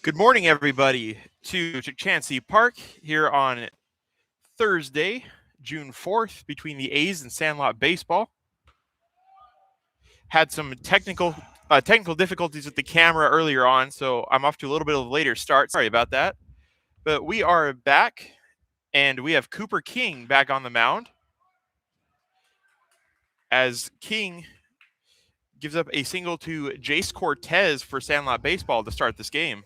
Good morning, everybody, to Chancey Park here on Thursday, June 4th, between the A's and Sandlot baseball. Had some technical difficulties with the camera earlier on, so I'm off to a little bit of a later start. Sorry about that. But we are back, and we have Cooper King back on the mound as King gives up a single to Jace Cortez for Sandlot baseball to start this game.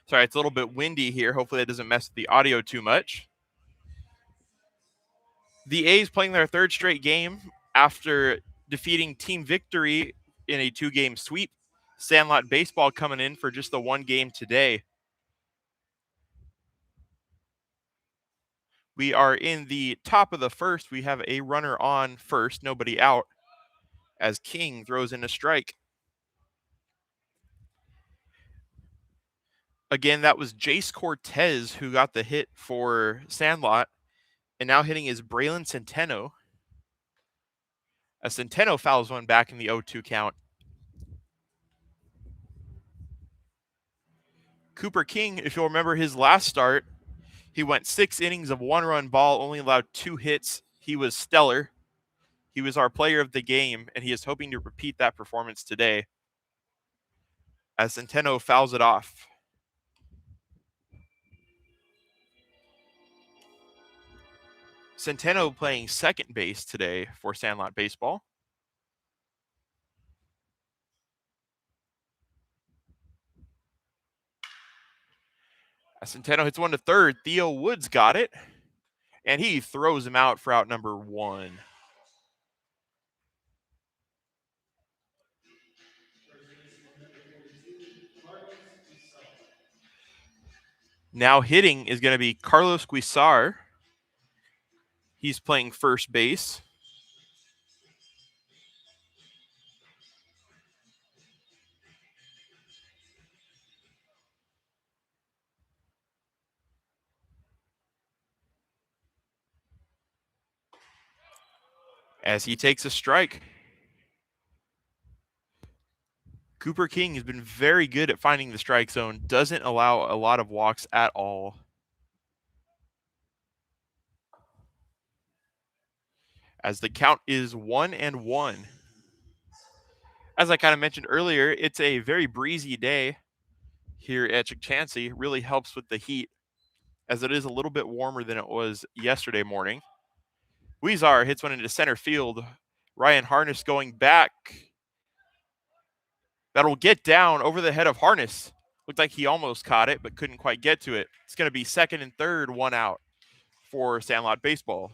Sorry, it's a little bit windy here. Hopefully that doesn't mess with the audio too much. The A's playing their third straight game after defeating Team Victory in a 2-game sweep. Sandlot baseball coming in for just the one game today. We are in the top of the first. We have a runner on first, nobody out, as King throws in a strike. Again, that was Jace Cortez who got the hit for Sandlot, and now hitting is Braylon Centeno. As Centeno fouls one back in the 0-2 count. Cooper King, if you'll remember his last start, he went 6 innings of one-run ball, only allowed 2 hits. He was stellar. He was our player of the game, and he is hoping to repeat that performance today as Centeno fouls it off. Centeno playing second base today for Sandlot baseball. As Centeno hits one to third, Theo Woods got it, and he throws him out for out number 1. Now hitting is going to be Carlos Guisar. He's playing first base. As he takes a strike. Cooper King has been very good at finding the strike zone, doesn't allow a lot of walks at all. As the count is 1-1. As I kind of mentioned earlier, it's a very breezy day here at Chancey. Really helps with the heat, as it is a little bit warmer than it was yesterday morning. Weezar hits one into center field. Ryan Harness going back. That'll get down over the head of Harness. Looked like he almost caught it, but couldn't quite get to it. It's going to be second and third, 1 out for Sandlot baseball.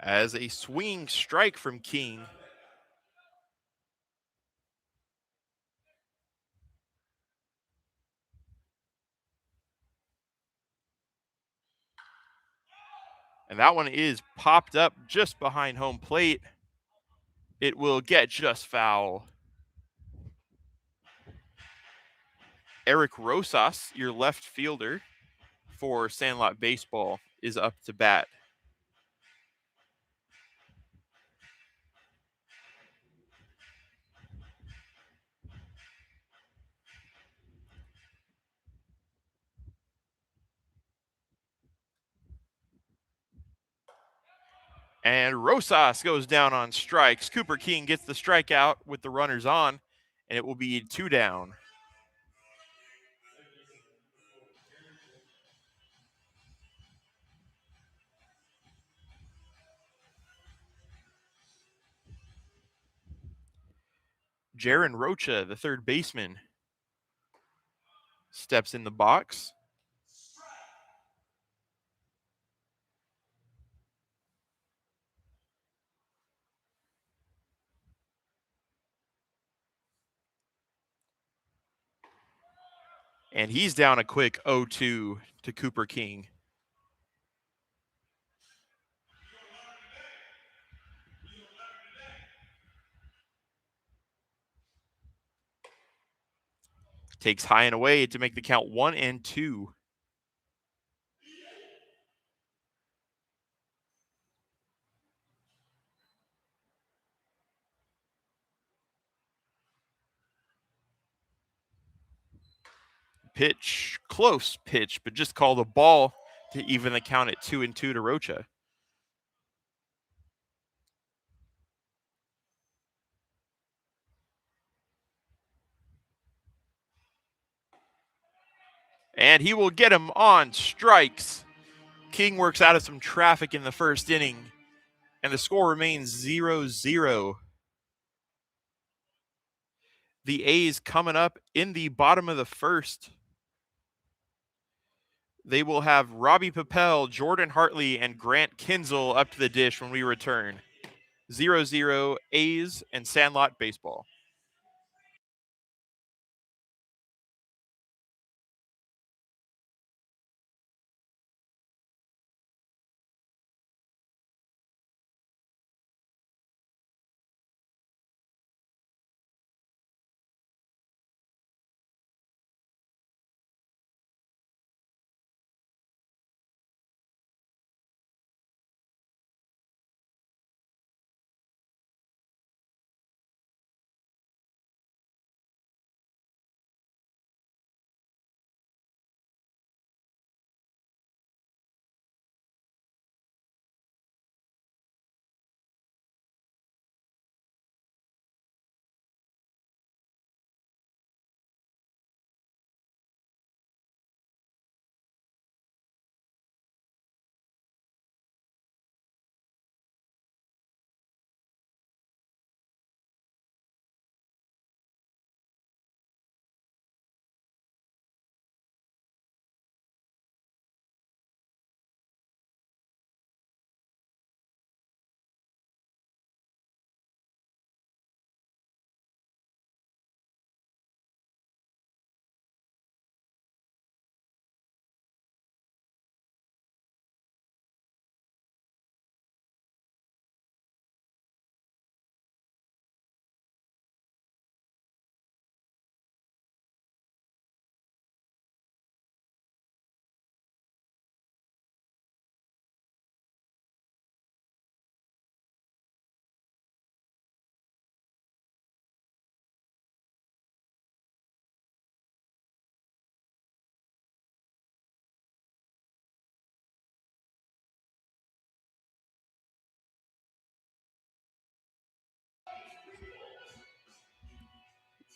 As a swinging strike from King. And that one is popped up just behind home plate. It will get just foul. Eric Rosas, your left fielder for Sandlot baseball, is up to bat. And Rosas goes down on strikes. Cooper King gets the strikeout with the runners on, and it will be 2 down. Jaron Rocha, the third baseman, steps in the box. And he's down a quick 0-2 to Cooper King. Takes high and away to make the count 1-2. Pitch, close pitch, but just called a ball to even the count at 2-2 to Rocha. And he will get him on strikes. King works out of some traffic in the first inning, and the score remains 0-0. The A's coming up in the bottom of the first. They will have Robbie Papel, Jordan Hartley, and Grant Kinzel up to the dish when we return. 0-0 A's and Sandlot baseball.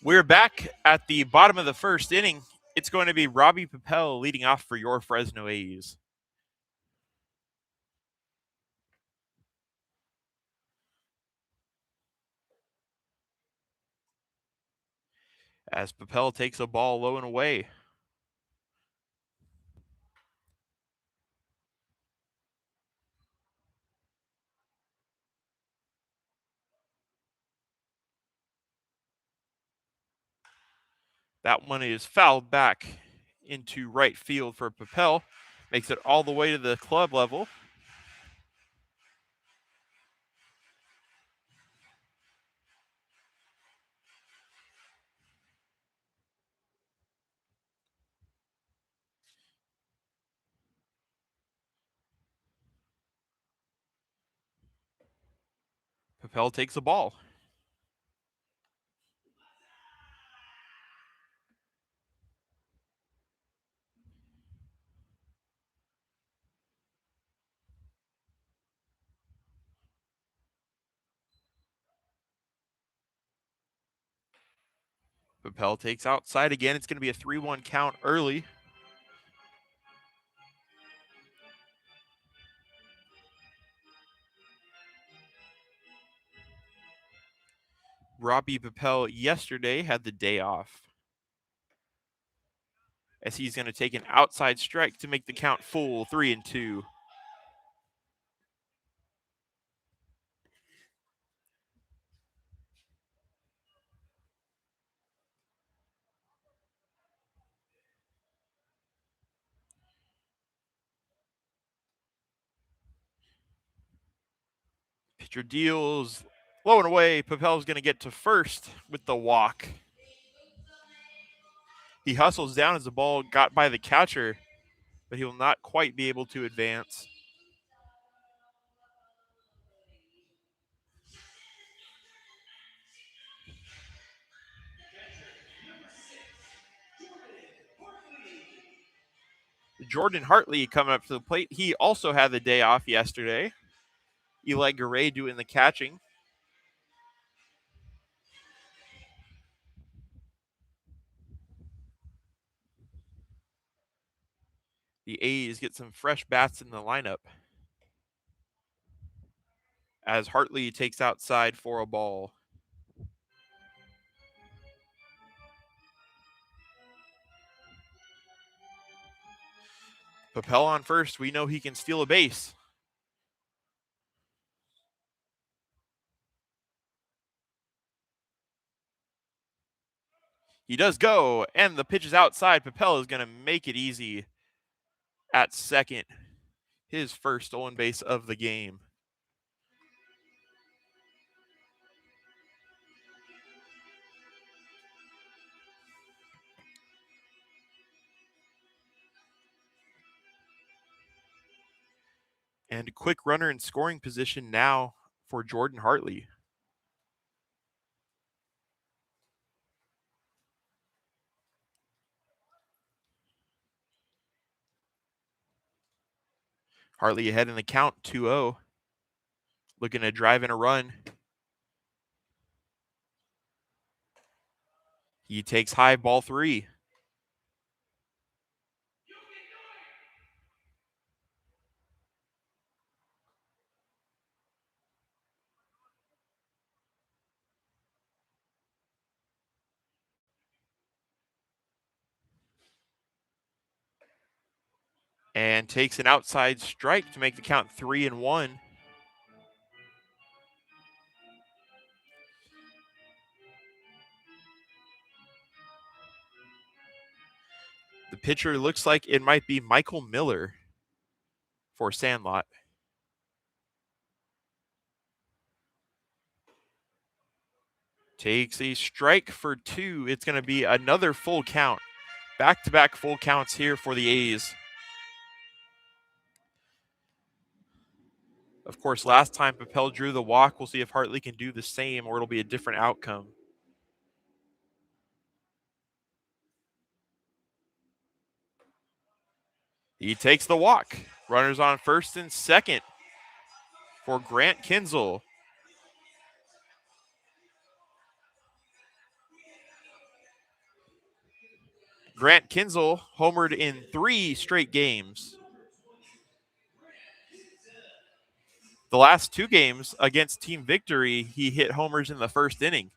We're back at the bottom of the first inning. It's going to be Robbie Papel leading off for your Fresno A's. As Papel takes a ball low and away. That one is fouled back into right field for Papel. Makes it all the way to the club level. Papel takes the ball. Papel takes outside again. It's going to be a 3-1 count early. Robbie Papel yesterday had the day off, as he's going to take an outside strike to make the count full 3-2. Catcher deals low and away. Papel's going to get to first with the walk. He hustles down as the ball got by the catcher, but he will not quite be able to advance. Jordan Hartley coming up to the plate. He also had the day off yesterday. Eli Garay doing the catching. The A's get some fresh bats in the lineup as Hartley takes outside for a ball. Papel on first. We know he can steal a base. He does go, and the pitch is outside. Papel is going to make it easy at second. His first stolen base of the game. And a quick runner in scoring position now for Jordan Hartley. Hartley ahead in the count, 2-0. Looking to drive in a run. He takes high, ball 3. And takes an outside strike to make the count 3-1. The pitcher looks like it might be Michael Miller for Sandlot. Takes a strike for 2. It's going to be another full count. Back-to-back full counts here for the A's. Of course, last time Papel drew the walk. We'll see if Hartley can do the same or it'll be a different outcome. He takes the walk. Runners on first and second for Grant Kinzel. Grant Kinzel homered in 3 straight games. The last 2 games against Team Victory, he hit homers in the first inning.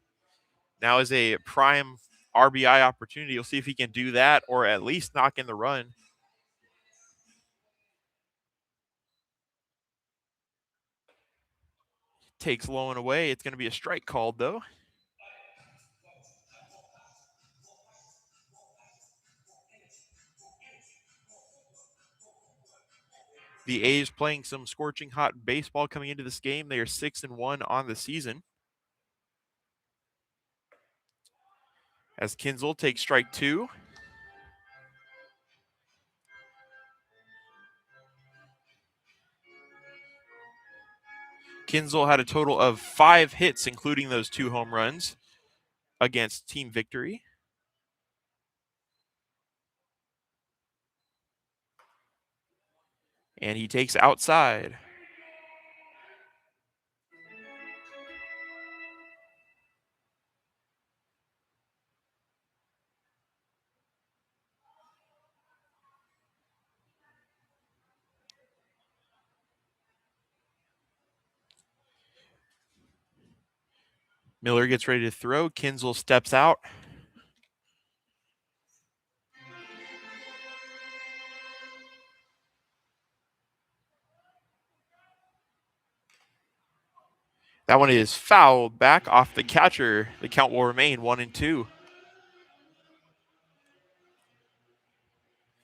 Now is a prime RBI opportunity. We'll see if he can do that or at least knock in the run. Takes low and away. It's going to be a strike called, though. The A's playing some scorching hot baseball coming into this game. They are 6-1 on the season. As Kinzel takes strike 2. Kinzel had a total of 5 hits, including those 2 home runs against Team Victory. And he takes outside. Miller gets ready to throw. Kinzel steps out. That one is fouled back off the catcher. The count will remain 1-2. If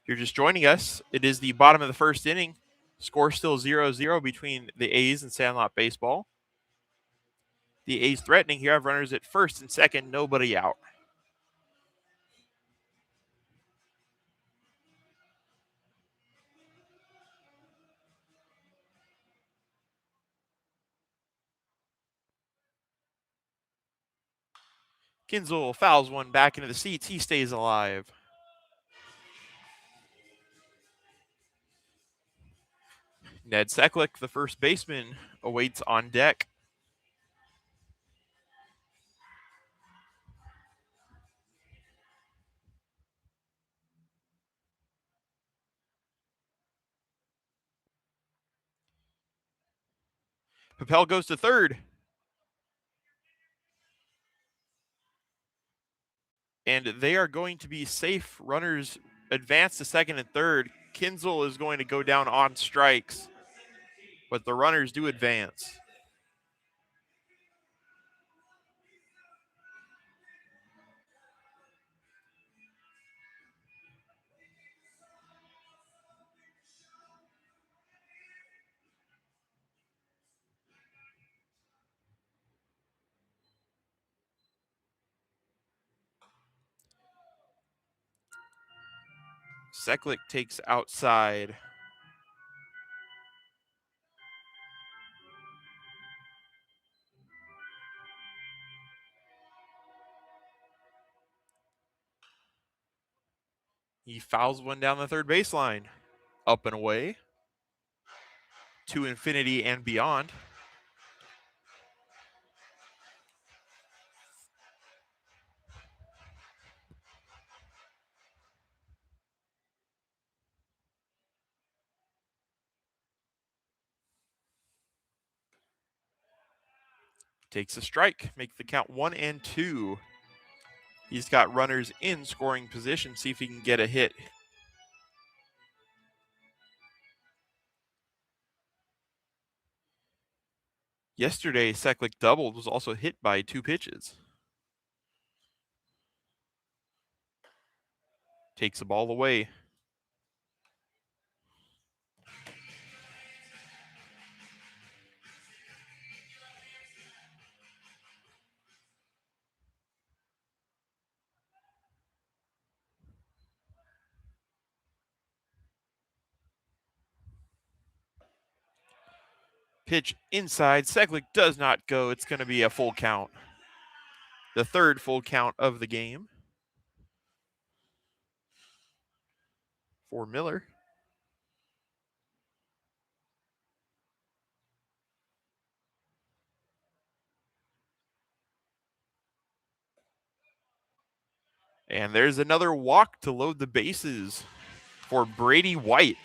you're just joining us, it is the bottom of the first inning. Score still 0-0 between the A's and Sandlot Baseball. The A's threatening here. Have runners at first and second, nobody out. Kinzel fouls one back into the seats. He stays alive. Ned Seklick, the first baseman, awaits on deck. Papel goes to third. And they are going to be safe. Runners advance to second and third. Kinzel is going to go down on strikes, but the runners do advance. Seklick takes outside. He fouls one down the third baseline. Up and away. To infinity and beyond. Takes a strike. Make the count 1-2. He's got runners in scoring position. See if he can get a hit. Yesterday, Seklick doubled, was also hit by 2 pitches. Takes the ball away. Pitch inside. Seklick does not go. It's going to be a full count. The third full count of the game for Miller. And there's another walk to load the bases for Brady White.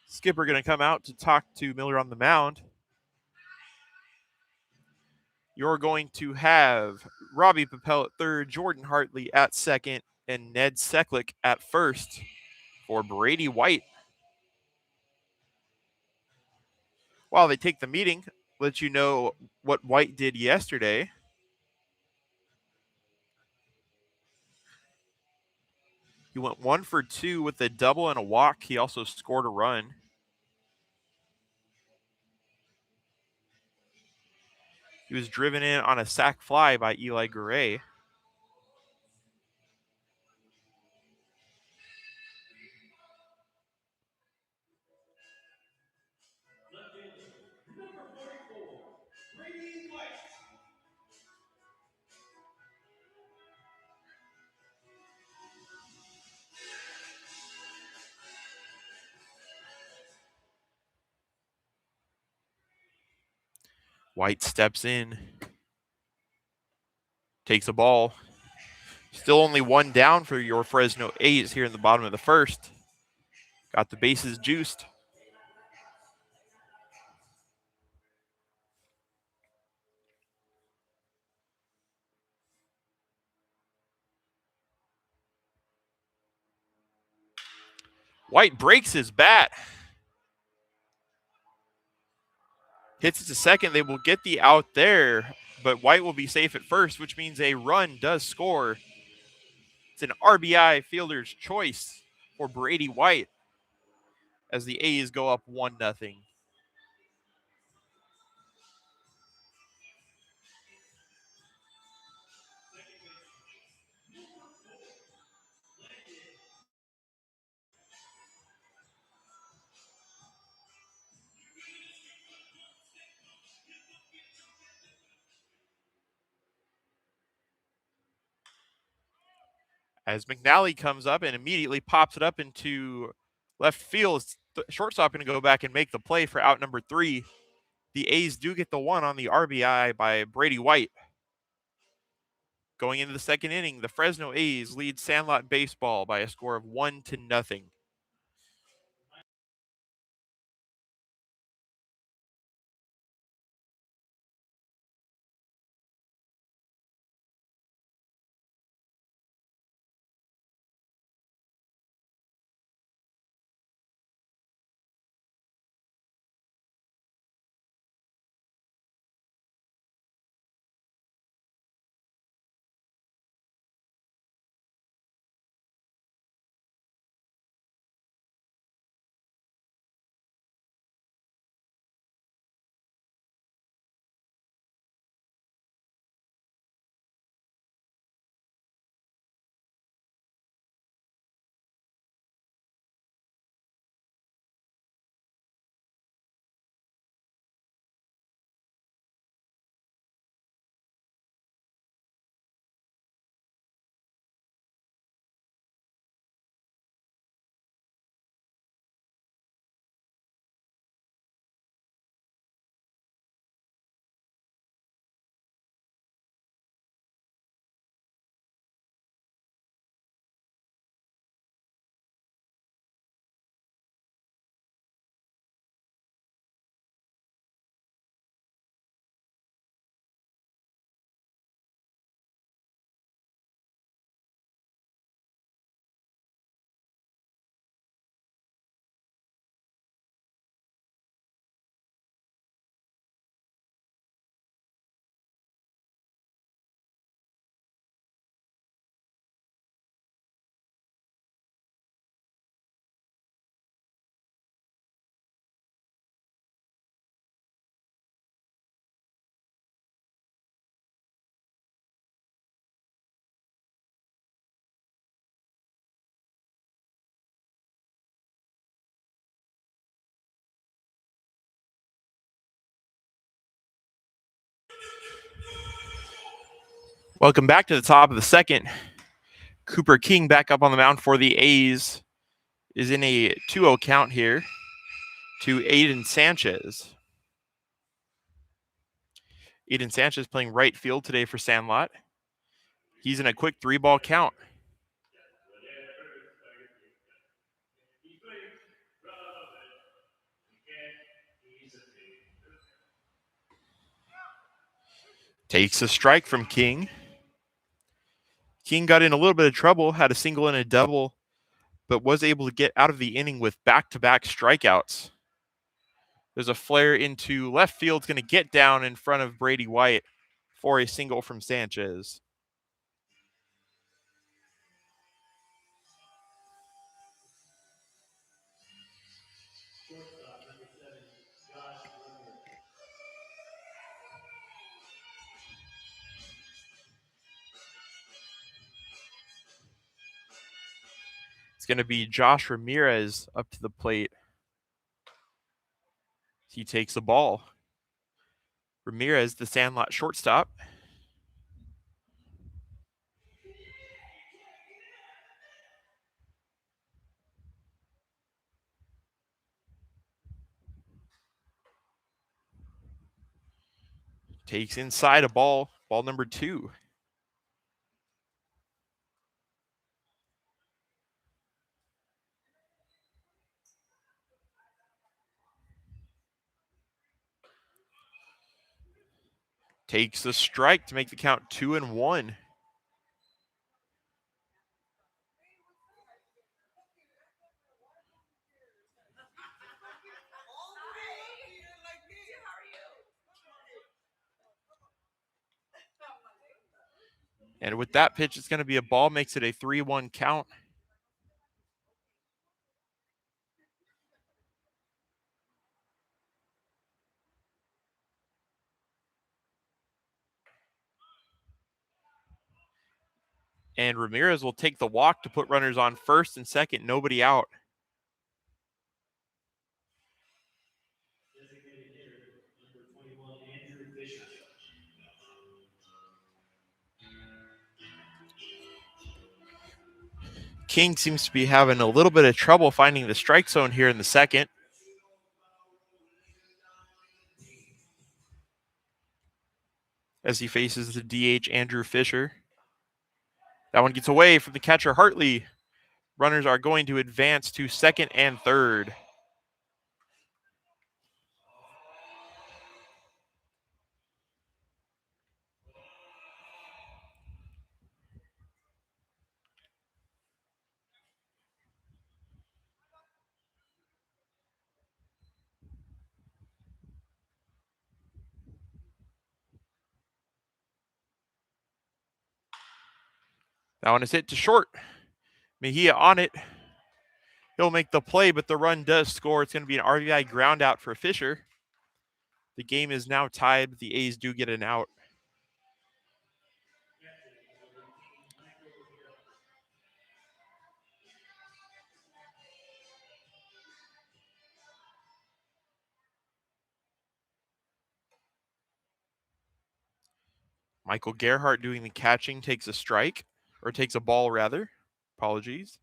Skipper going to come out to talk to Miller on the mound. You're going to have Robbie Papel at third, Jordan Hartley at second, and Ned Seklick at first for Brady White. While they take the meeting, let you know what White did yesterday. He went 1 for 2 with a double and a walk. He also scored a run. He was driven in on a sac fly by Eli Garay. White steps in, takes a ball. Still only 1 down for your Fresno A's here in the bottom of the first. Got the bases juiced. White breaks his bat. Hits it to second. They will get the out there, but White will be safe at first, which means a run does score. It's an RBI fielder's choice for Brady White as the A's go up 1-0. As McNally comes up and immediately pops it up into left field, the shortstop going to go back and make the play for out number 3. The A's do get the one on the RBI by Brady White. Going into the second inning, the Fresno A's lead Sandlot baseball by a score of 1-0. Welcome back to the top of the second. Cooper King back up on the mound for the A's is in a 2-0 count here to Aiden Sanchez. Aiden Sanchez playing right field today for Sandlot. He's in a quick 3-ball count. Takes a strike from King. King got in a little bit of trouble, had a single and a double, but was able to get out of the inning with back-to-back strikeouts. There's a flare into left field. It's going to get down in front of Brady White for a single from Sanchez. It's going to be Josh Ramirez up to the plate. He takes the ball. Ramirez, the Sandlot shortstop. Takes inside a ball number 2. Takes the strike to make the count 2-1. And with that pitch, it's going to be a ball, makes it a 3-1 count. And Ramirez will take the walk to put runners on first and second, nobody out. King seems to be having a little bit of trouble finding the strike zone here in the second. As he faces the DH Andrew Fisher. That one gets away from the catcher Hartley. Runners are going to advance to second and third. That one is hit to short. Mejia on it. He'll make the play, but the run does score. It's going to be an RBI ground out for Fisher. The game is now tied, but the A's do get an out. Michael Gerhardt doing the catching takes a strike, or takes a ball rather. Apologies.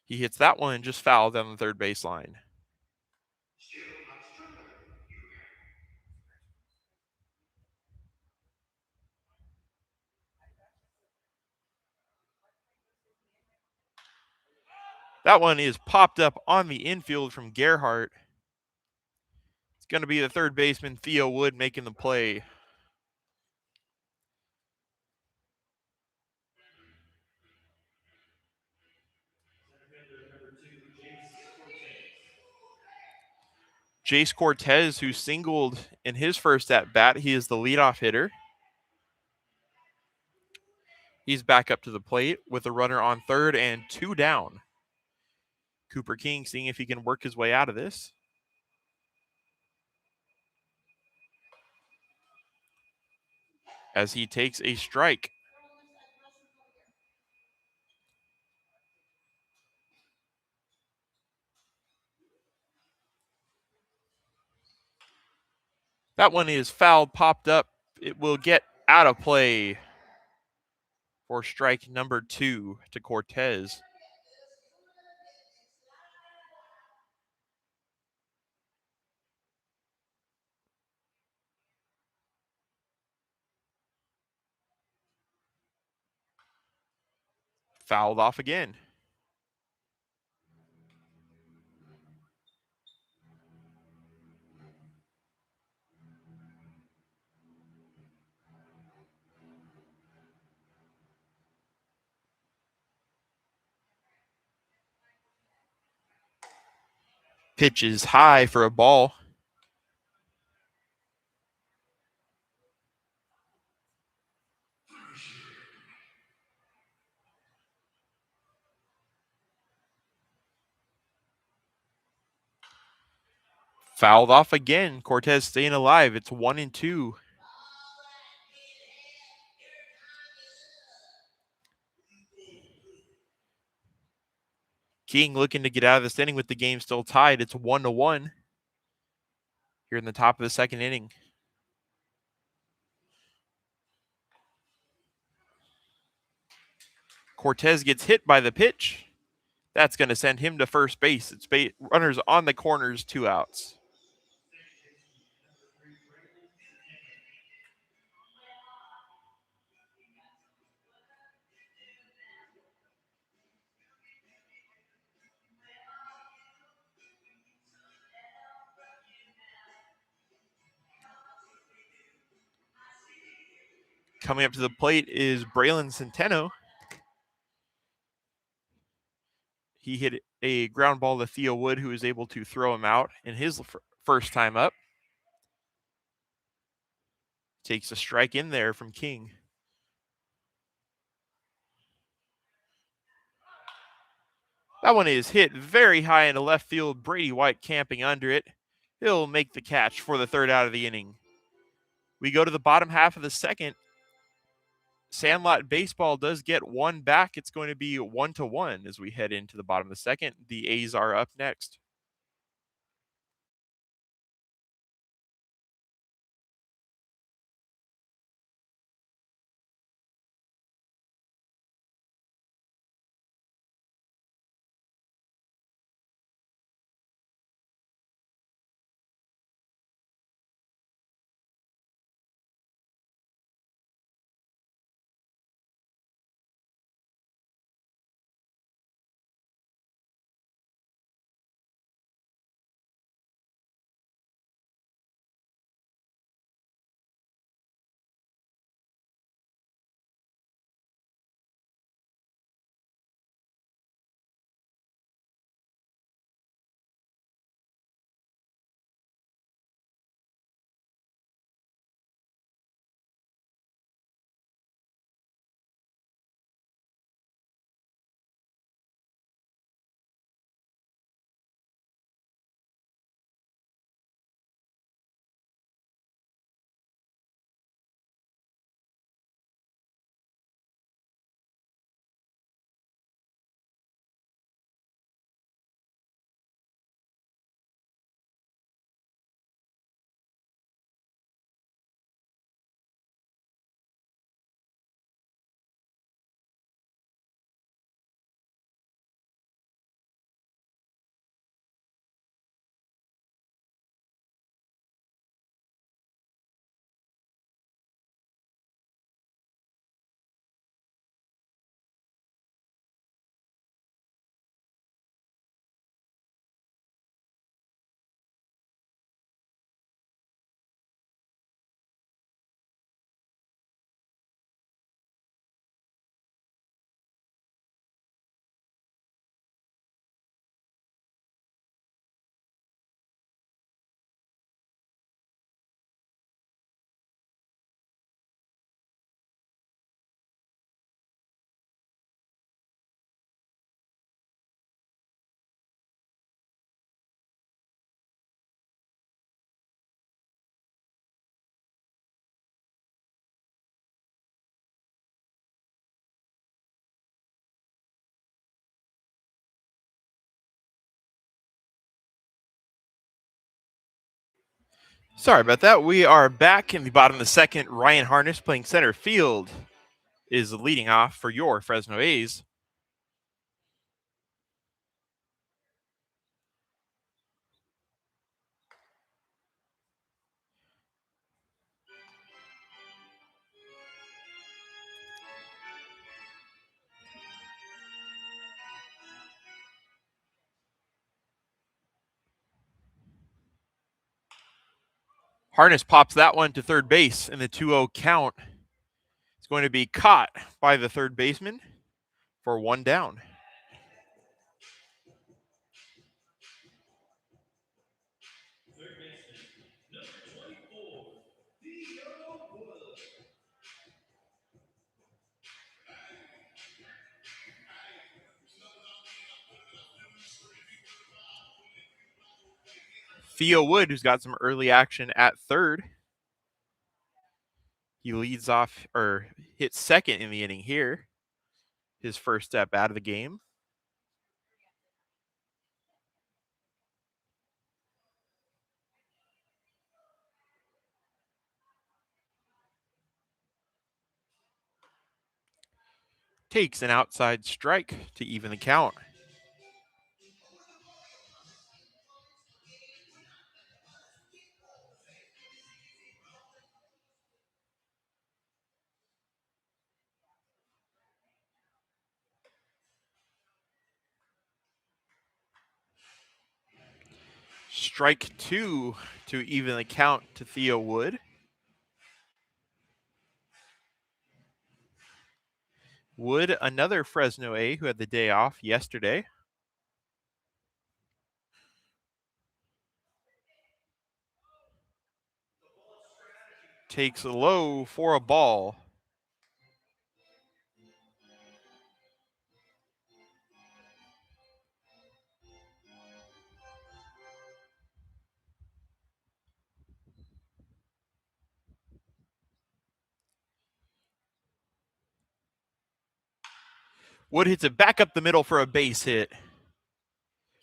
He hits that one just foul down the third baseline. That one is popped up on the infield from Gerhardt. It's going to be the third baseman, Theo Wood, making the play. Jace Cortez, who singled in his first at bat, he is the leadoff hitter. He's back up to the plate with a runner on third and two down. Cooper King seeing if he can work his way out of this. As he takes a strike. That one is fouled, popped up. It will get out of play for strike number 2 to Cortez. Fouled off again. Pitch is high for a ball. Fouled off again. Cortez staying alive. It's 1-2. King looking to get out of this inning with the game still tied. It's 1-1 here in the top of the second inning. Cortez gets hit by the pitch. That's going to send him to first base. It's runners on the corners, 2 outs. Coming up to the plate is Braylon Centeno. He hit a ground ball to Theo Wood, who was able to throw him out in his first time up. Takes a strike in there from King. That one is hit very high into left field. Brady White camping under it. He'll make the catch for the third out of the inning. We go to the bottom half of the second. Sandlot baseball does get one back. It's going to be 1-1 as we head into the bottom of the second. The A's are up next. Sorry about that. We are back in the bottom of the second. Ryan Harness playing center field is leading off for your Fresno A's. Harness pops that one to third base in the 2-0 count. It's going to be caught by the third baseman for one down. Theo Wood, who's got some early action at third. He leads off or hits second in the inning here. His first step out of the game. Takes an outside strike to even the count. Strike two to even the count to Theo Wood. Wood, another Fresno A who had the day off yesterday. takes low for a ball. Wood hits it back up the middle for a base hit.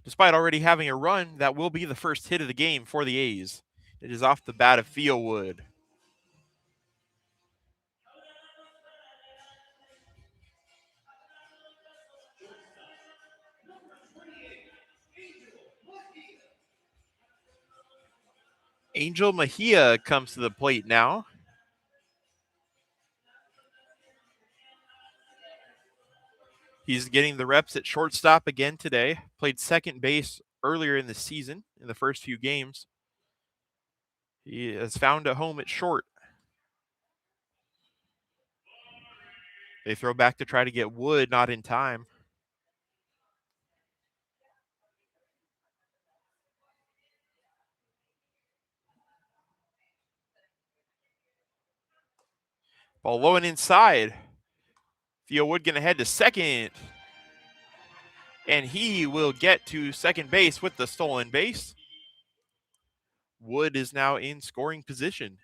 Despite already having a run, that will be the first hit of the game for the A's. It is off the bat of Theo Wood. Angel Mejia comes to the plate now. He's getting the reps at shortstop again today. Played second base earlier in the season in the first few games. He has found a home at short. They throw back to try to get Wood, not in time. Ball low and inside. Theo Wood going to head to second. And he will get to second base with the stolen base. Wood is now in scoring position.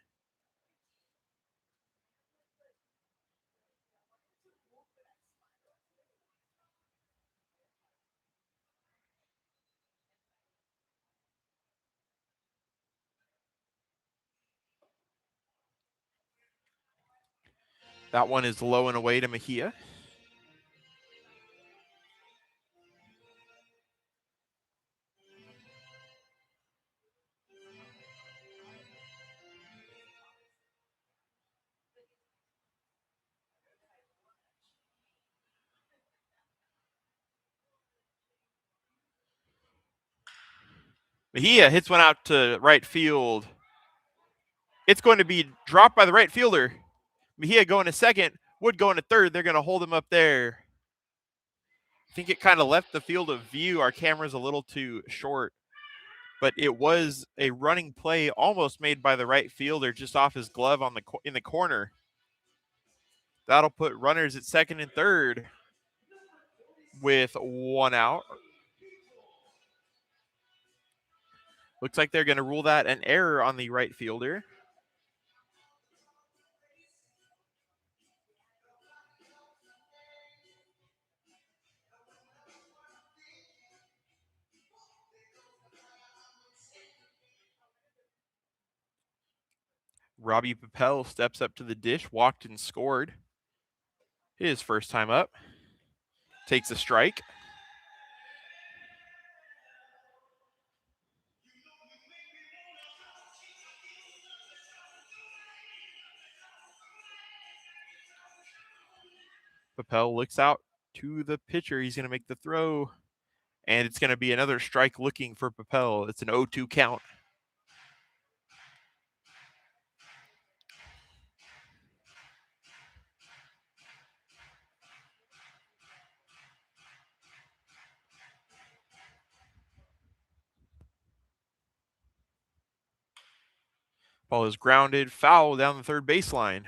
That one is low and away to Mejia. Mejia hits one out to right field. It's going to be dropped by the right fielder. Mejia going to second. Wood going to third. They're going to hold him up there. I think it kind of left the field of view. Our camera's a little too short. But it was a running play almost made by the right fielder just off his glove on in the corner. That'll put runners at second and third with one out. Looks like they're going to rule that an error on the right fielder. Robbie Papel steps up to the dish, walked and scored. His first time up. Takes a strike. Papel looks out to the pitcher. He's going to make the throw. And it's going to be another strike looking for Papel. It's an 0-2 count. Ball is grounded, foul down the third baseline.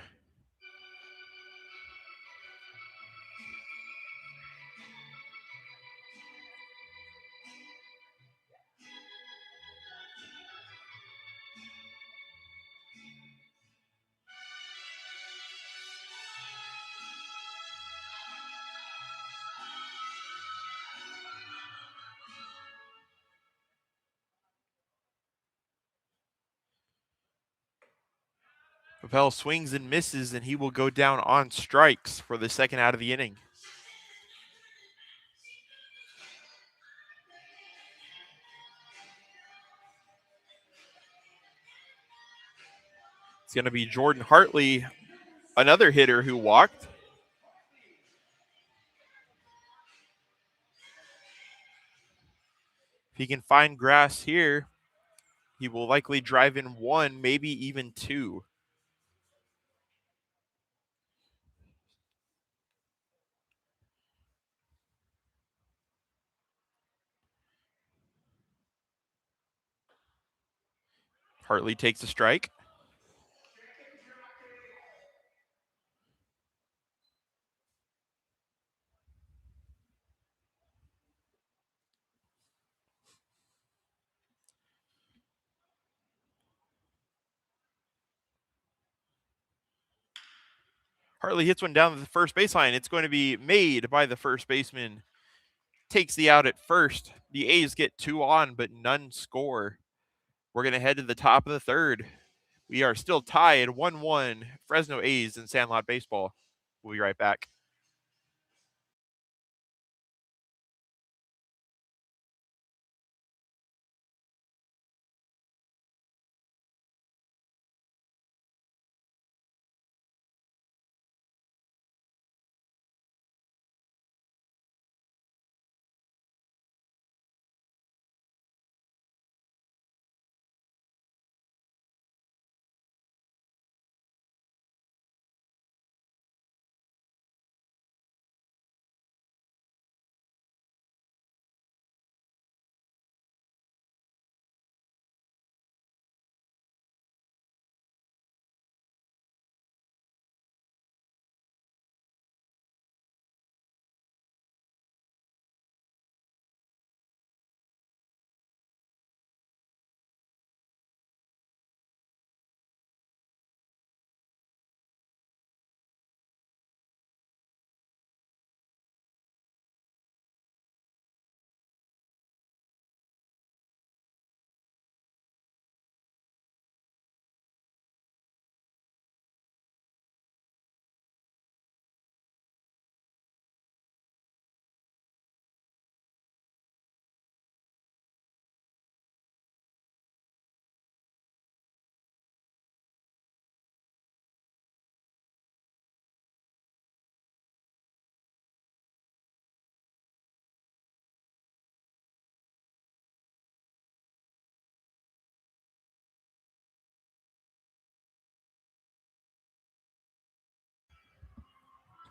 Papel swings and misses, and he will go down on strikes for the second out of the inning. It's going to be Jordan Hartley, another hitter who walked. If he can find grass here, he will likely drive in one, maybe even two. Hartley takes a strike. Hartley hits one down the first baseline. It's going to be made by the first baseman. Takes the out at first. The A's get 2 on, but none score. We're going to head to the top of the third. We are still tied 1-1, Fresno A's in Sandlot baseball. We'll be right back.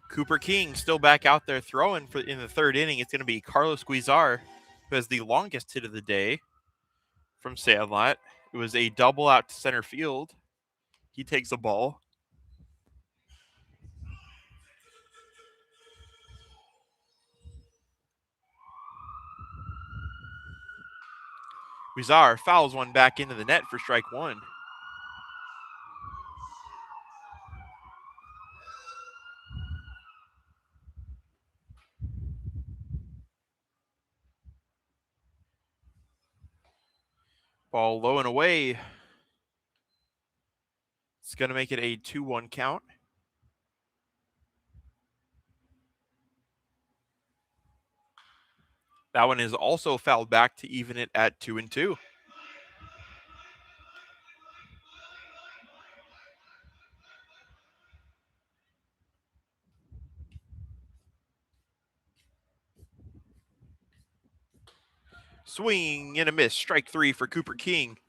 Cooper King still back out there throwing in the third inning. It's going to be Carlos Guizar, who has the longest hit of the day from Sandlot. It was a double out to center field. He takes the ball. Guizar fouls one back into the net for strike one. Ball low and away. It's going to make it a 2-1 count. That one is also fouled back to even it at 2-2. Swing and a miss. Strike three for Cooper King.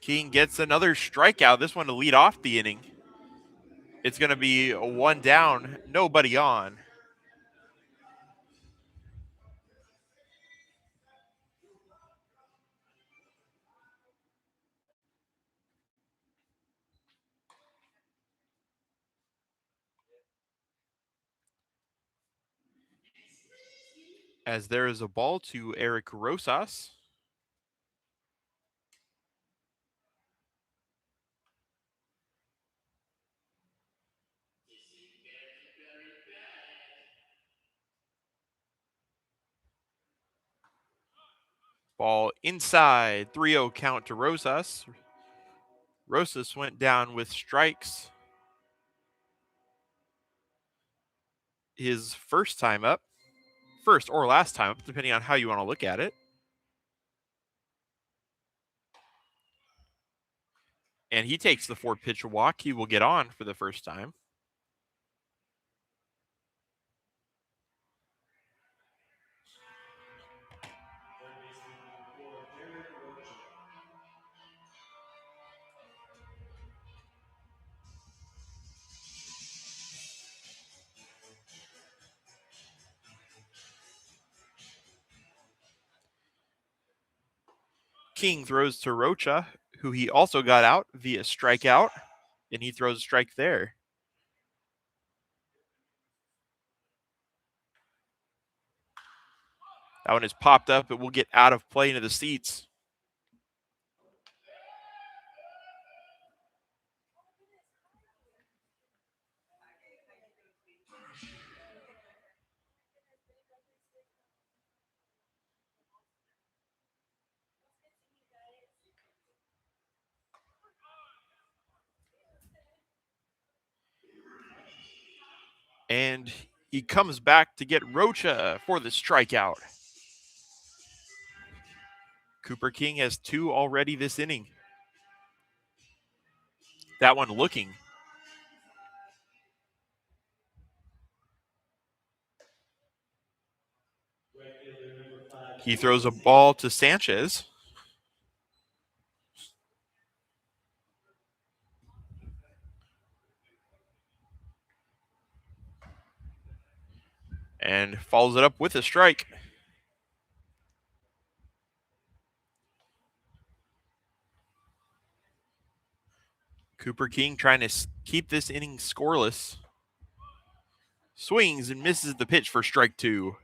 King gets another strikeout. This one to lead off the inning. It's going to be a one down, nobody on. As there is a ball to Eric Rosas. Ball inside, 3-0 count to Rosas. Rosas went down with strikes his first time up. First or last time up, depending on how you want to look at it. And he takes the 4-pitch walk. He will get on for the first time. King throws to Rocha, who he also got out via strikeout, and he throws a strike there. That one is popped up. It will get out of play into the seats. And he comes back to get Rocha for the strikeout. Cooper King has 2 already this inning. That one looking. He throws a ball to Sanchez. And follows it up with a strike. Cooper King trying to keep this inning scoreless. Swings and misses the pitch for strike 2.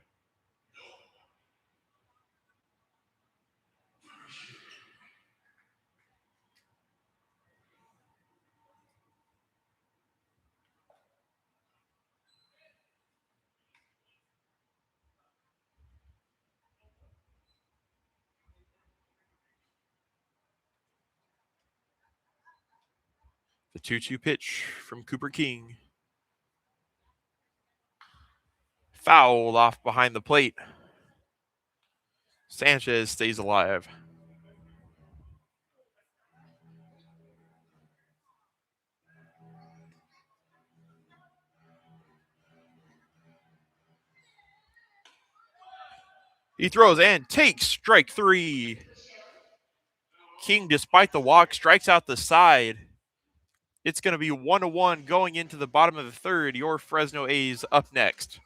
The 2-2 pitch from Cooper King. Fouled off behind the plate. Sanchez stays alive. He throws and takes strike 3. King, despite the walk, strikes out the side. It's going to be 1-1 going into the bottom of the third. Your Fresno A's up next.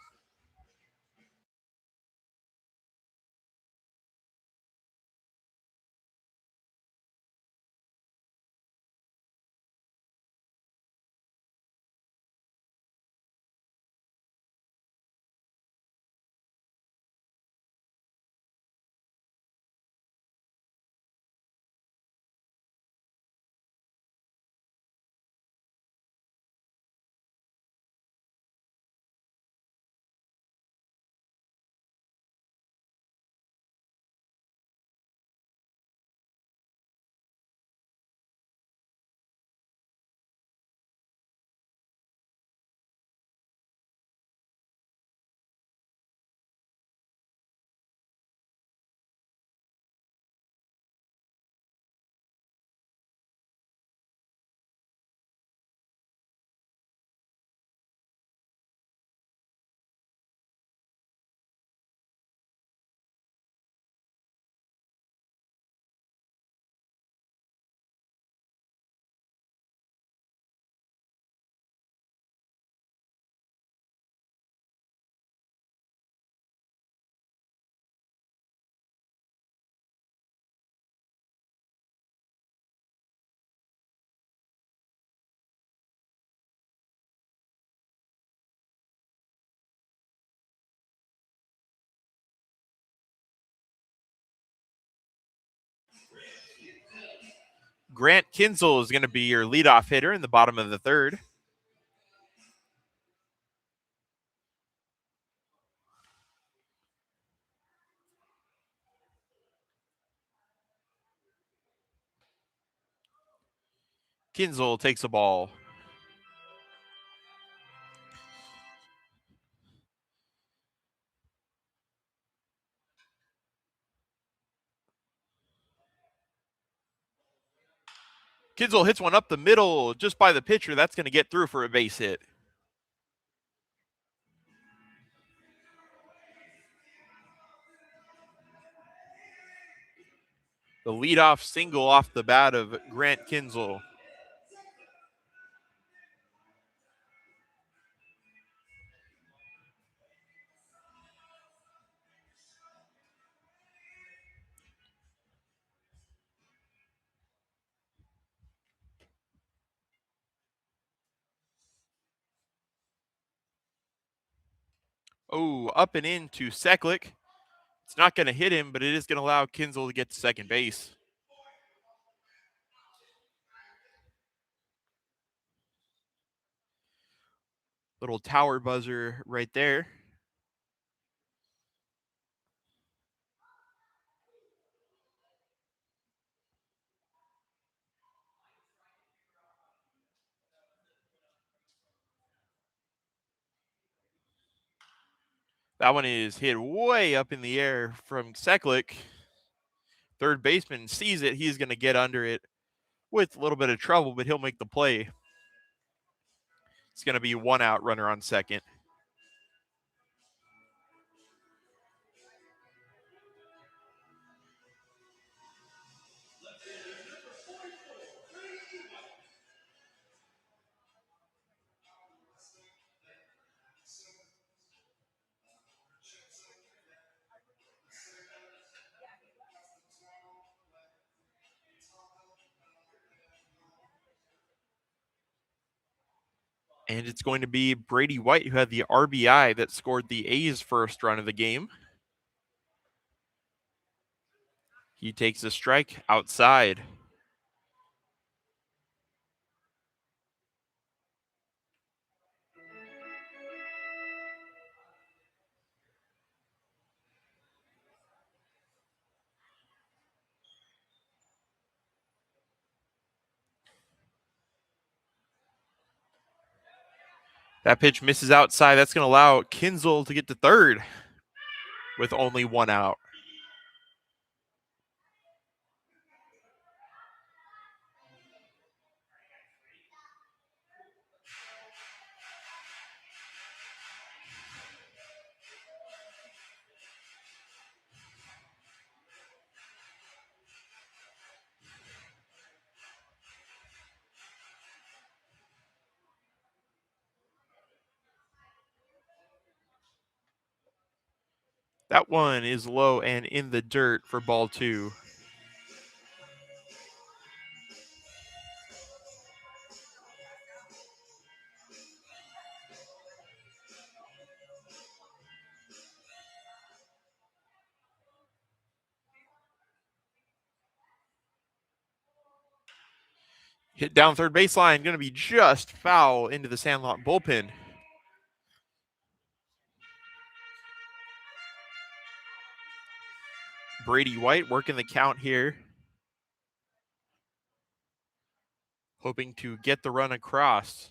Grant Kinzel is going to be your leadoff hitter in the bottom of the third. Kinzel takes a ball. Kinzel hits one up the middle just by the pitcher. That's going to get through for a base hit. The leadoff single off the bat of Grant Kinzel. Oh, up and into Seklick. It's not going to hit him, but it is going to allow Kinzel to get to second base. Little tower buzzer right there. That one is hit way up in the air from Seklik. Third baseman sees it. He's going to get under it with a little bit of trouble, but he'll make the play. It's going to be 1 out, runner on second. And it's going to be Brady White who had the RBI that scored the A's first run of the game. He takes a strike outside. That pitch misses outside. That's going to allow Kinzel to get to third with only 1 out. That one is low and in the dirt for ball 2. Hit down third baseline, going to be just foul into the Sandlot bullpen. Brady White working the count here, hoping to get the run across.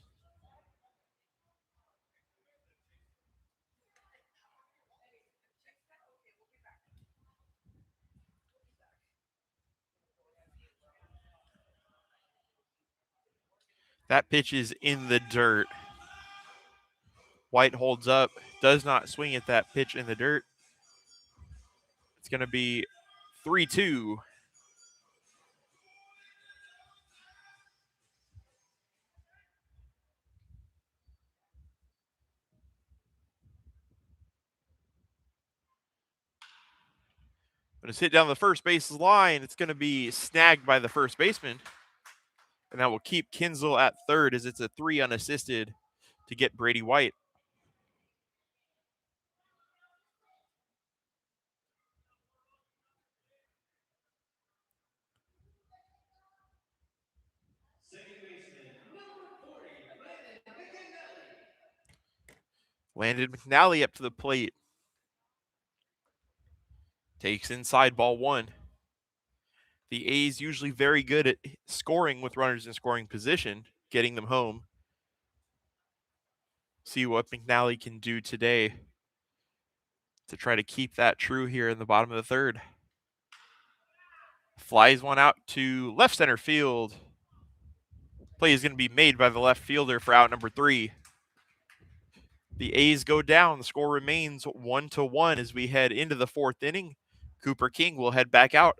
That pitch is in the dirt. White holds up, does not swing at that pitch in the dirt. It's going to be 3-2. But it's hit down the first base line. It's going to be snagged by the first baseman. And that will keep Kinzel at third as it's a 3 unassisted to get Brady White. Landon McNally up to the plate. Takes inside ball 1. The A's usually very good at scoring with runners in scoring position, getting them home. See what McNally can do today to try to keep that true here in the bottom of the third. Flies one out to left center field. Play is going to be made by the left fielder for out number 3. The A's go down. The score remains 1-1 as we head into the 4th inning. Cooper King will head back out.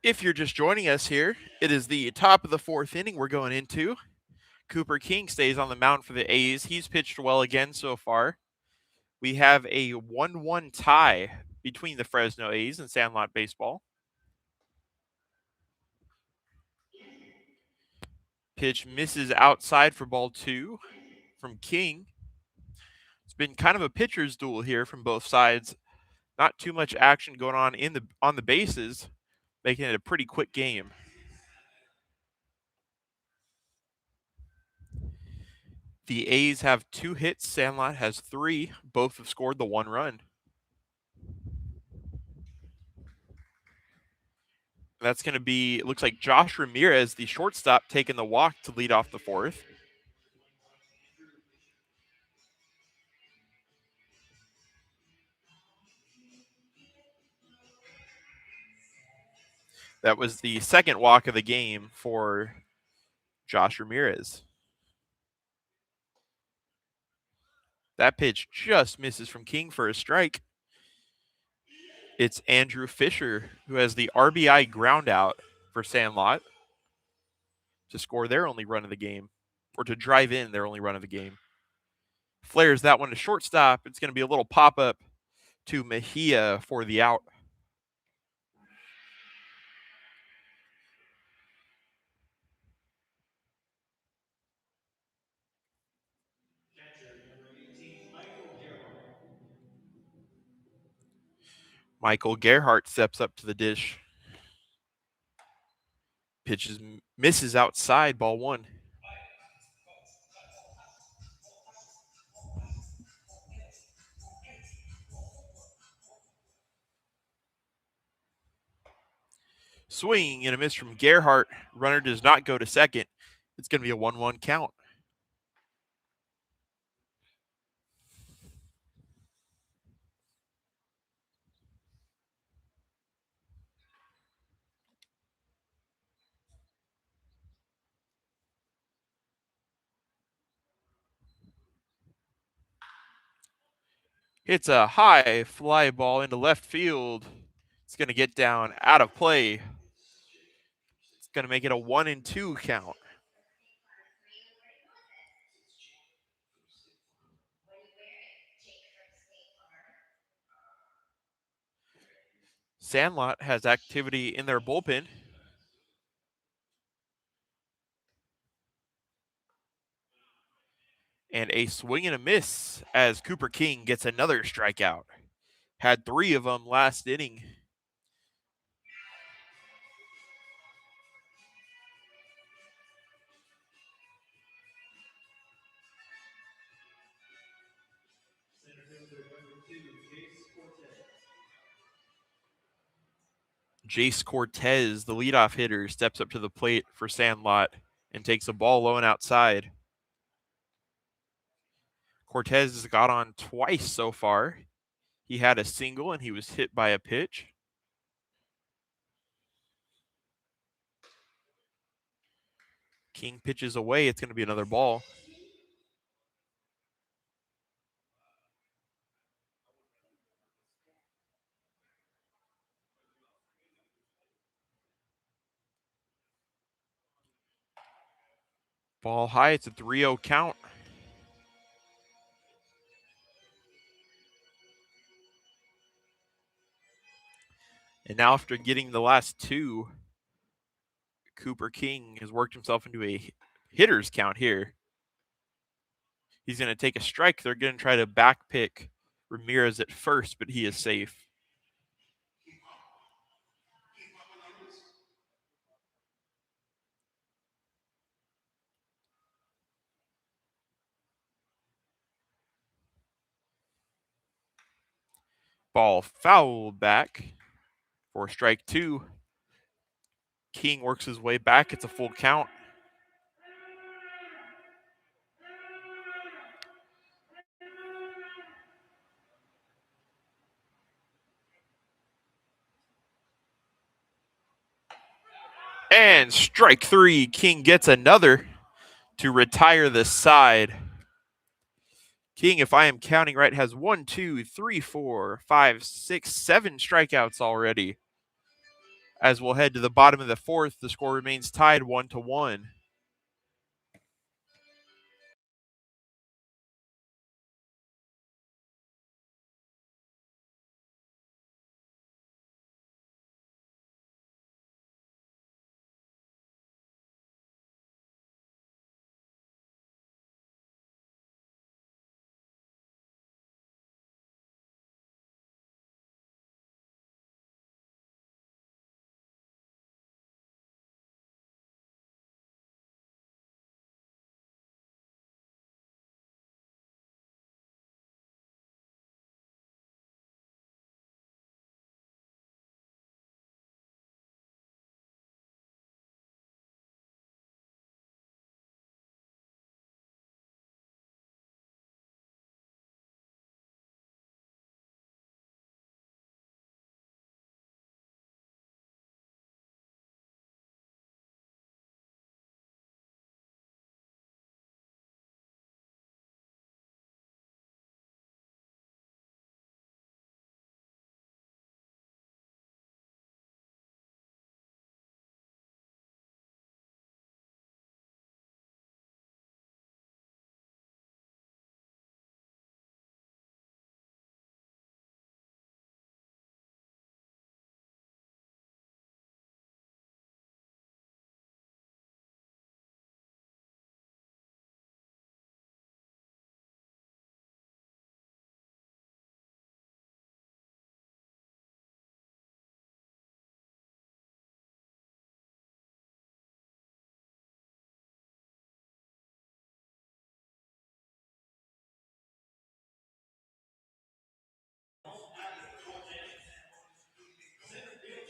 If you're just joining us here, it is the top of the fourth inning we're going into. Cooper King stays on the mound for the A's. He's pitched well again so far. We have a 1-1 tie between the Fresno A's and Sandlot Baseball. Pitch misses outside for ball 2 from King. It's been kind of a pitcher's duel here from both sides. Not too much action going on the bases, making it a pretty quick game. The A's have 2 hits. Sandlot has 3. Both have scored the 1 run. That's going to be, it looks like Josh Ramirez, the shortstop, taking the walk to lead off the 4th. That was the second walk of the game for Josh Ramirez. That pitch just misses from King for a strike. It's Andrew Fisher who has the RBI ground out for Sandlot to score their only run of the game, or to drive in their only run of the game. Flares that one to shortstop. It's going to be a little pop-up to Mejia for the out. Michael Gerhardt steps up to the dish. Pitches, misses outside, ball 1. Swing and a miss from Gerhardt. Runner does not go to second. It's going to be a 1-1 count. Hits a high fly ball into left field. It's going to get down out of play. It's going to make it a 1-2 count. Sandlot has activity in their bullpen. And a swing and a miss as Cooper King gets another strikeout. Had 3 of them last inning. Jace Cortez, the leadoff hitter, steps up to the plate for Sandlot and takes a ball low and outside. Cortez has got on twice so far. He had a single and he was hit by a pitch. King pitches away. It's going to be another ball. Ball high. It's a 3-0 count. And now after getting the last 2, Cooper King has worked himself into a hitter's count here. He's going to take a strike. They're going to try to back pick Ramirez at first, but he is safe. Ball fouled back for strike 2. King works his way back. It's a full count. And strike 3. King gets another to retire the side. King, if I am counting right, has 1, 2, 3, 4, 5, 6, 7 strikeouts already. As we'll head to the bottom of the fourth, the score remains tied 1-1.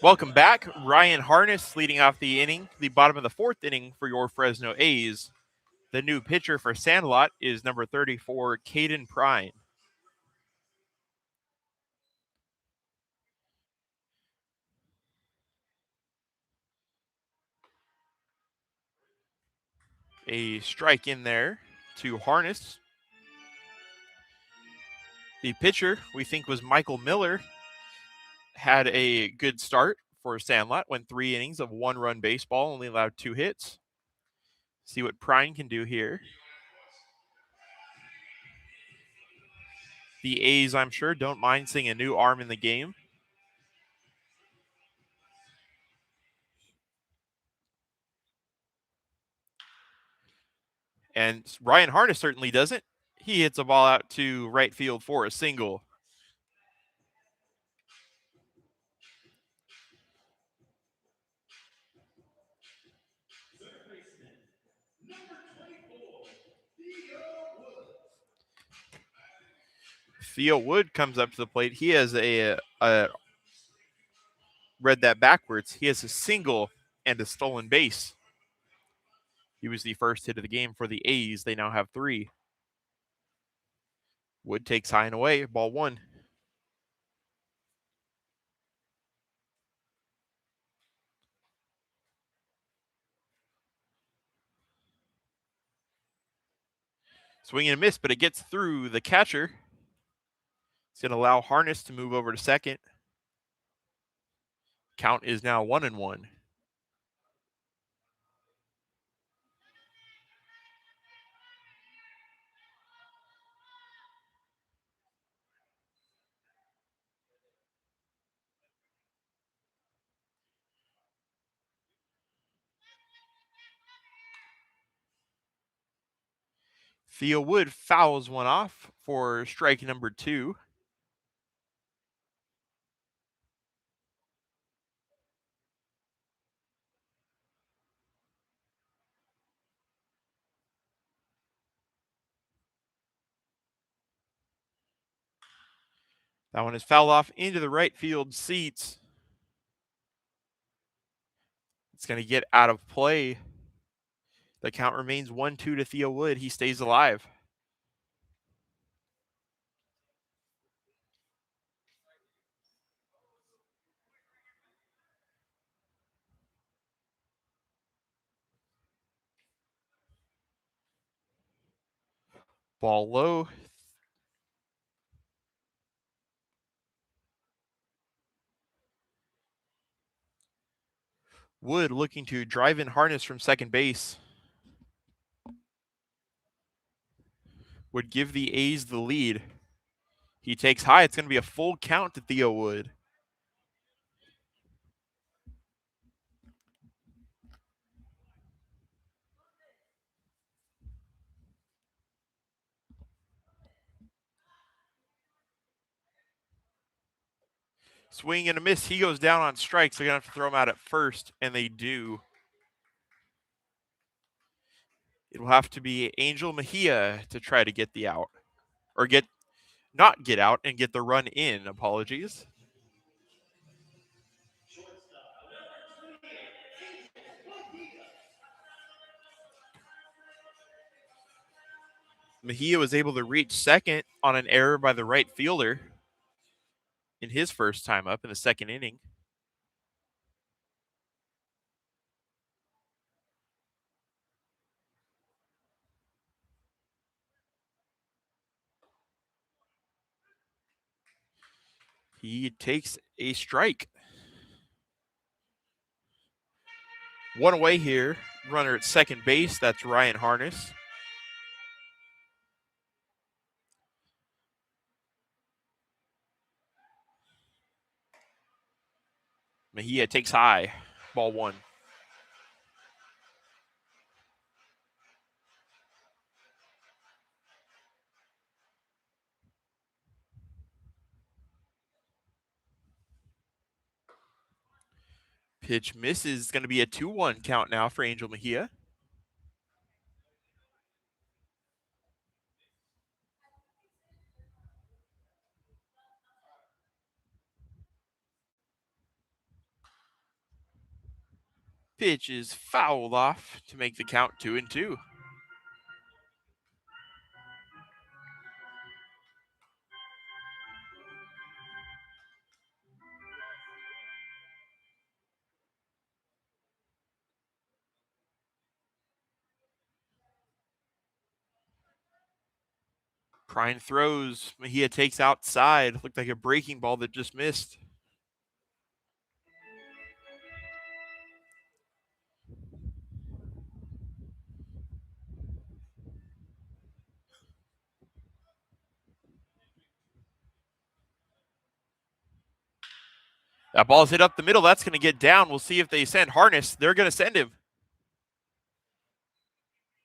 Welcome back. Ryan Harness leading off the inning, the bottom of the fourth inning for your Fresno A's. The new pitcher for Sandlot is number 34, Caden Prine. A strike in there to Harness. The pitcher, we think, was Michael Miller. Had a good start for Sandlot, went 3 innings of 1-run baseball, only allowed 2 hits. See what Prine can do here. The A's, I'm sure, don't mind seeing a new arm in the game. And Ryan Harness certainly doesn't. He hits a ball out to right field for a single. Theo Wood comes up to the plate. He has read that backwards. He has a single and a stolen base. He was the first hit of the game for the A's. They now have 3. Wood takes high and away, ball 1. Swing and a miss, but it gets through the catcher. It's going to allow Harness to move over to second. Count is now 1-1. Theo Wood fouls one off for strike number 2. That one is fouled off into the right field seats. It's going to get out of play. The count remains 1-2 to Theo Wood. He stays alive. Ball low. Wood looking to drive in harness from second base would give the A's the lead. He takes high. It's going to be a full count to Theo Wood. Swing and a miss. He goes down on strikes. They're going to have to throw him out at first, and they do. It will have to be Angel Mejia to try to get the out. Or not get out and get the run in. Apologies. Mejia was able to reach second on an error by the right fielder in his first time up in the second inning. He takes a strike. One away here. Runner at second base. That's Ryan Harness. Mejia takes high. Ball one. Pitch misses. It's going to be a 2-1 count now for Angel Mejia. Pitch is fouled off to make the count 2-2. Prine throws. Mejia takes outside. Looked like a breaking ball that just missed. That ball's hit up the middle. That's going to get down. We'll see if they send Harness. They're going to send him.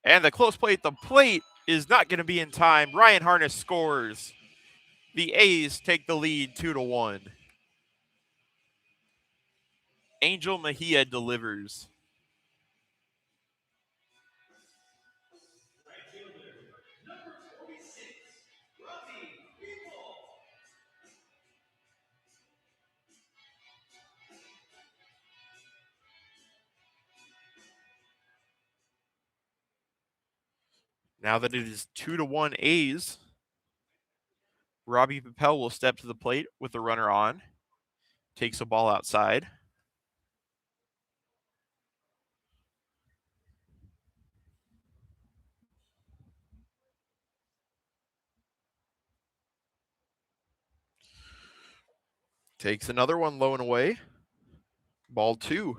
And the close play at the plate is not going to be in time. Ryan Harness scores. The A's take the lead 2-1. Angel Mejia delivers. Now that it is 2-1 A's, Robbie Papel will step to the plate with the runner on. Takes a ball outside. Takes another one low and away. Ball two.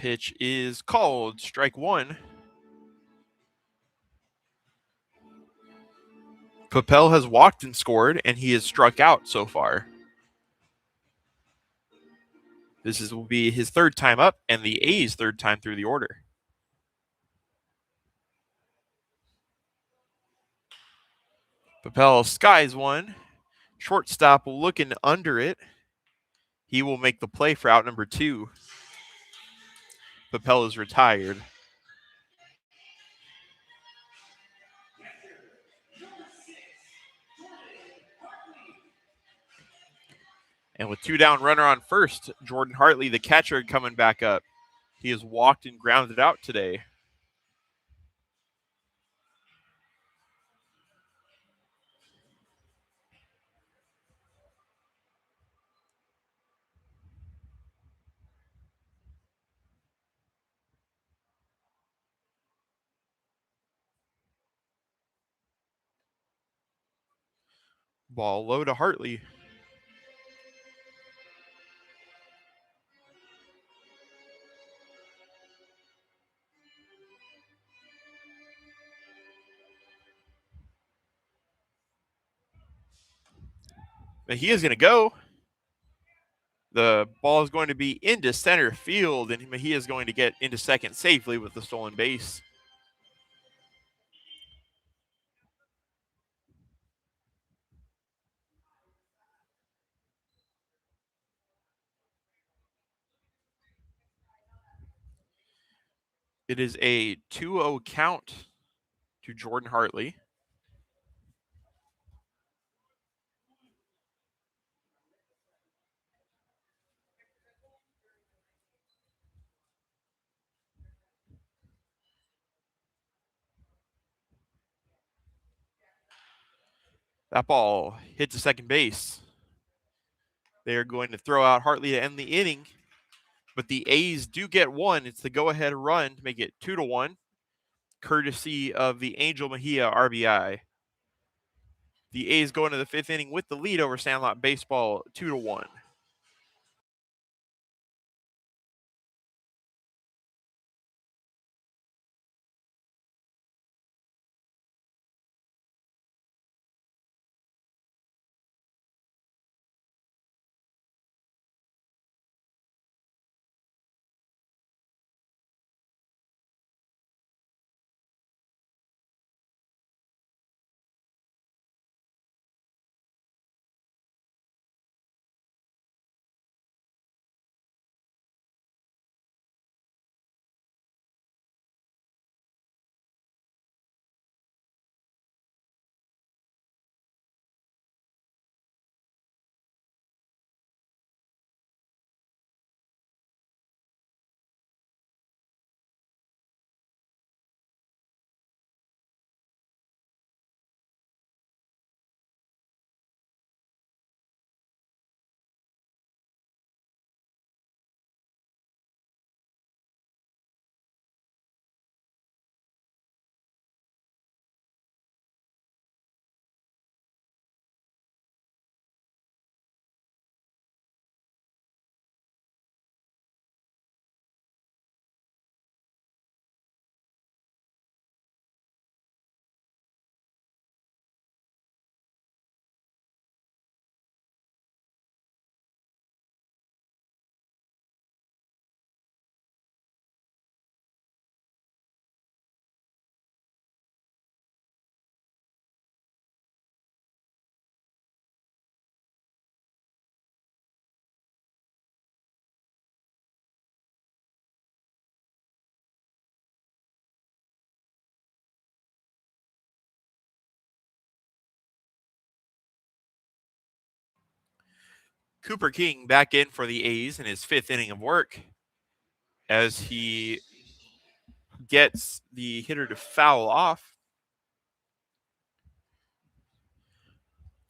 Pitch is called. Strike one. Papel has walked and scored, and he has struck out so far. Will be his third time up and the A's third time through the order. Papel skies one. Shortstop looking under it. He will make the play for out number two. Papel is retired. And with two down, runner on first, Jordan Hartley, the catcher, coming back up. He has walked and grounded out today. Ball low to Hartley. Mejia's going to go. The ball is going to be into center field, and Mejia is going to get into second safely with the stolen base. It is a 2-0 count to Jordan Hartley. That ball hits the second base. They are going to throw out Hartley to end the inning, but the A's do get one. It's the go-ahead run to make it 2-1, courtesy of the Angel Mejia RBI. The A's go into the fifth inning with the lead over Sandlot Baseball, 2-1. Cooper King back in for the A's in his fifth inning of work as he gets the hitter to foul off.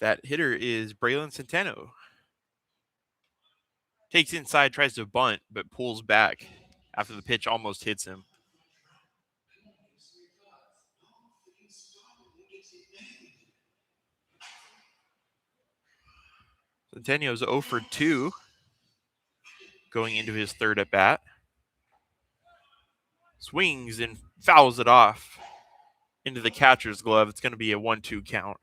That hitter is Braylon Centeno. Takes inside, tries to bunt, but pulls back after the pitch almost hits him. Centeno's 0 for 2 going into his third at bat. Swings and fouls it off into the catcher's glove. It's going to be a 1-2 count.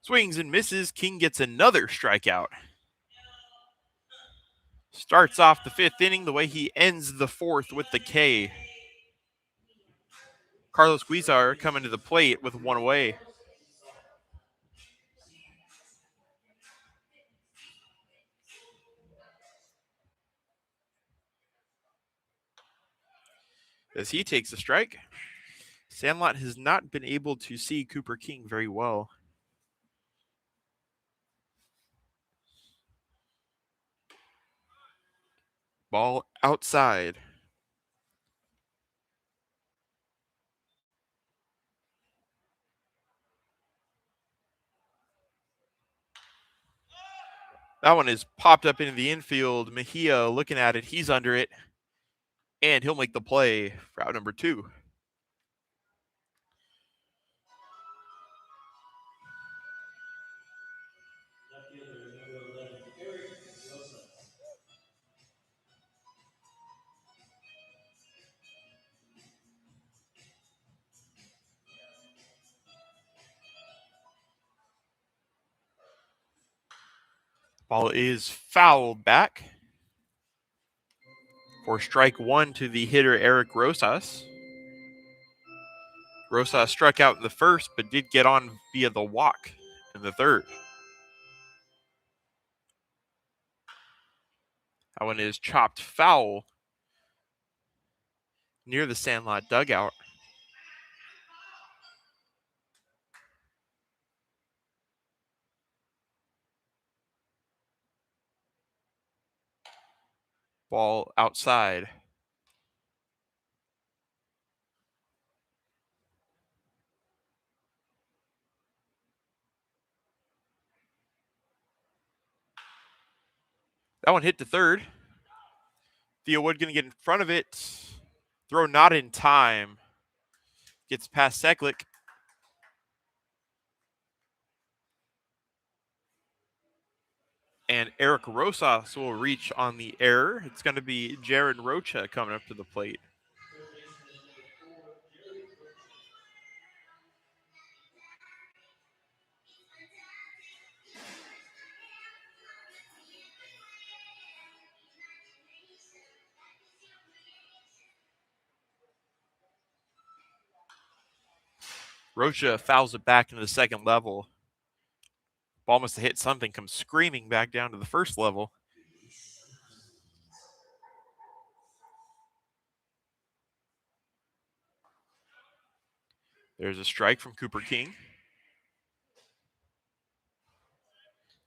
Swings and misses. King gets another strikeout. Starts off the fifth inning the way he ends the fourth with the K. Carlos Guizar coming to the plate with one away. As he takes a strike, Sandlot has not been able to see Cooper King very well. Ball outside. That one is popped up into the infield. Mejia looking at it. He's under it. And he'll make the play for out number 2. Ball is fouled back for strike 1 to the hitter, Eric Rosas. Rosas struck out in the first, but did get on via the walk in the third. That one is chopped foul near the Sandlot dugout. Ball outside. That one hit to third. Theo Wood going to get in front of it. Throw not in time. Gets past Seklik. And Eric Rosas will reach on the error. It's going to be Jared Rocha coming up to the plate. Rocha fouls it back into the second level. Ball must have hit something, comes screaming back down to the first level. There's a strike from Cooper King.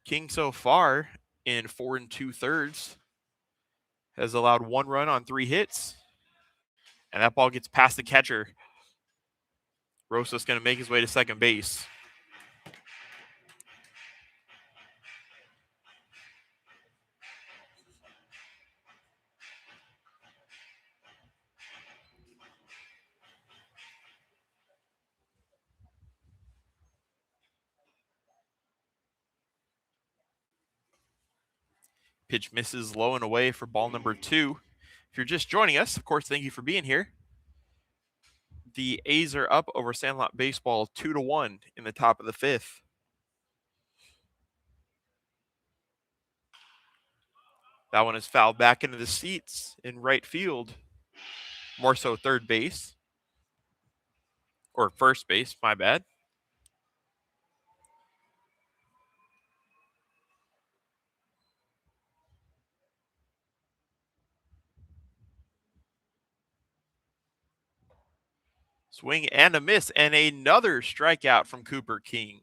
King so far in 4 2/3 has allowed 1 run on 3 hits. And that ball gets past the catcher. Rosas going to make his way to second base. Pitch misses low and away for ball number 2. If you're just joining us, of course, thank you for being here. The A's are up over Sandlot baseball 2-1 in the top of the 5th. That one is fouled back into the seats in right field. More so third base. Or first base, my bad. Swing and a miss, and another strikeout from Cooper King.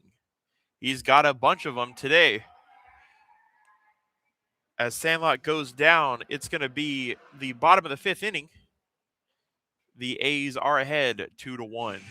He's got a bunch of them today. As Sandlot goes down, it's going to be the bottom of the 5th inning. The A's are ahead 2-1.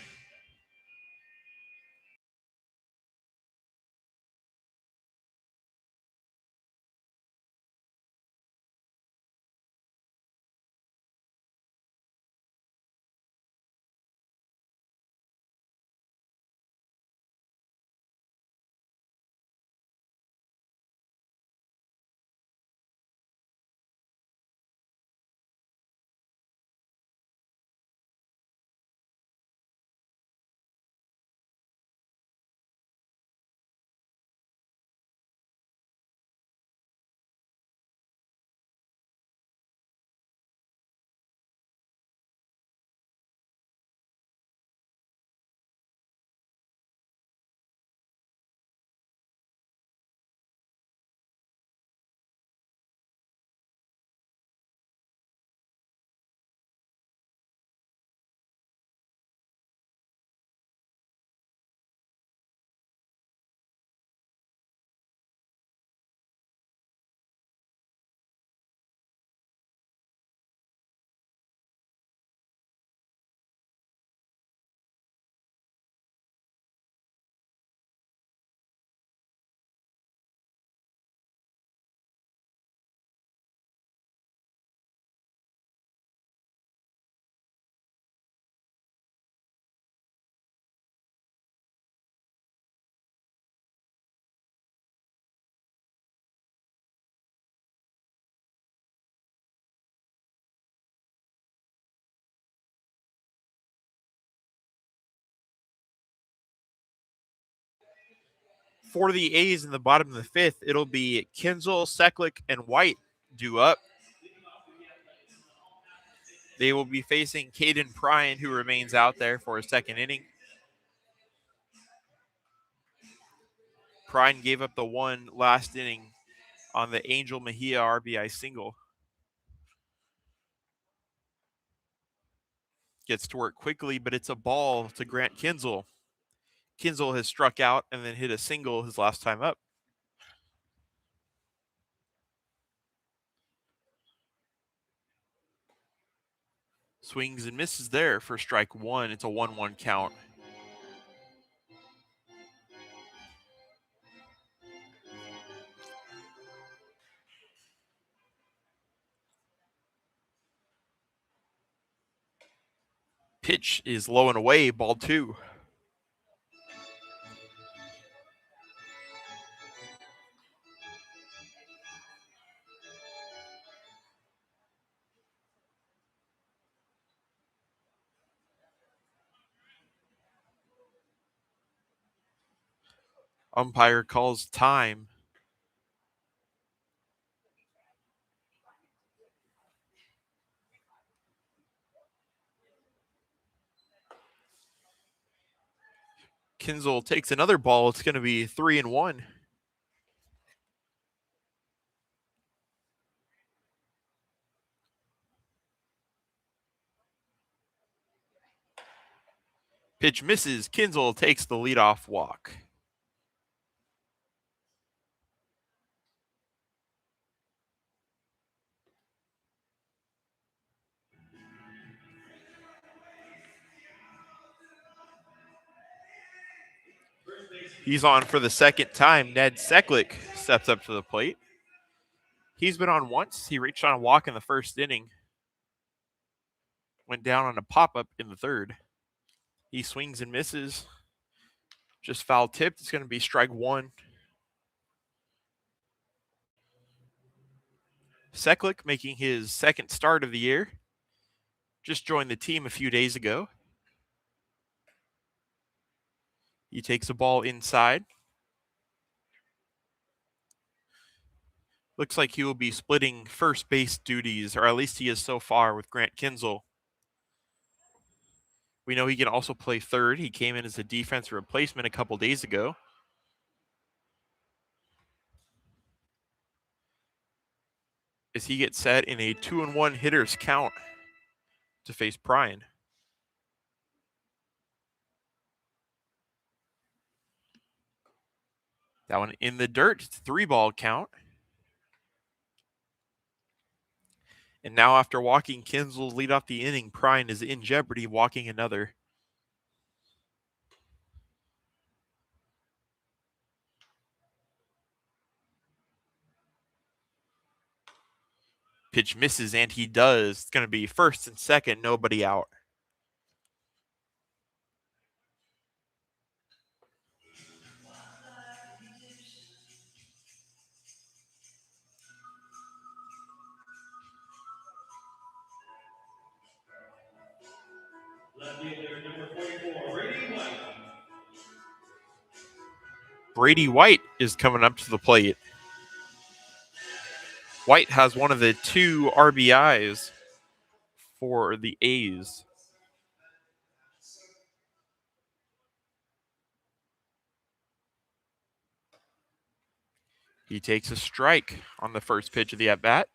For the A's in the bottom of the fifth, it'll be Kinzel, Seklick, and White due up. They will be facing Caden Prine, who remains out there for a second inning. Prine gave up the one last inning on the Angel Mejia RBI single. Gets to work quickly, but it's a ball to Grant Kinzel. Kinzel has struck out and then hit a single his last time up. Swings and misses there for strike one. It's a 1-1 count. Pitch is low and away, ball two. Umpire calls time. Kinzel takes another ball. It's going to be 3-1. Pitch misses. Kinzel takes the leadoff walk. He's on for the second time. Ned Seklick steps up to the plate. He's been on once. He reached on a walk in the first inning. Went down on a pop-up in the third. He swings and misses. Just foul tipped. It's going to be strike one. Seklick making his second start of the year. Just joined the team a few days ago. He takes a ball inside. Looks like he will be splitting first base duties, or at least he is so far, with Grant Kinzel. We know he can also play third. He came in as a defensive replacement a couple days ago. As he gets set in a 2-1 hitters count to face Prine. That one in the dirt. It's a 3-ball count. And now after walking Kinzel lead off the inning, Prine is in jeopardy walking another. Pitch misses, and he does. It's going to be first and second, nobody out. Brady White is coming up to the plate. White has one of the 2 RBIs for the A's. He takes a strike on the first pitch of the at-bat.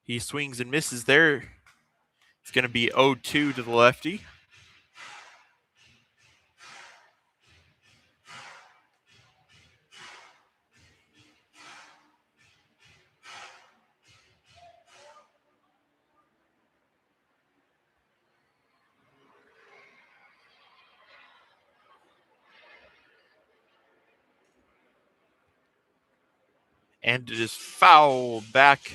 He swings and misses there. It's going to be 0-2 to the lefty. And to just foul back,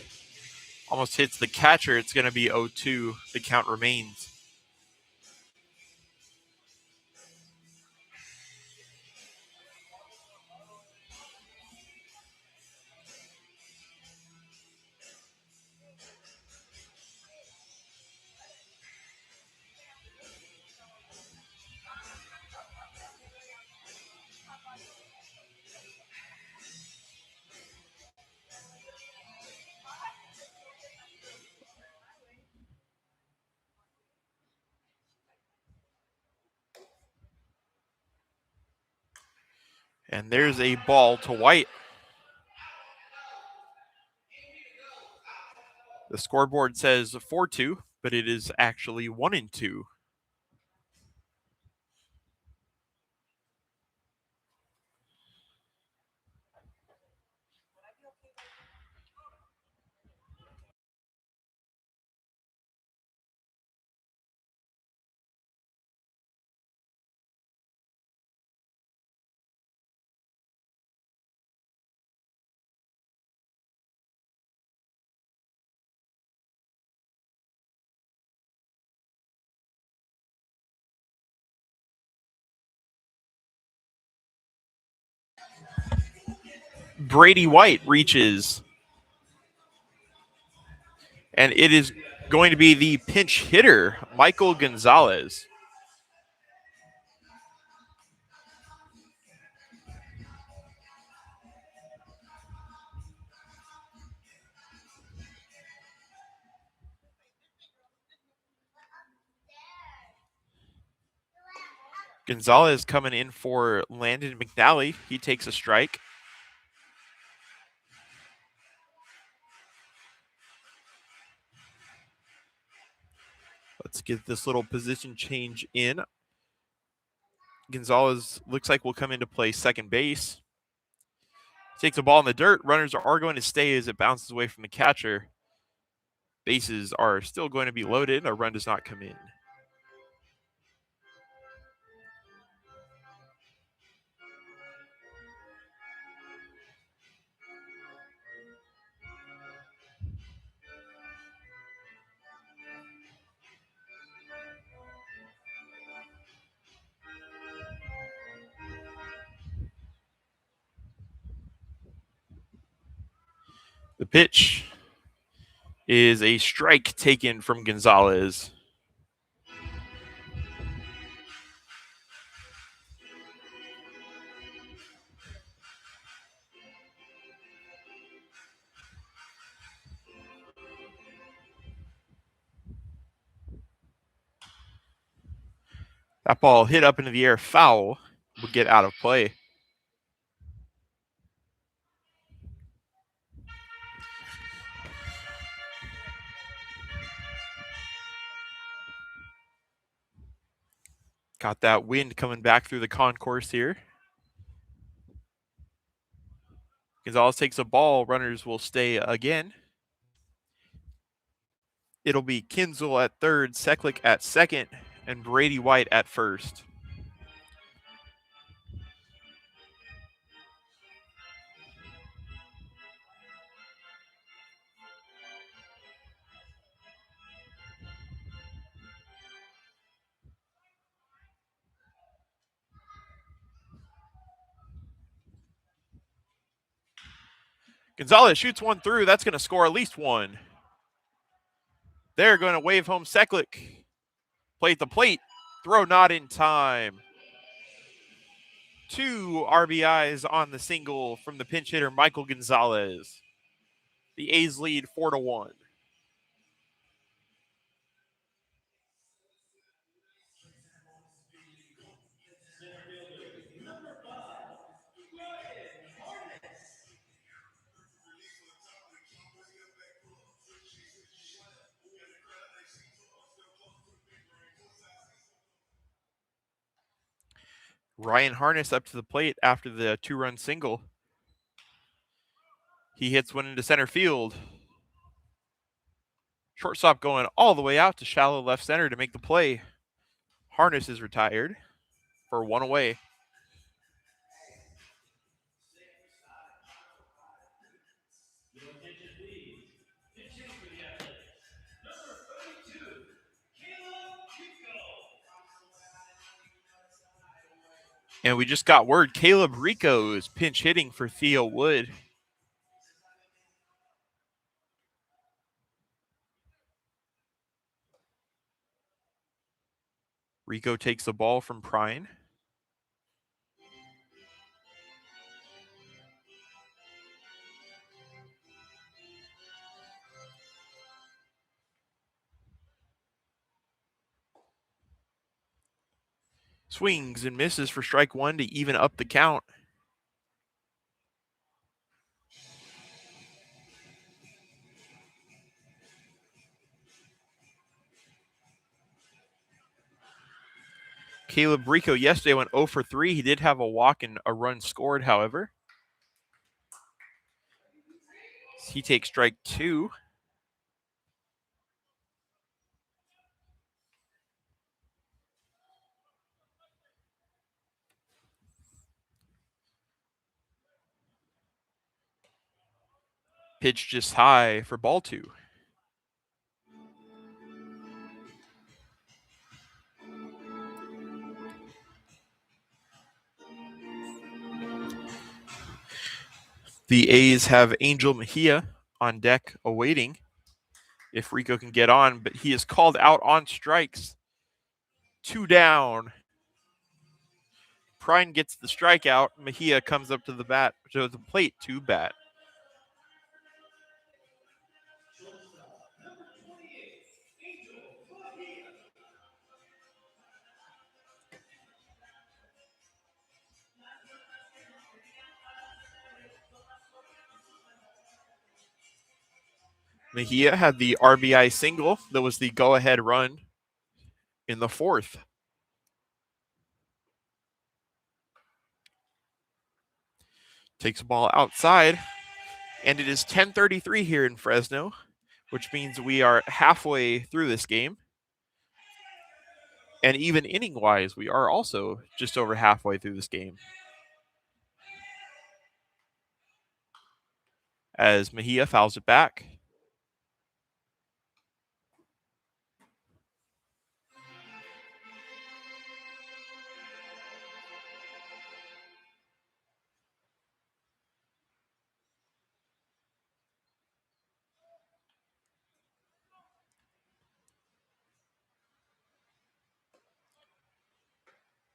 almost hits the catcher. It's going to be 0-2. The count remains. And there's a ball to White. The scoreboard says 4-2, but it is actually 1-2. Brady White reaches. And it is going to be the pinch hitter, Michael Gonzalez. Gonzalez coming in for Landon McNally. He takes a strike. Let's get this little position change in. Gonzalez looks like will come into play second base. Takes a ball in the dirt. Runners are going to stay as it bounces away from the catcher. Bases are still going to be loaded. A run does not come in. The pitch is a strike taken from Gonzalez. That ball hit up into the air, foul, will get out of play. Got that wind coming back through the concourse here. Gonzalez takes a ball. Runners will stay again. It'll be Kinzel at third, Seklik at second, and Brady White at first. Gonzalez shoots one through. That's going to score at least one. They're going to wave home Seklik. Play at the plate. Throw not in time. 2 RBIs on the single from the pinch hitter, Michael Gonzalez. The A's lead 4-1. Ryan Harness up to the plate after the 2-run single. He hits one into center field. Shortstop going all the way out to shallow left center to make the play. Harness is retired for one away. And we just got word Caleb Rico is pinch hitting for Theo Wood. Rico takes the ball from Prine. Swings and misses for strike one to even up the count. Caleb Rico yesterday went 0 for 3. He did have a walk and a run scored, however. He takes strike 2. Pitch just high for ball 2. The A's have Angel Mejia on deck awaiting if Rico can get on, but he is called out on strikes. 2 down. Prine gets the strikeout. Mejia comes up to the plate to bat. Mejia had the RBI single that was the go-ahead run in the 4th. Takes the ball outside, and it is 10:33 here in Fresno, which means we are halfway through this game. And even inning-wise, we are also just over halfway through this game. As Mejia fouls it back.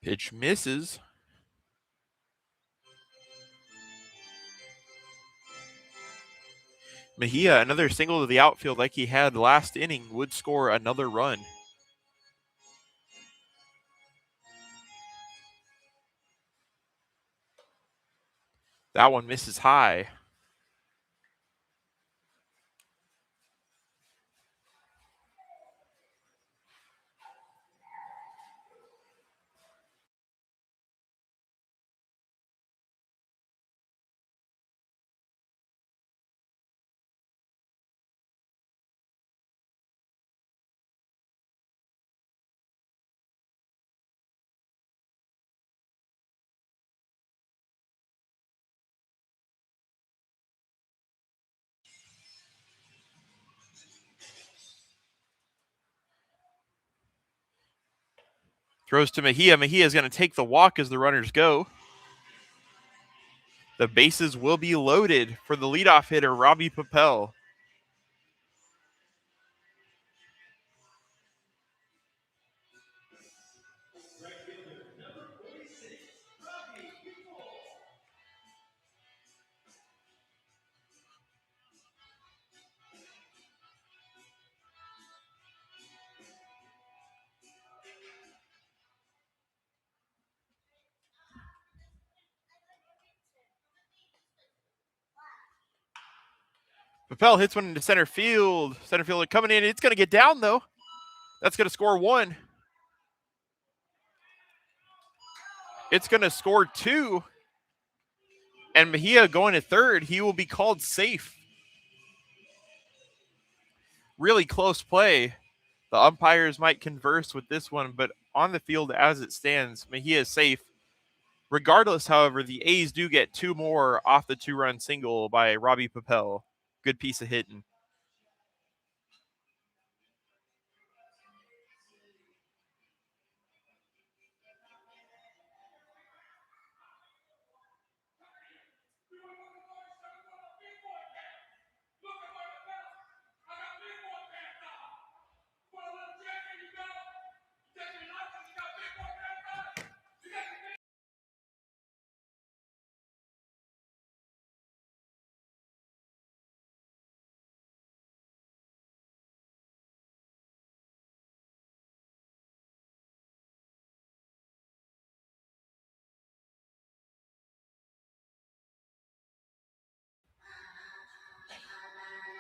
Pitch misses. Mejia, another single to the outfield like he had last inning, would score another run. That one misses high. Throws to Mejia. Mejia is going to take the walk as the runners go. The bases will be loaded for the leadoff hitter, Robbie Papel. Papel hits one into center field. Center fielder coming in. It's going to get down, though. That's going to score 1. It's going to score 2. And Mejia going to third. He will be called safe. Really close play. The umpires might converse with this one, but on the field as it stands, Mejia is safe. Regardless, however, the A's do get 2 more off the 2-run single by Robbie Papel. Good piece of hitting.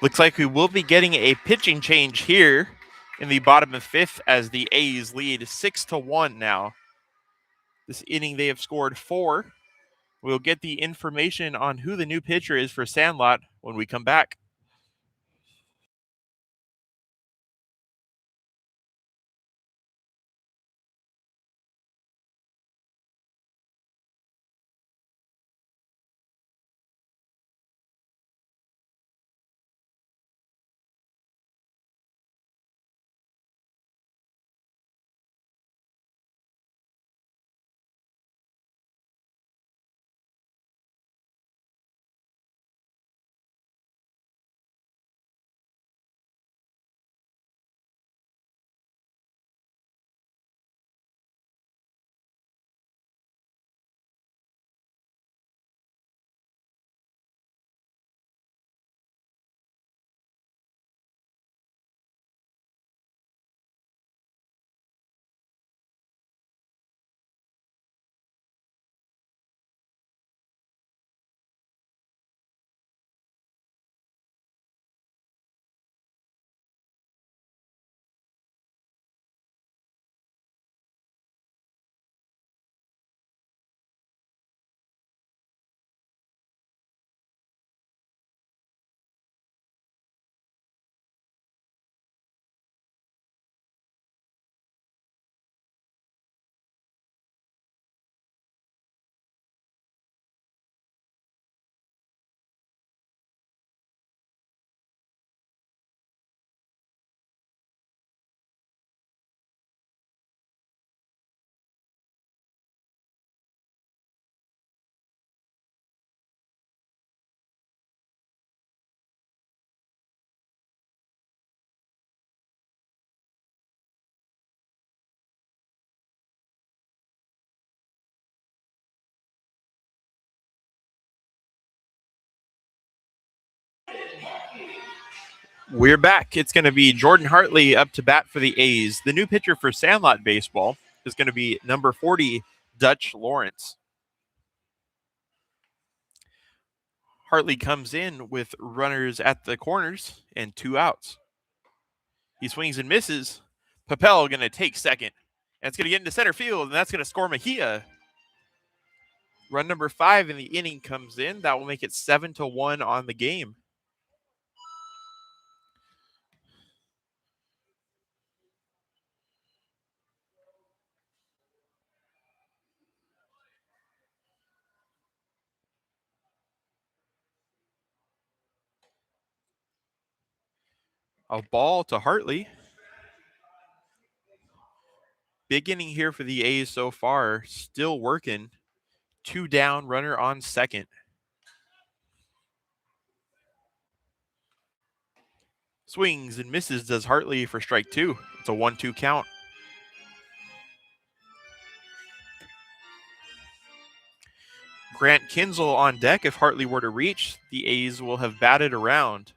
Looks like we will be getting a pitching change here in the bottom of 5th as the A's lead 6-1 now. This inning, they have scored 4. We'll get the information on who the new pitcher is for Sandlot when we come back. We're back. It's going to be Jordan Hartley up to bat for the A's. The new pitcher for Sandlot Baseball is going to be number 40, Dutch Lawrence. Hartley comes in with runners at the corners and 2 outs. He swings and misses. Papel going to take second. And it's going to get into center field, and that's going to score Mejia. Run number 5 in the inning comes in. That will make it 7-1 on the game. A ball to Hartley. Big inning here for the A's so far. Still working. 2 down, runner on second. Swings and misses does Hartley for strike 2. It's a 1-2 count. Grant Kinzel on deck. If Hartley were to reach, the A's will have batted around.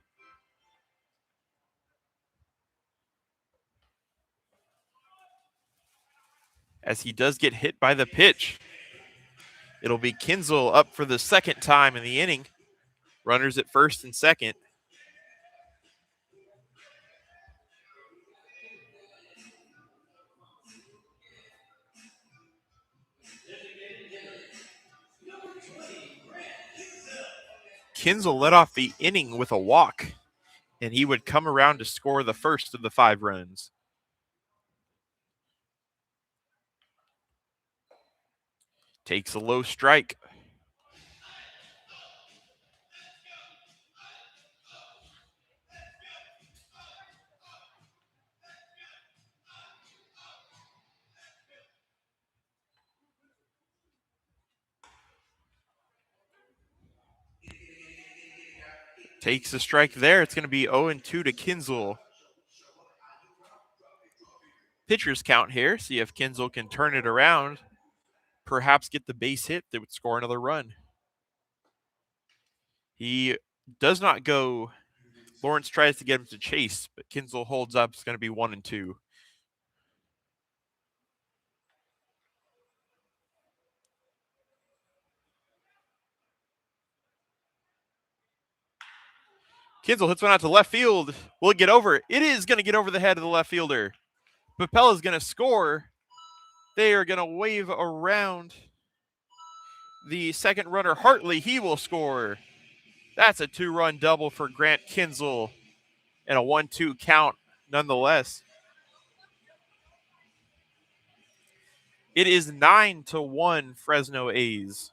As he does get hit by the pitch. It'll be Kinzel up for the second time in the inning. Runners at first and second. Kinzel led off the inning with a walk, and he would come around to score the first of the 5 runs. Takes a low strike. Takes a strike there. It's going to be 0-2 to Kinzel. Pitcher's count here. See if Kinzel can turn it around. Perhaps get the base hit that would score another run. He does not go. Lawrence tries to get him to chase, but Kinzel holds up. It's going to be 1-2. Kinzel hits one out to left field. Will it get over? It is going to get over the head of the left fielder. Papel is going to score. They are going to wave around the second runner, Hartley. He will score. That's a 2-run double for Grant Kinzel and a 1-2 count nonetheless. It is 9-1 Fresno A's.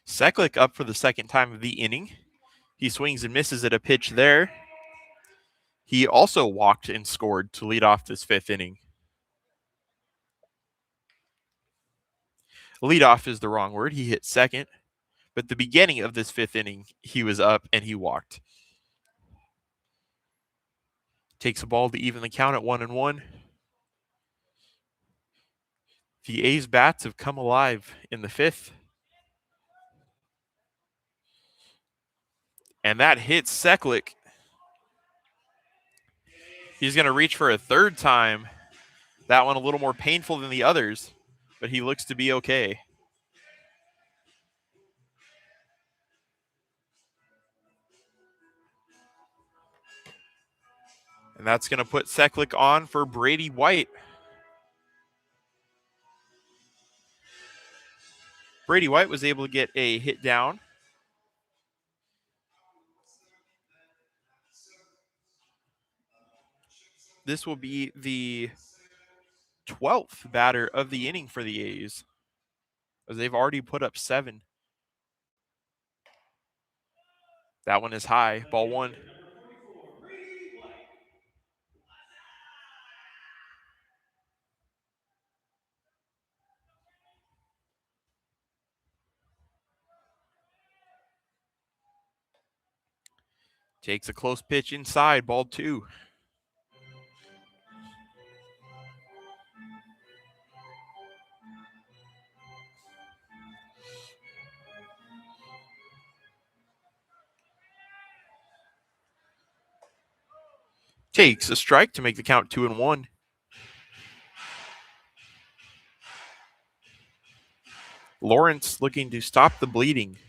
Seklick up for the second time of the inning. He swings and misses at a pitch there. He also walked and scored to lead off this fifth inning. Lead off is the wrong word. He hit second. But the beginning of this fifth inning, he was up and he walked. Takes a ball to even the count at 1-1. The A's bats have come alive in the fifth. And that hits Seklick. He's going to reach for a third time. That one a little more painful than the others, but he looks to be okay. And that's going to put Seklick on for Brady White. Brady White was able to get a hit down. This will be the 12th batter of the inning for the A's, as they've already put up 7. That one is high, ball 1. Takes a close pitch inside, ball 2. Takes a strike to make the count 2-1. Lawrence looking to stop the bleeding.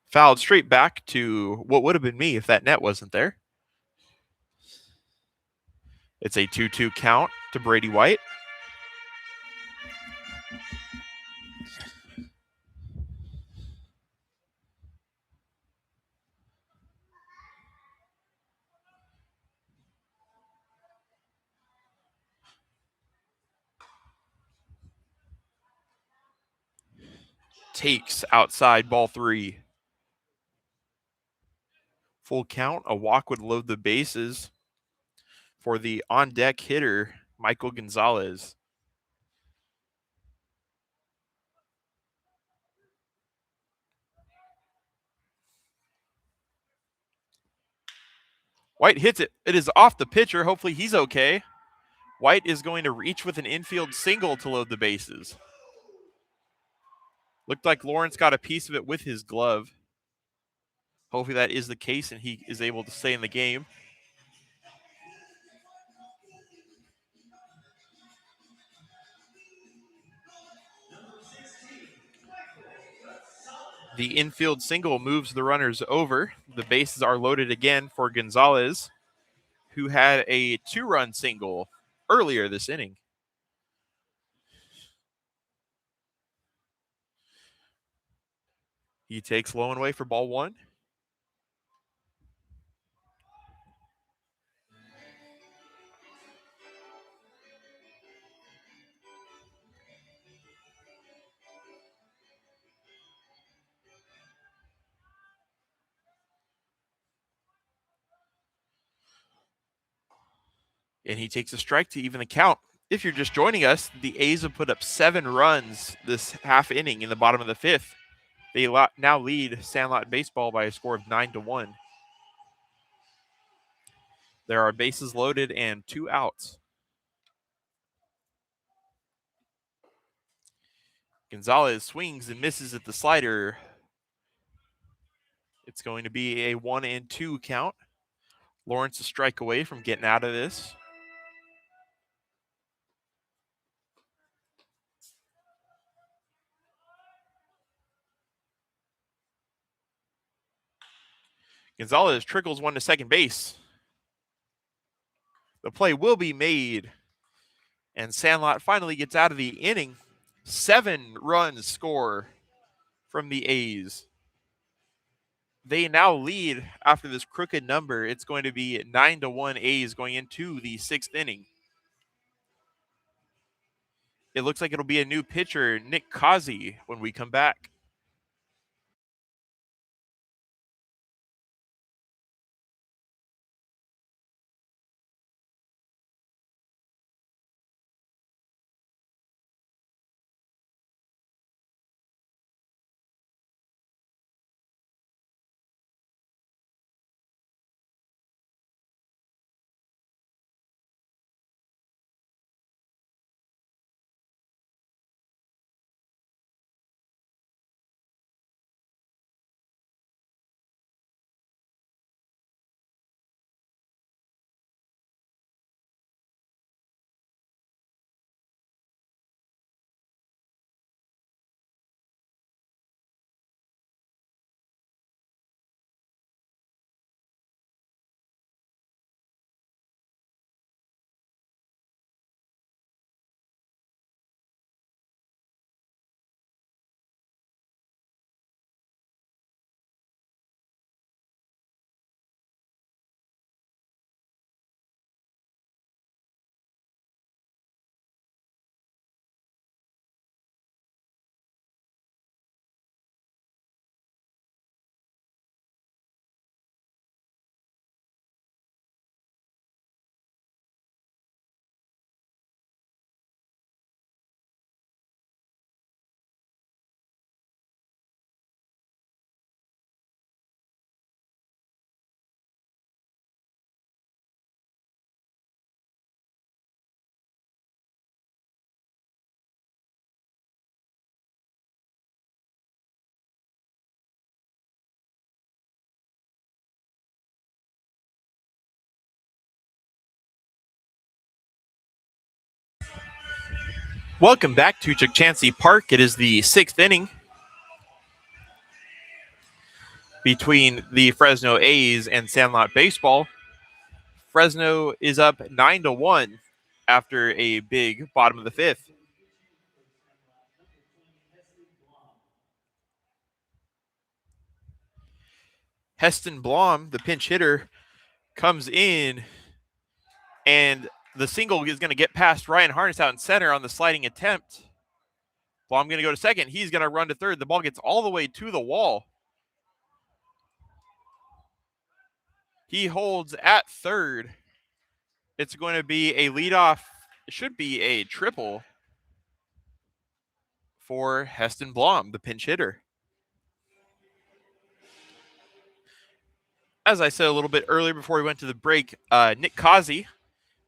Fouled straight back to what would have been me if that net wasn't there. It's a 2-2 count to Brady White. Takes outside, ball 3. Full count, a walk would load the bases for the on-deck hitter, Michael Gonzalez. White hits it. It is off the pitcher. Hopefully he's okay. White is going to reach with an infield single to load the bases. Looked like Lawrence got a piece of it with his glove. Hopefully that is the case and he is able to stay in the game. The infield single moves the runners over. The bases are loaded again for Gonzalez, who had a 2-run single earlier this inning. He takes low and away for ball 1. And he takes a strike to even the count. If you're just joining us, the A's have put up 7 runs this half inning in the bottom of the 5th. They now lead Sandlot baseball by a score of 9-1. There are bases loaded and 2 outs. Gonzalez swings and misses at the slider. It's going to be a 1-2 count. Lawrence a strike away from getting out of this. Gonzalez trickles one to second base. The play will be made, and Sandlot finally gets out of the inning. 7 runs score from the A's. They now lead after this crooked number. It's going to be 9-1 A's going into the 6th inning. It looks like it'll be a new pitcher, Nick Kazi, when we come back. Welcome back to Chancey Park. It is the 6th inning between the Fresno A's and Sandlot Baseball. Fresno is up 9-1 after a big bottom of the 5th. Heston Blom, the pinch hitter, comes in, and the single is going to get past Ryan Harness out in center on the sliding attempt. Blom going to go to second. He's going to run to third. The ball gets all the way to the wall. He holds at third. It's going to be a leadoff. It should be a triple for Heston Blom, the pinch hitter. As I said a little bit earlier before we went to the break, Nick Kazi,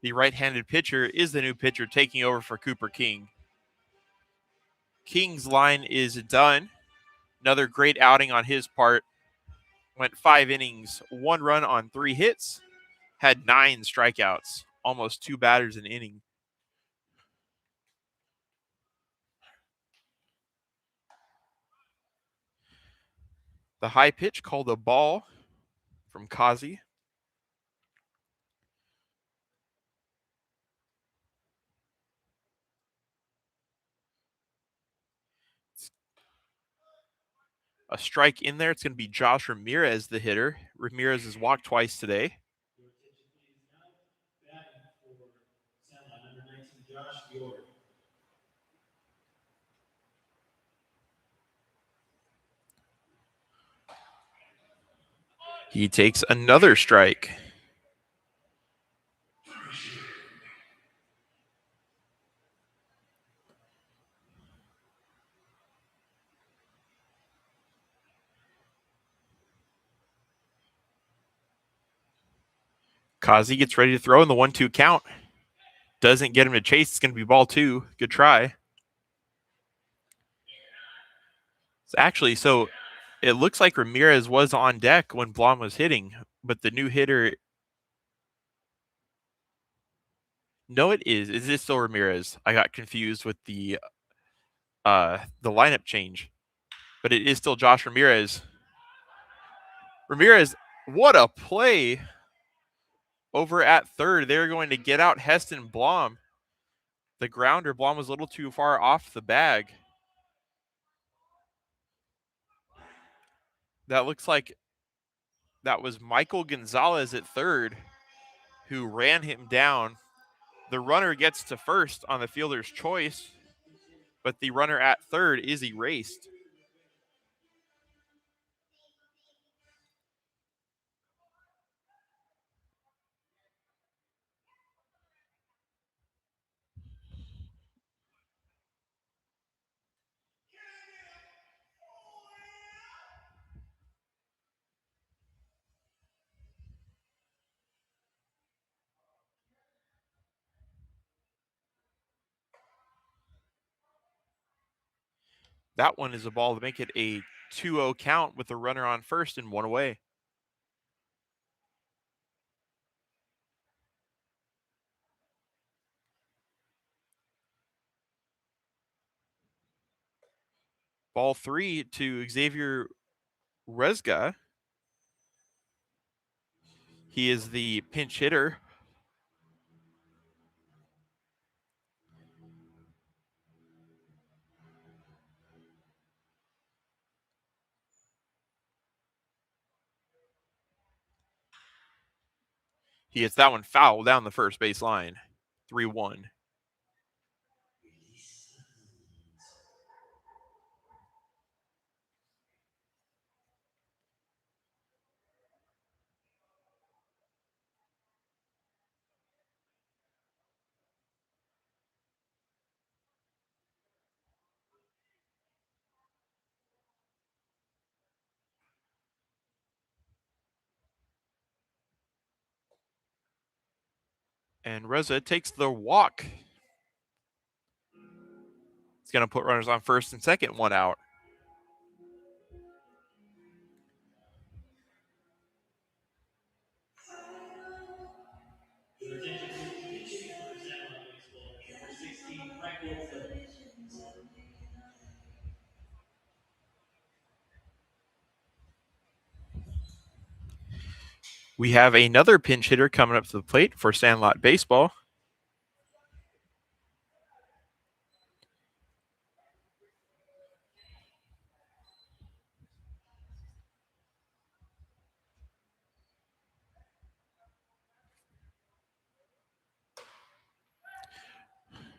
the right-handed pitcher, is the new pitcher taking over for Cooper King. King's line is done. Another great outing on his part. Went 5 innings, 1 run on 3 hits, had 9 strikeouts, almost 2 batters an inning. The high pitch called a ball from Kazi. A strike in there. It's going to be Josh Ramirez, the hitter. Ramirez has walked twice today. He takes another strike. Kazi gets ready to throw in the 1-2 count. Doesn't get him to chase. It's going to be ball 2. Good try. So It looks like Ramirez was on deck when Blom was hitting, but the new hitter. No, it is. Is it still Ramirez? I got confused with the lineup change, but it is still Josh Ramirez. Ramirez, what a play over at third. They're going to get out Heston Blom. The grounder, Blom was a little too far off the bag. That looks like that was Michael Gonzalez at third who ran him down. The runner gets to first on the fielder's choice, but the runner at third is erased. That one is a ball to make it a 2-0 count with the runner on first and one away. Ball 3 to Xavier Rezga. He is the pinch hitter. He hits that one foul down the first base line. 3-1. And Reza takes the walk. It's going to put runners on first and second, one out. We have another pinch hitter coming up to the plate for Sandlot Baseball.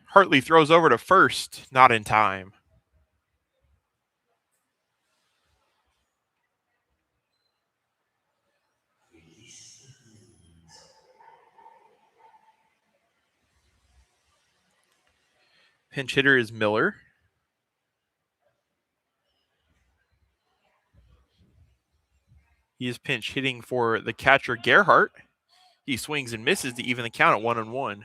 Hartley throws over to first, not in time. Pinch hitter is Miller. He is pinch hitting for the catcher Gerhardt. He swings and misses to even the count at 1-1.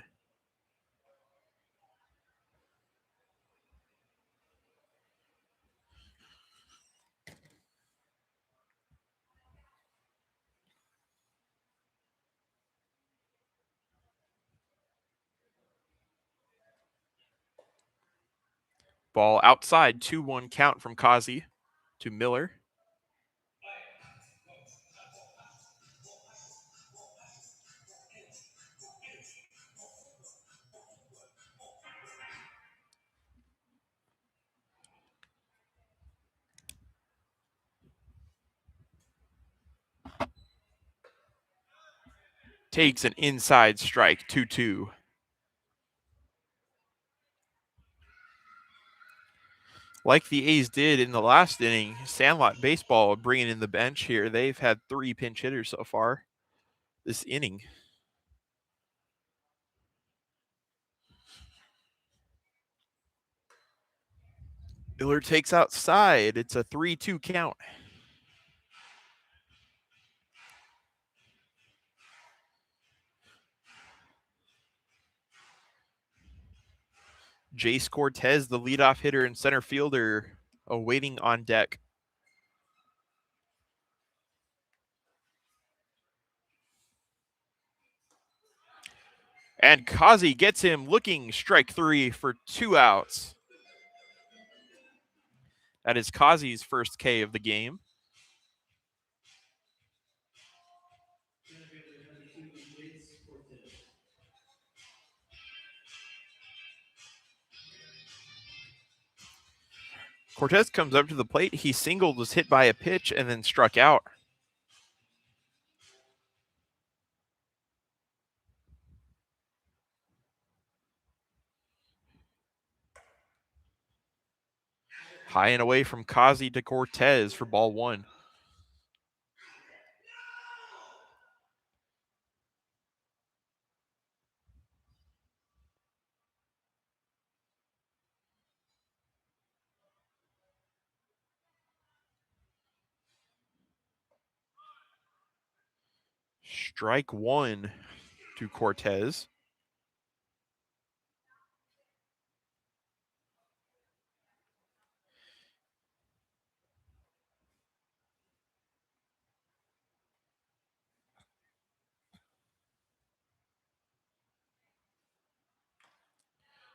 Ball outside, 2-1 count from Kazi to Miller. Takes an inside strike, 2-2. Like the A's did in the last inning, Sandlot Baseball bringing in the bench here. They've had 3 pinch hitters so far this inning. Miller takes outside. It's a 3-2 count. Jace Cortez, the leadoff hitter and center fielder, awaiting on deck. And Kazi gets him looking strike 3 for 2 outs. That is Kazi's first K of the game. Cortez comes up to the plate. He singled, was hit by a pitch, and then struck out. High and away from Kazi to Cortez for ball 1. Strike 1 to Cortez.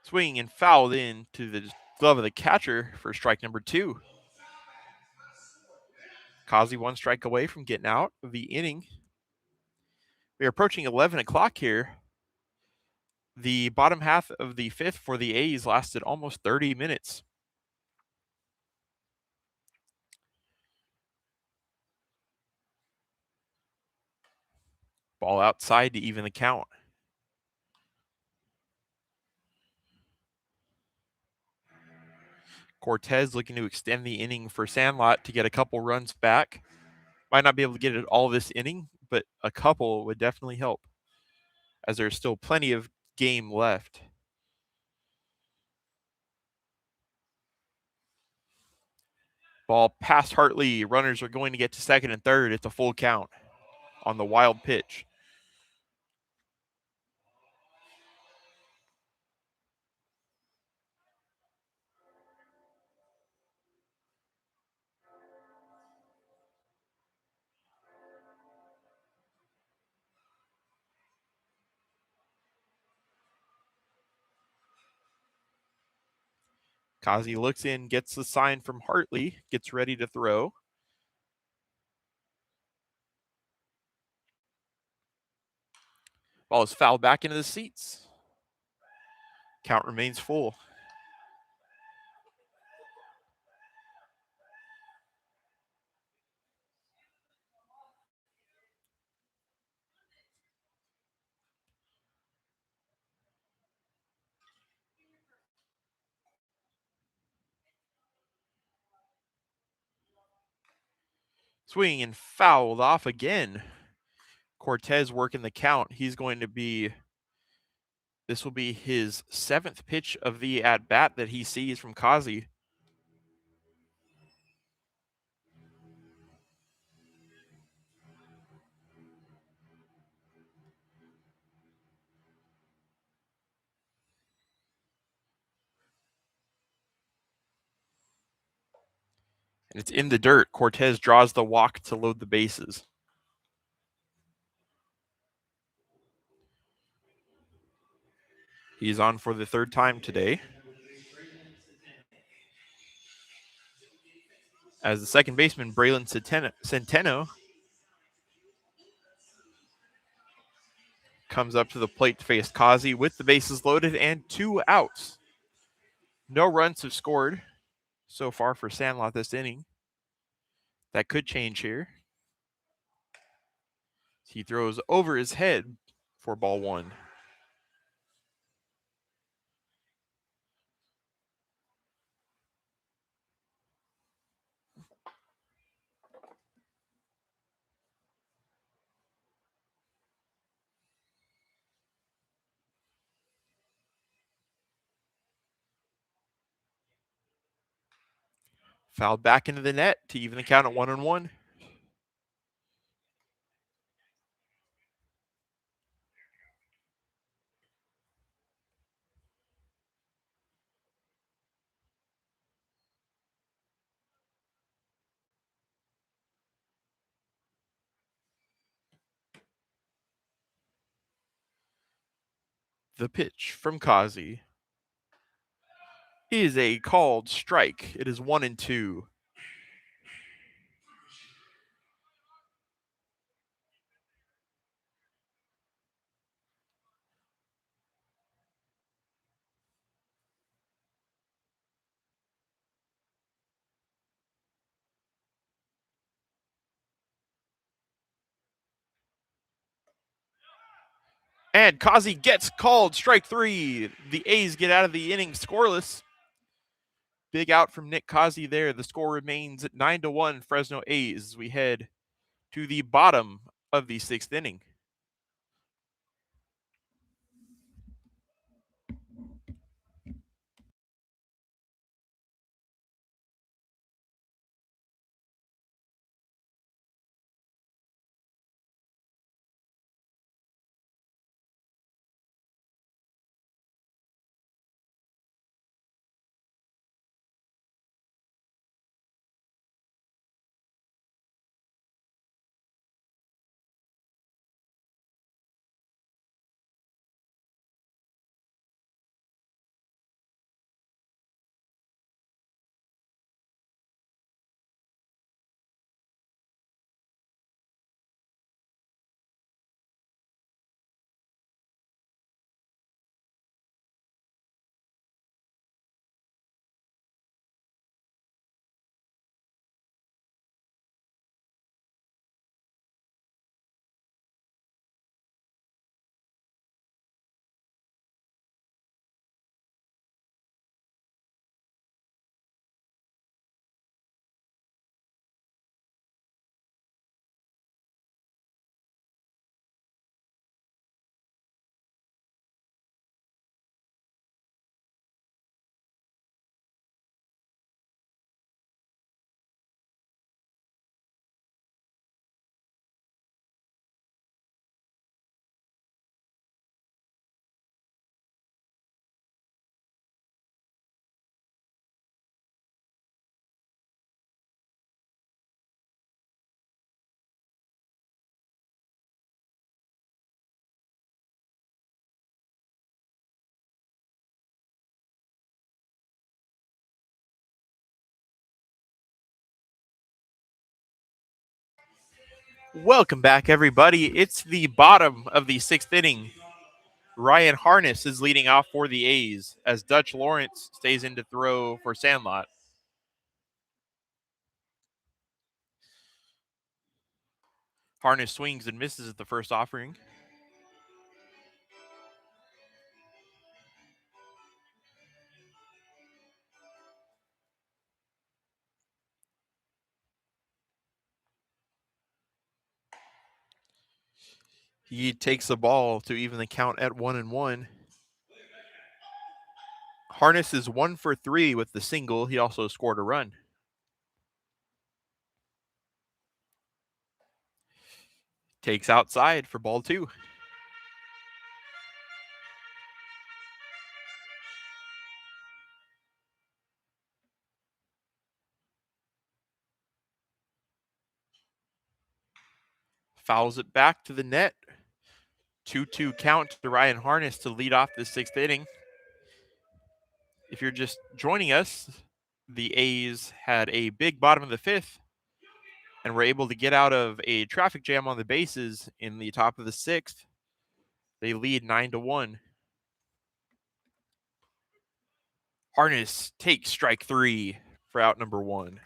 Swinging and fouled in to the glove of the catcher for strike number 2. Kazi 1 strike away from getting out of the inning. We are approaching 11 o'clock here. The bottom half of the 5th for the A's lasted almost 30 minutes. Ball outside to even the count. Cortez looking to extend the inning for Sandlot to get a couple runs back. Might not be able to get it all this inning, but a couple would definitely help, as there's still plenty of game left. Ball past Hartley. Runners are going to get to second and third. It's a full count on the wild pitch. Kazi looks in, gets the sign from Hartley, gets ready to throw. Ball is fouled back into the seats. Count remains full. Swinging and fouled off again. Cortez working the count. This will be his 7th pitch of the at-bat that he sees from Kazi. And it's in the dirt. Cortez draws the walk to load the bases. He's on for the 3rd time today. As the second baseman, Braylon Centeno, comes up to the plate to face Kazi with the bases loaded and 2 outs. No runs have scored so far for Sandlot this inning. That could change here. He throws over his head for ball 1. Fouled back into the net to even the count at 1-1. The pitch from Kazi is a called strike. It is 1-2. And Kazi gets called strike 3. The A's get out of the inning scoreless. Big out from Nick Kazi there. The score remains at 9-1 Fresno A's as we head to the bottom of the 6th inning. Welcome back, everybody. It's the bottom of the 6th inning. Ryan Harness is leading off for the A's as Dutch Lawrence stays in to throw for Sandlot. Harness swings and misses at the first offering. He takes the ball to even the count at 1-1. Harness is 1 for 3 with the single. He also scored a run. Takes outside for ball 2. Fouls it back to the net. 2-2 count to Ryan Harness to lead off the 6th inning. If you're just joining us, the A's had a big bottom of the 5th and were able to get out of a traffic jam on the bases in the top of the 6th. They lead 9-1. Harness takes strike 3 for out number 1.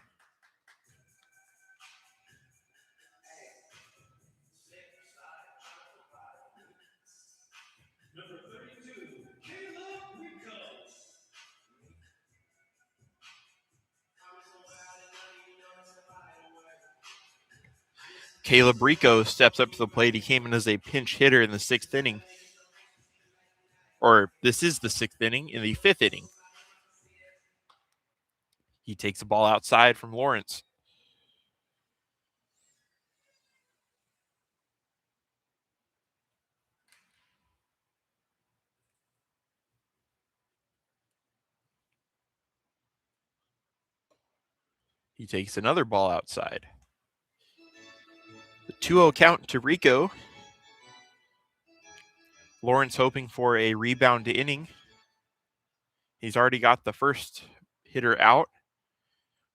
Caleb Rico steps up to the plate. He came in as a pinch hitter in the 6th inning. Or this is the 6th inning. In the 5th inning, he takes the ball outside from Lawrence. He takes another ball outside. The 2-0 count to Rico. Lawrence hoping for a rebound inning. He's already got the first hitter out.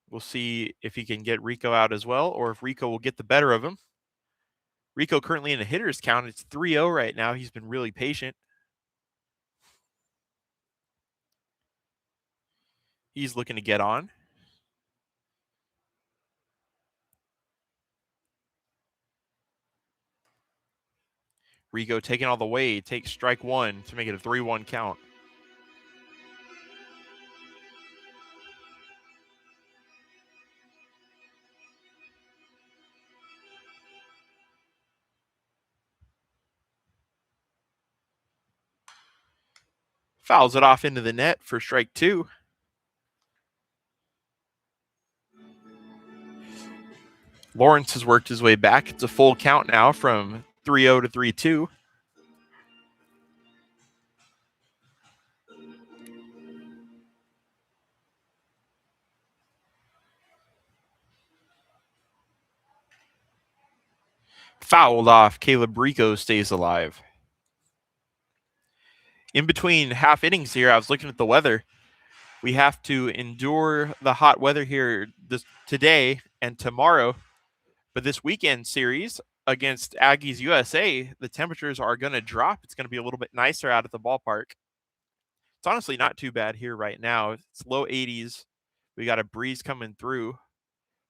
We'll see if he can get Rico out as well, or if Rico will get the better of him. Rico currently in a hitter's count. It's 3-0 right now. He's been really patient. He's looking to get on. Rico taking all the way, takes strike one to make it a 3-1 count. Fouls it off into the net for strike two. Lawrence has worked his way back. It's a full count now from 3-0 to 3-2. Fouled off. Caleb Rico stays alive. In between half innings here, I was looking at the weather. We have to endure the hot weather here today and tomorrow. But this weekend series against Aggies USA, the temperatures are going to drop. It's going to be a little bit nicer out at the ballpark. It's honestly not too bad here right now. It's low 80s. We got a breeze coming through.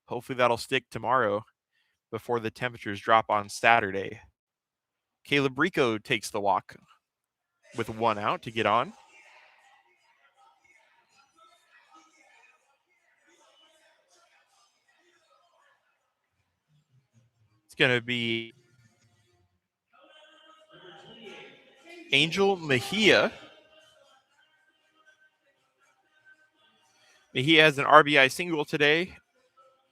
Hopefully that'll stick tomorrow before the temperatures drop on Saturday. Caleb Rico takes the walk with one out to get on. It's going to be Angel Mejia. Mejia has an RBI single today.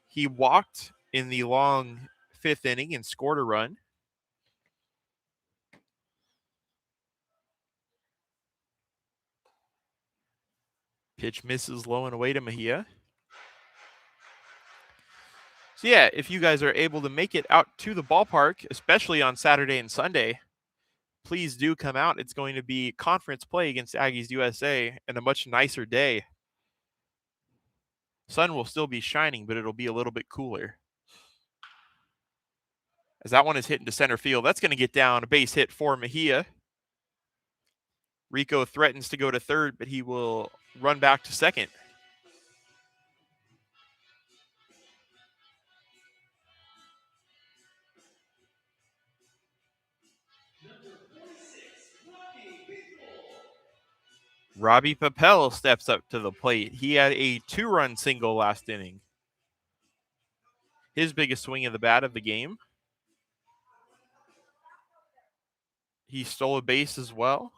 He walked in the long fifth inning and scored a run. Pitch misses low and away to Mejia. So yeah, if you guys are able to make it out to the ballpark, especially on Saturday and Sunday, please do come out. It's going to be conference play against Aggies USA and a much nicer day. Sun will still be shining, but it'll be a little bit cooler. As that one is hit into center field, that's going to get down. A base hit for Mejia. Rico threatens to go to third, but he will run back to second. Robbie Papel steps up to the plate. He had a 2-run single last inning. His biggest swing of the bat of the game. He stole a base as well.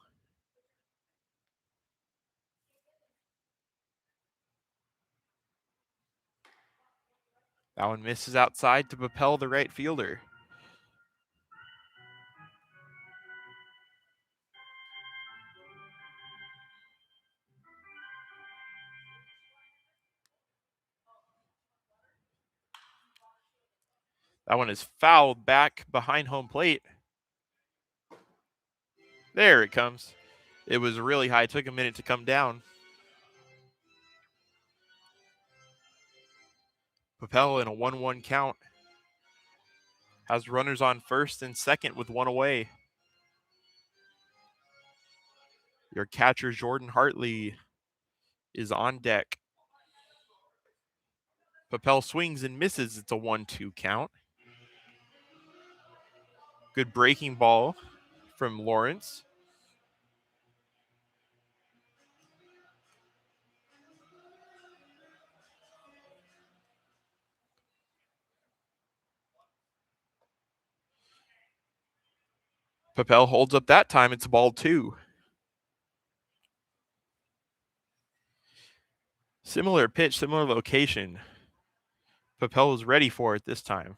That one misses outside to Papel, the right fielder. That one is fouled back behind home plate. There it comes. It was really high. It took a minute to come down. Papel in a 1-1 count. Has runners on first and second with one away. Your catcher, Jordan Hartley, is on deck. Papel swings and misses. It's a 1-2 count. Good breaking ball from Lawrence. Papel holds up that time. It's ball 2. Similar pitch, similar location. Papel was ready for it this time.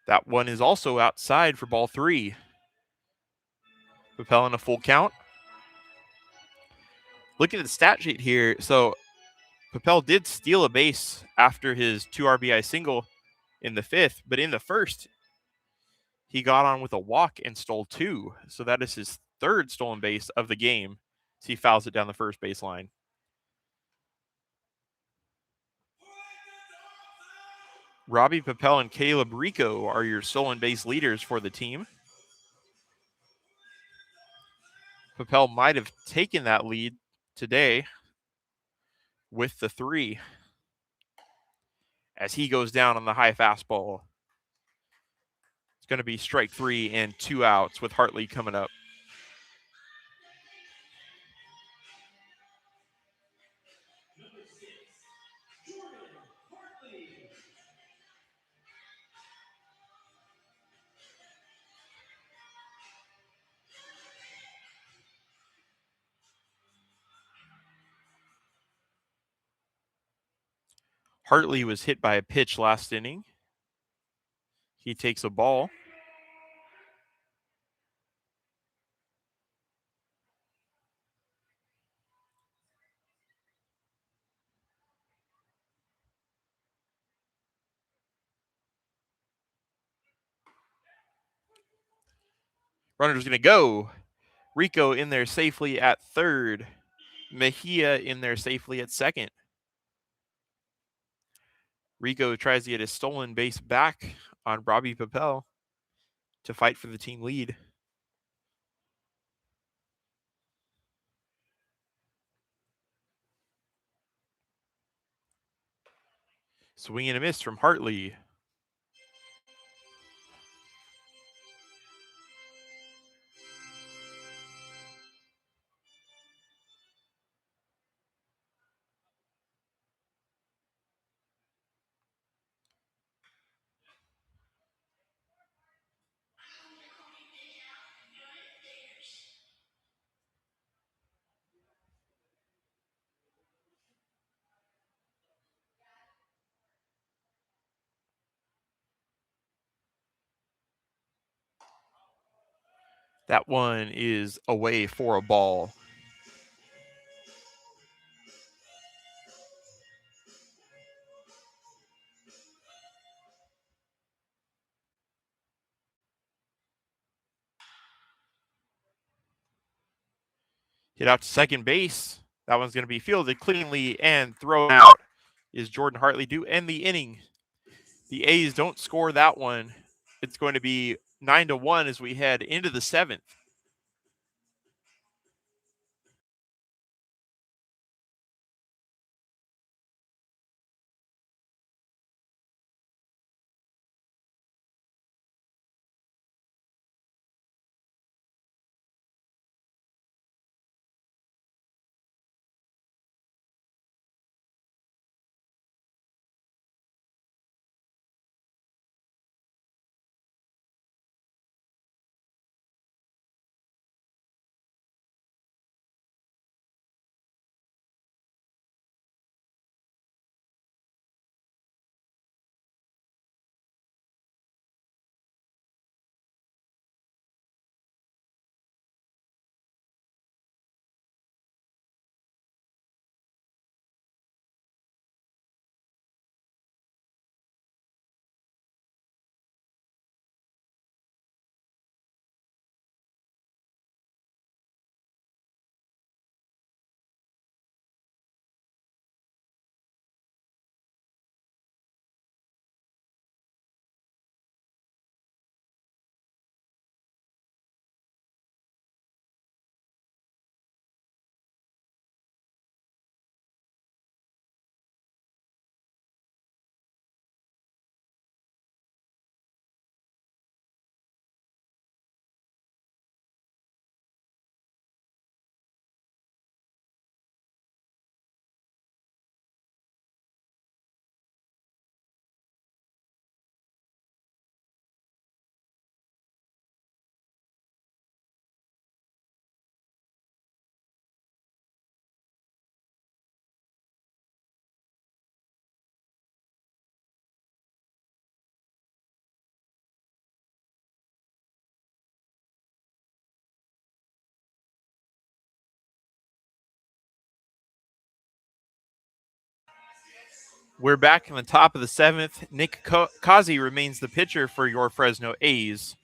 That one is also outside for ball 3. Papel in a full count. Look at the stat sheet here. So Papel did steal a base after his 2 RBI single in the 5th, but in the 1st, He got on with a walk and stole 2, so that is his 3rd stolen base of the game. So he fouls it down the first baseline. Robbie Papel and Caleb Rico are your stolen base leaders for the team. Papel might have taken that lead today with the 3 as he goes down on the high fastball. It's going to be strike 3 and 2 outs with Hartley coming up. Hartley was hit by a pitch last inning. He takes a ball. Runner's going to go. Rico in there safely at 3rd. Mejia in there safely at 2nd. Rico tries to get his stolen base back on Robbie Papel to fight for the team lead. Swing and a miss from Hartley. That one is away for a ball. Hit out to second base. That one's going to be fielded cleanly and thrown out. Is Jordan Hartley to end the inning? The A's don't score that one. It's going to be 9-1 as we head into the 7th. We're back in the top of the 7th. Nick Kazi remains the pitcher for your Fresno A's.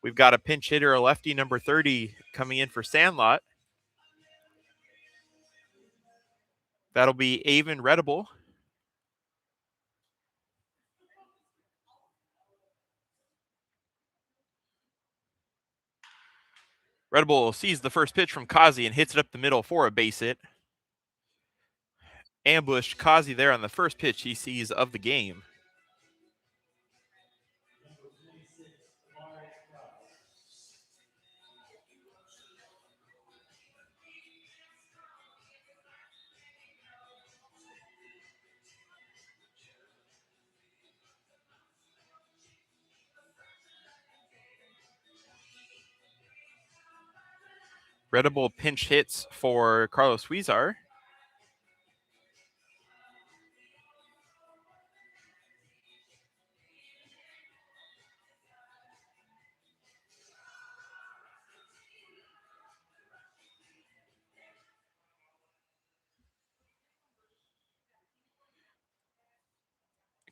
We've got a pinch hitter, a lefty, number 30, coming in for Sandlot. That'll be Avon Redable. Redable sees the first pitch from Kazi and hits it up the middle for a base hit. Ambushed Kazi there on the first pitch he sees of the game. Redable pinch hits for Carlos Huizar.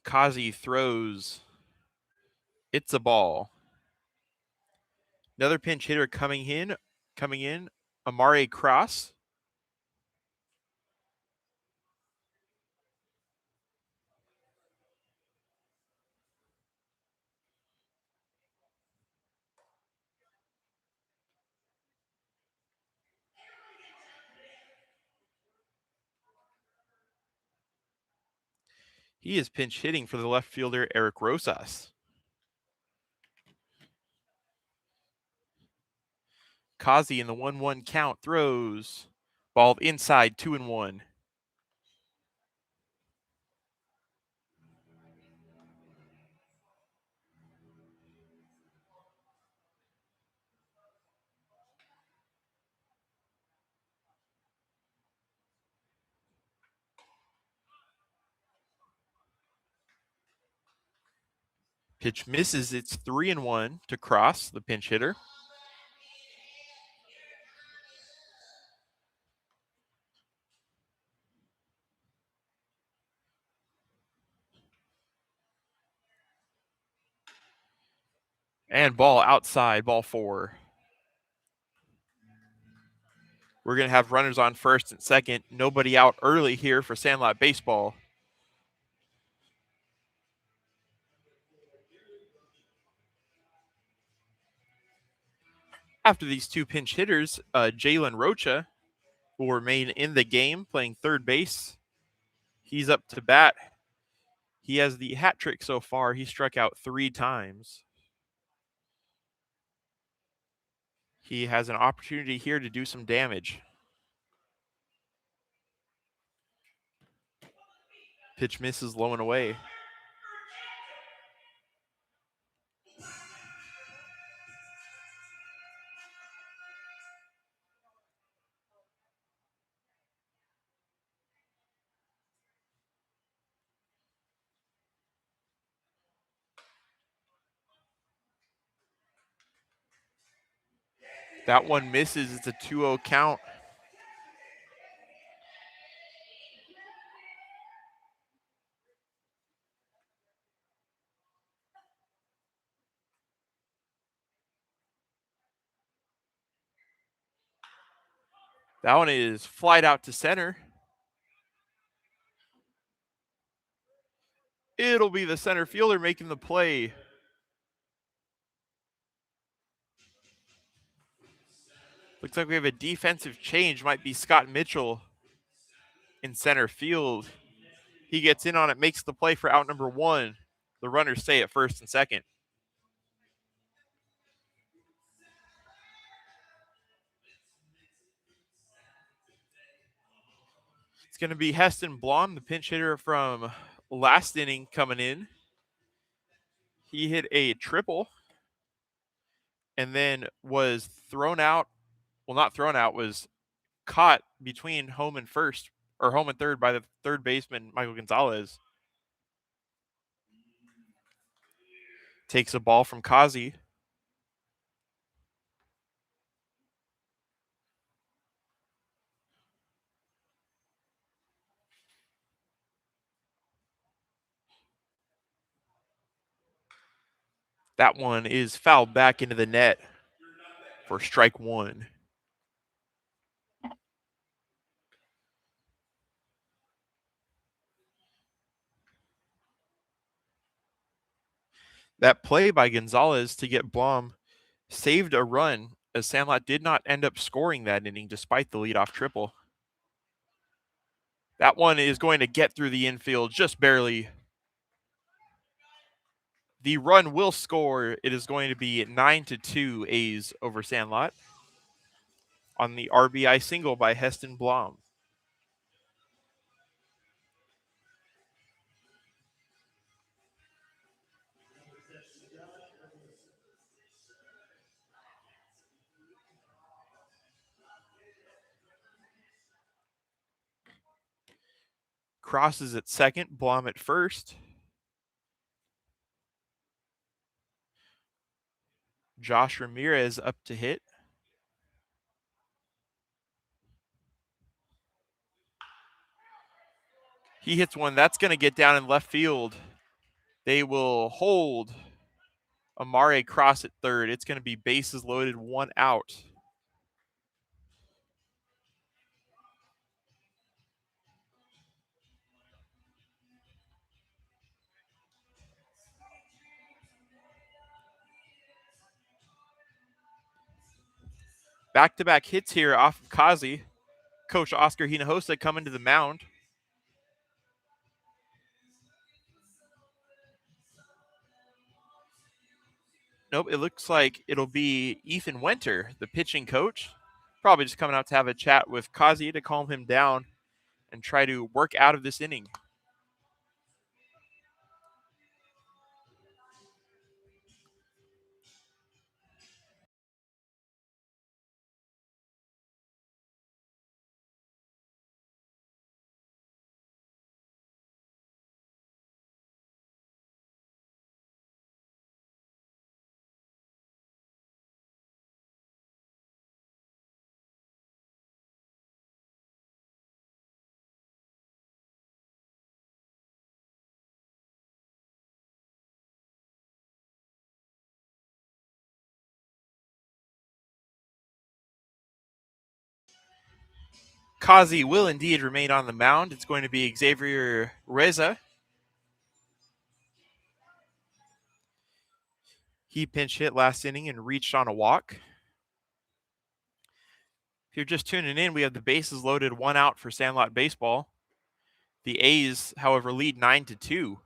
Kazi throws. It's a ball. Another pinch hitter coming in, Amare Cross. He is pinch hitting for the left fielder, Eric Rosas. Kazi in the 1-1 count throws. Ball inside, 2-1. Pitch misses. It's 3-1 to Cross, the pinch hitter. And ball outside, ball 4. We're going to have runners on first and second. Nobody out early here for Sandlot Baseball. After these two pinch hitters, Jalen Rocha will remain in the game playing third base. He's up to bat. He has the hat trick so far. He struck out 3 times. He has an opportunity here to do some damage. Pitch misses low and away. That one misses. It's a 2-0 count. That one is flied out to center. It'll be the center fielder making the play. Looks like we have a defensive change. Might be Scott Mitchell in center field. He gets in on it, makes the play for out number 1. The runners stay at first and second. It's going to be Heston Blom, the pinch hitter from last inning, coming in. He hit a triple and then was thrown out. Well, not thrown out, was caught between home and first, or home and third, by the third baseman, Michael Gonzalez. Takes a ball from Kazi. That one is fouled back into the net for strike one. That play by Gonzalez to get Blom saved a run, as Sandlot did not end up scoring that inning despite the leadoff triple. That one is going to get through the infield just barely. The run will score. It is going to be 9-2 A's over Sandlot on the RBI single by Heston Blom. Crosses at second, Blom at first. Josh Ramirez up to hit. He hits one that's going to get down in left field. They will hold Amare Cross at third. It's going to be bases loaded, one out. Back-to-back hits here off of Kazi. Coach Oscar Hinojosa coming to the mound. Nope, it looks like it'll be Ethan Winter, the pitching coach. Probably just coming out to have a chat with Kazi to calm him down and try to work out of this inning. Kazi will indeed remain on the mound. It's going to be Xavier Reza. He pinch hit last inning and reached on a walk. If you're just tuning in, we have the bases loaded, one out for Sandlot baseball. The A's, however, lead 9-2.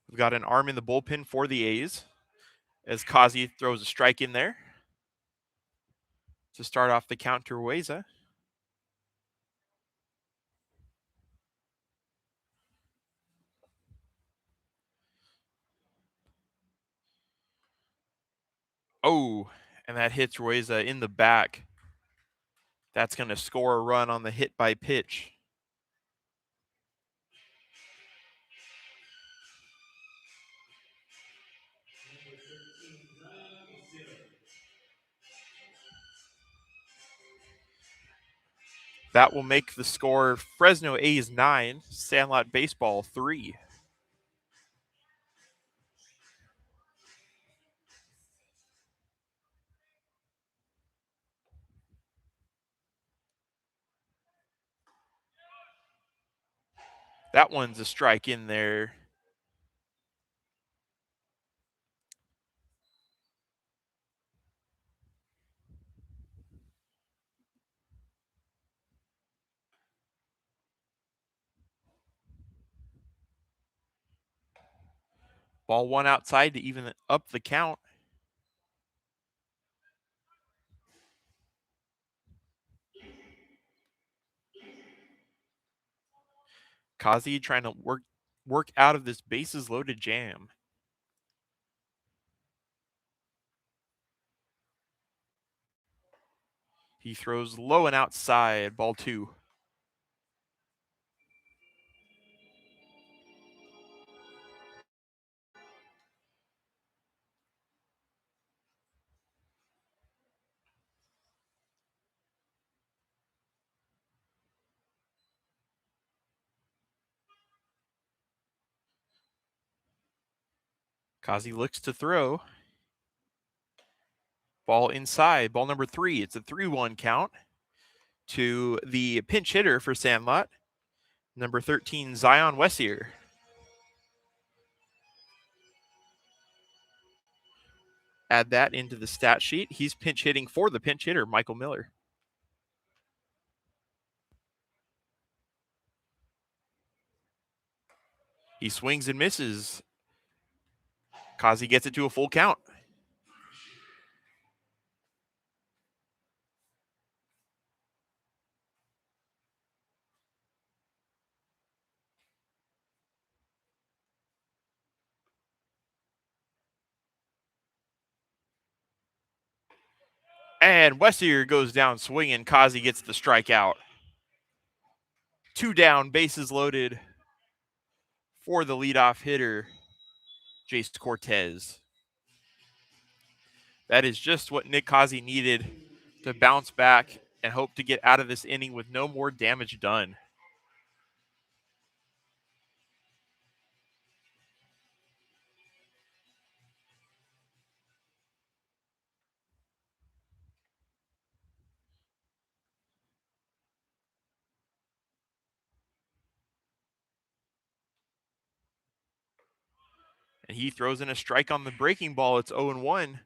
We've got an arm in the bullpen for the A's as Kazi throws a strike in there to start off the count to Rueza. Oh, and that hits Rueza in the back. That's going to score a run on the hit by pitch. That will make the score Fresno A's 9, Sandlot Baseball 3. That one's a strike in there. Ball one outside to even up the count. Kazi trying to work out of this bases loaded jam. He throws low and outside, ball two. Kazi looks to throw. Ball inside. Ball number 3. It's a 3-1 count to the pinch hitter for Sandlot, number 13, Zion Wessier. Add that into the stat sheet. He's pinch hitting for the pinch hitter, Michael Miller. He swings and misses. Kazi gets it to a full count. And Wessier goes down swinging. Kazi gets the strikeout. 2 down, bases loaded for the leadoff hitter, Jace Cortez. That is just what Nick Kazi needed to bounce back and hope to get out of this inning with no more damage done. And he throws in a strike on the breaking ball. It's 0-1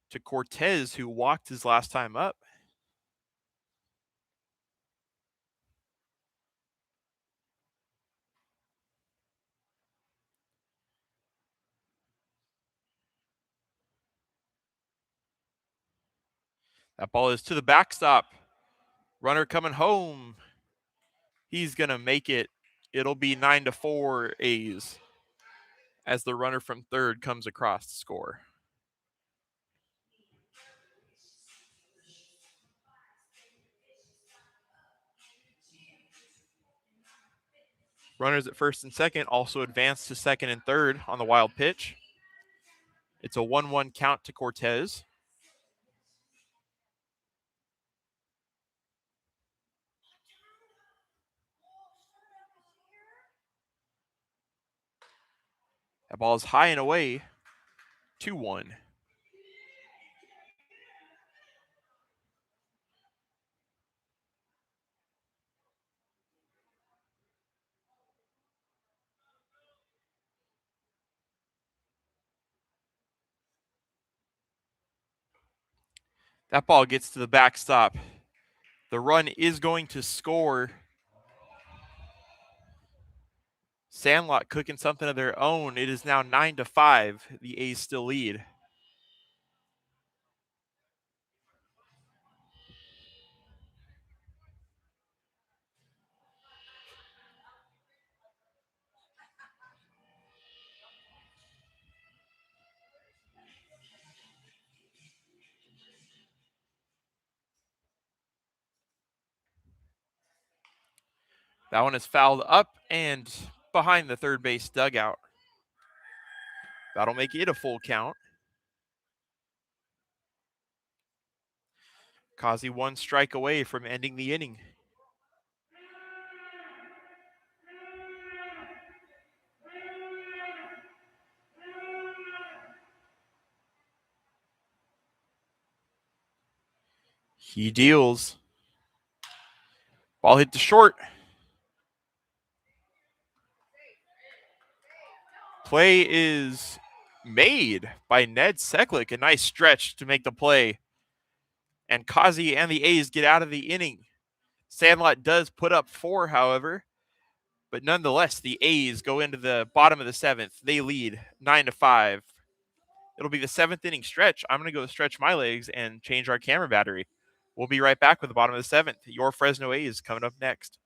to Cortez, who walked his last time up. That ball is to the backstop. Runner coming home. He's going to make it. It'll be 9-4 A's as the runner from third comes across to score. Runners at first and second also advance to second and third on the wild pitch. It's a 1-1 count to Cortez. That ball is high and away. 2-1. That ball gets to the backstop. The run is going to score. Sandlot cooking something of their own. It is now 9-5. The A's still lead. That one is fouled up and behind the third base dugout. That'll make it a full count. Kazi 1 strike away from ending the inning. He deals. Ball hit to short. Play is made by Ned Seklick. A nice stretch to make the play. And Kazi and the A's get out of the inning. Sandlot does put up 4, however. But nonetheless, the A's go into the bottom of the 7th. They lead 9-5. It'll be the 7th inning stretch. I'm going to go stretch my legs and change our camera battery. We'll be right back with the bottom of the 7th. Your Fresno A's coming up next.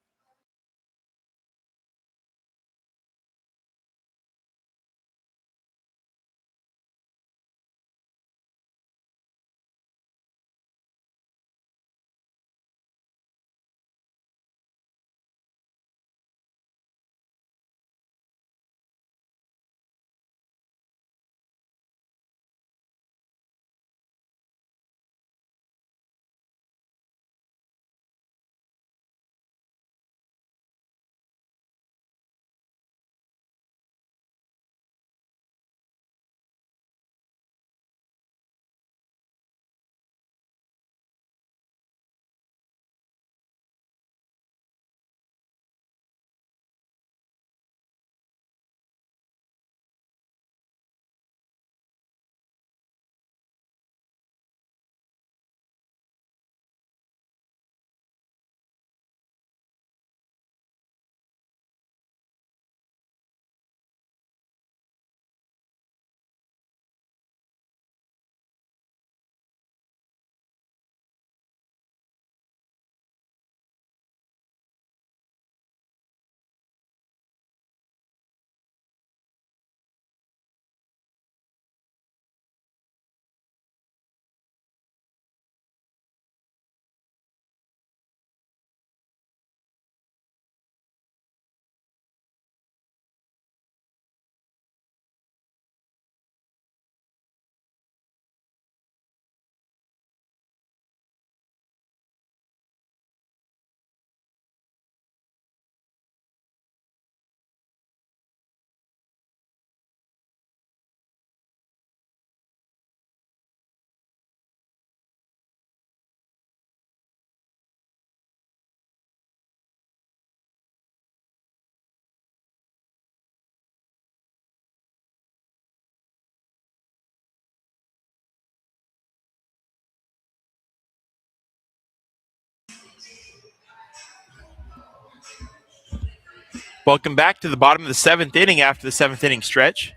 Welcome back to the bottom of the seventh inning after the seventh inning stretch.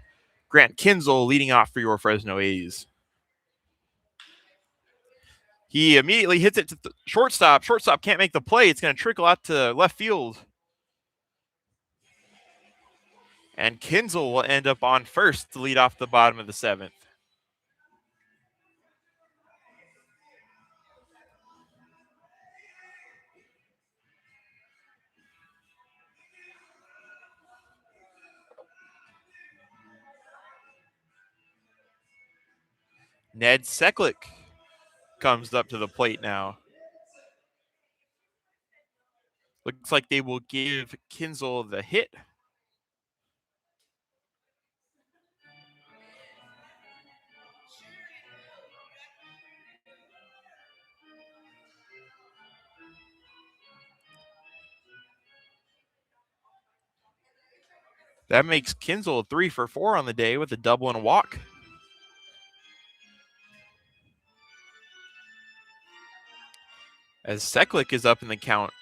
Grant Kinzel leading off for your Fresno A's. He immediately hits it to the shortstop. Shortstop can't make the play. It's going to trickle out to left field. And Kinzel will end up on first to lead off the bottom of the seventh. Ned Seklick comes up to the plate now. Looks like they will give Kinzel the hit. That makes Kinzel 3 for 4 on the day with a double and a walk. As Seklick is up in the count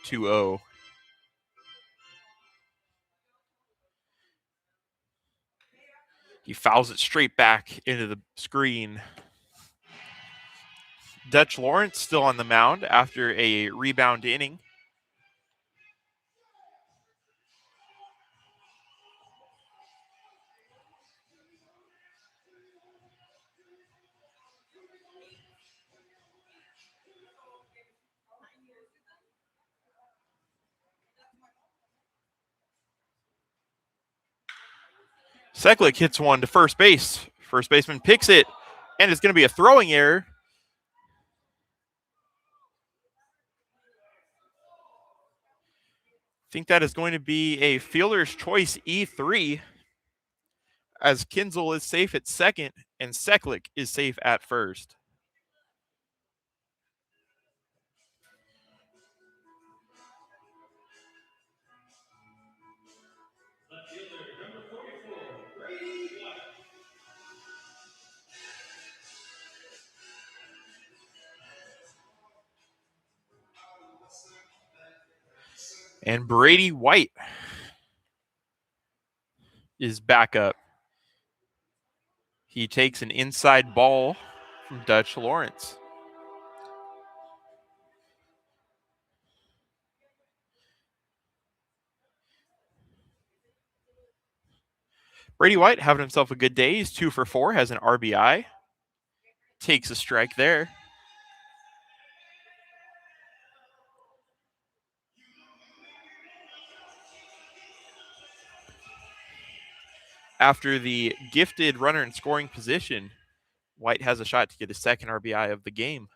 2-0. He fouls it straight back into the screen. Dutch Lawrence still on the mound after a rebound inning. Seklick hits one to first base. First baseman picks it, and it's going to be a throwing error. I think that is going to be a fielder's choice E3, as Kinzel is safe at second and Seklick is safe at first. And Brady White is back up. He takes an inside ball from Dutch Lawrence. Brady White having himself a good day. He's 2 for 4, has an RBI. Takes a strike there. After the gifted runner in scoring position, White has a shot to get his second RBI of the game.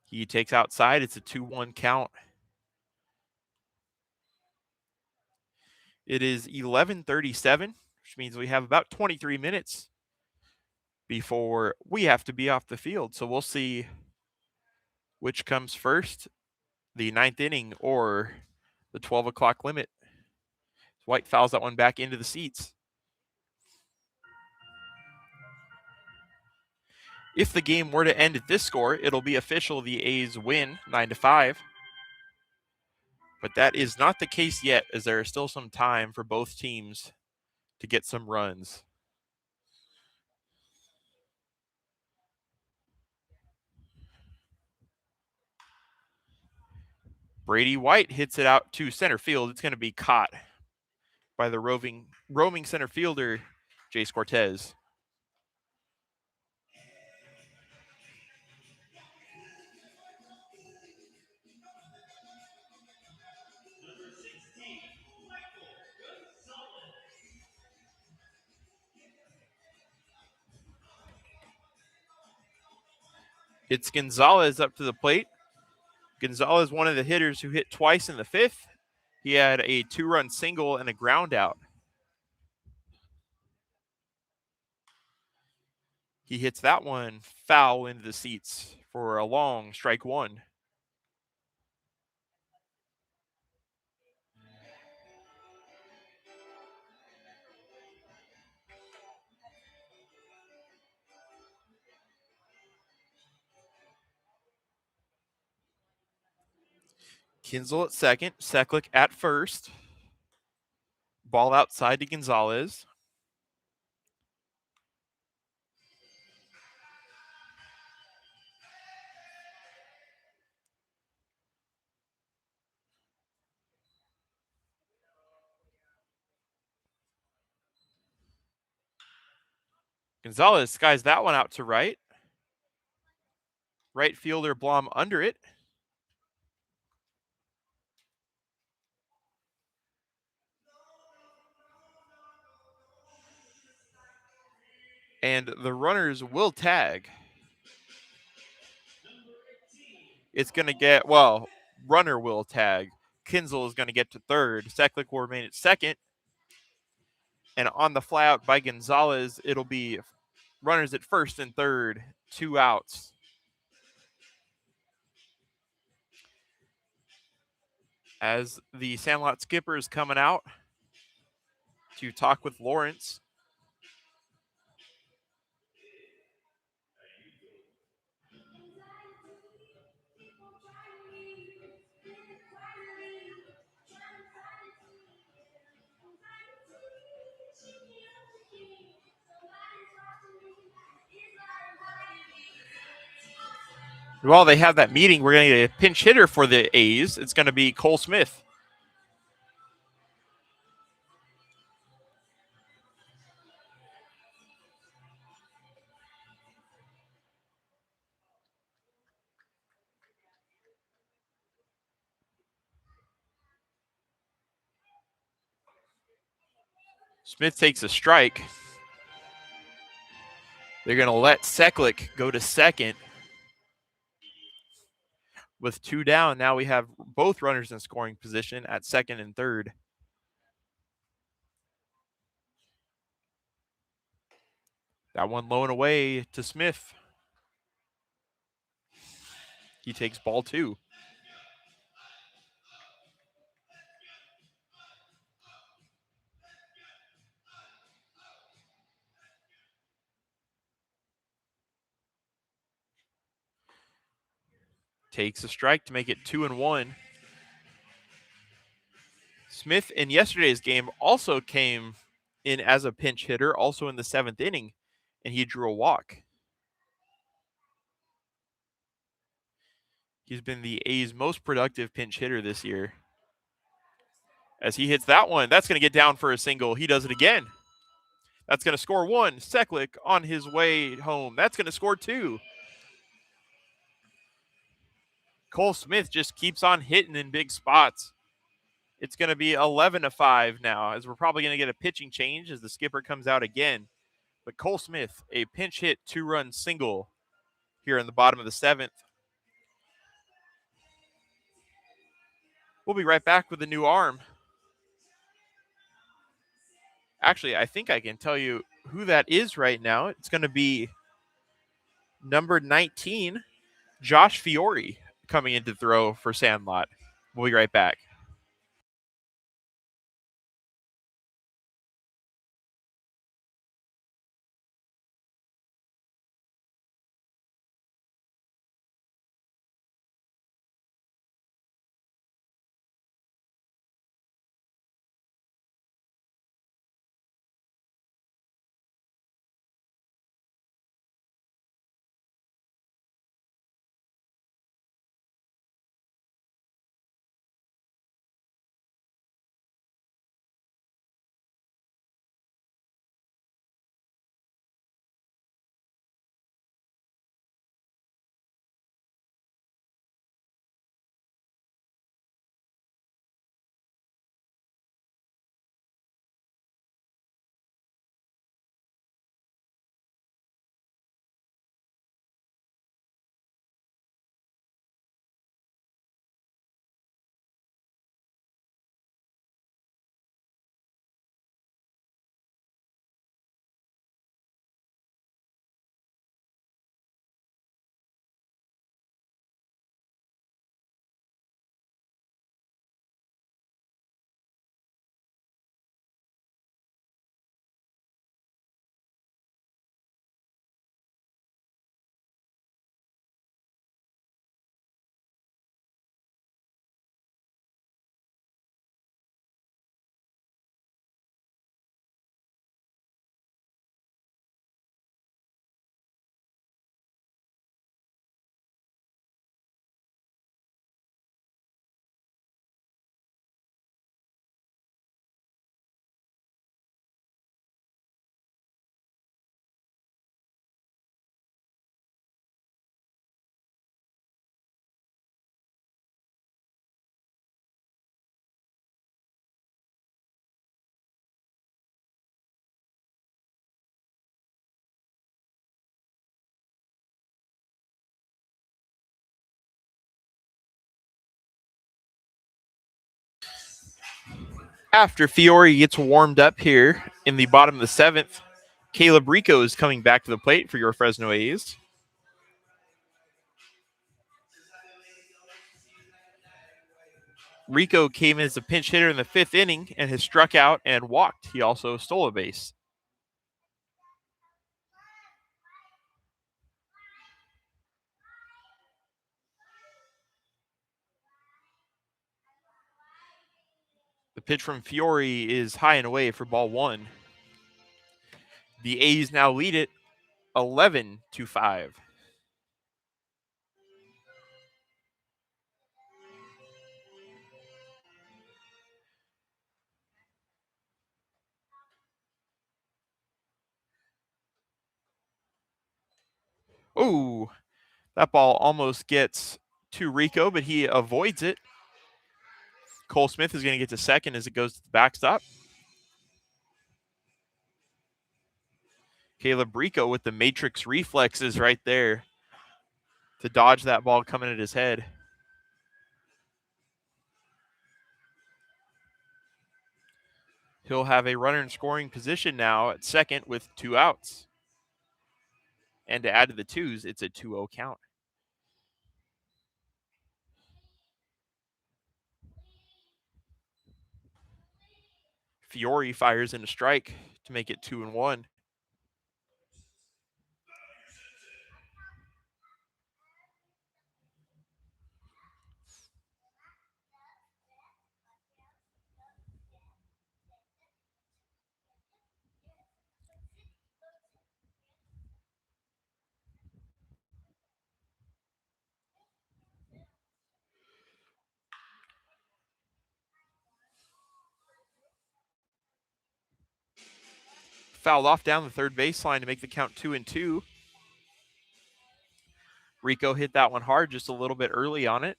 He takes outside. It's a 2-1 count. It is 11:37, which means we have about 23 minutes before we have to be off the field. So we'll see which comes first, the ninth inning or the 12 o'clock limit. White fouls that one back into the seats. If the game were to end at this score, it'll be official. The A's win 9-5. But that is not the case yet, as there is still some time for both teams to get some runs. Brady White hits it out to center field. It's going to be caught by the roaming center fielder, Jace Cortez. It's Gonzalez up to the plate. Gonzalez, one of the hitters who hit twice in the fifth. He had a 2-run single and a ground out. He hits that one foul into the seats for a long strike one. Kinzel at second, Seklick at first. Ball outside to Gonzalez. Gonzalez skies that one out to right. Right fielder Blom under it. And the runners will tag. It's going to get, well, runner will tag. Kinzel is going to get to third. Seklick will remain at second. And on the flyout by Gonzalez, it'll be runners at first and third, 2 outs. As the Sandlot skipper is coming out to talk with Lawrence. While they have that meeting, we're going to get a pinch hitter for the A's. It's going to be Cole Smith. Smith takes a strike. They're going to let Seklick go to second. With 2 down, now we have both runners in scoring position at second and third. That one low and away to Smith. He takes ball 2. Takes a strike to make it 2-1. Smith in yesterday's game also came in as a pinch hitter, also in the 7th inning, and he drew a walk. He's been the A's most productive pinch hitter this year. As he hits that one, that's going to get down for a single. He does it again. That's going to score 1. Seklick on his way home. That's going to score 2. Cole Smith just keeps on hitting in big spots. It's going to be 11-5 now, as we're probably going to get a pitching change as the skipper comes out again. But Cole Smith, a pinch hit 2-run single here in the bottom of the 7th. We'll be right back with a new arm. Actually, I think I can tell you who that is right now. It's going to be number 19, Josh Fiore, coming in to throw for Sandlot. We'll be right back. After Fiore gets warmed up here in the bottom of the seventh, Caleb Rico is coming back to the plate for your Fresno A's. Rico came in as a pinch hitter in the fifth inning and has struck out and walked. He also stole a base. The pitch from Fiore is high and away for ball one. The A's now lead it 11-5. Oh, that ball almost gets to Rico, but he avoids it. Cole Smith is going to get to second as it goes to the backstop. Caleb Rico with the matrix reflexes right there to dodge that ball coming at his head. He'll have a runner in scoring position now at second with 2 outs. And to add to the twos, it's a 2-0 count. Fiore fires in a strike to make it 2-1. Fouled off down the third baseline to make the count 2-2. Rico hit that one hard just a little bit early on it.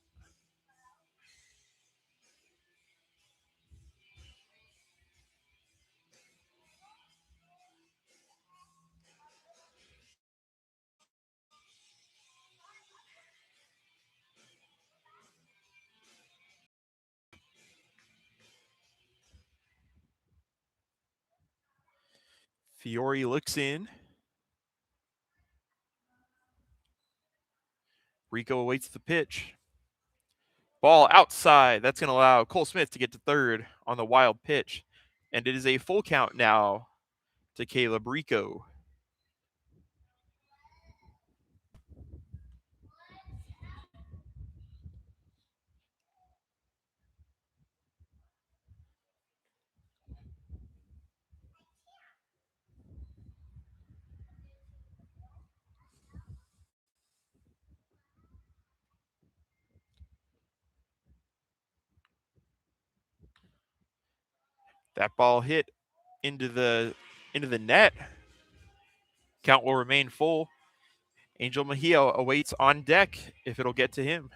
Fiore looks in. Rico awaits the pitch. Ball outside. That's going to allow Cole Smith to get to third on the wild pitch. And it is a full count now to Caleb Rico. That ball hit into the net. Count will remain full. Angel Mejia awaits on deck if it'll get to him.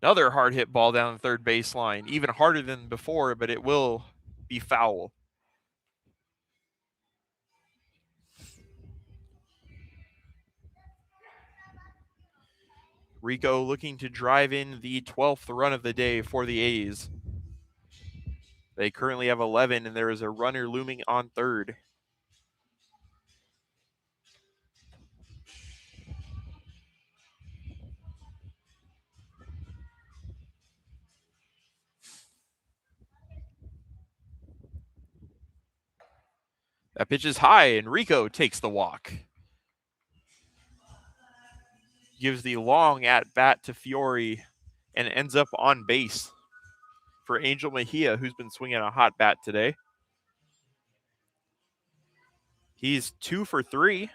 Another hard hit ball down the third baseline, even harder than before, but it will be foul. Rico looking to drive in the 12th run of the day for the A's. They currently have 11, and there is a runner looming on third. That pitch is high, and Rico takes the walk. Gives the long at bat to Fiore and ends up on base for Angel Mejia, who's been swinging a hot bat today. He's 2 for 3.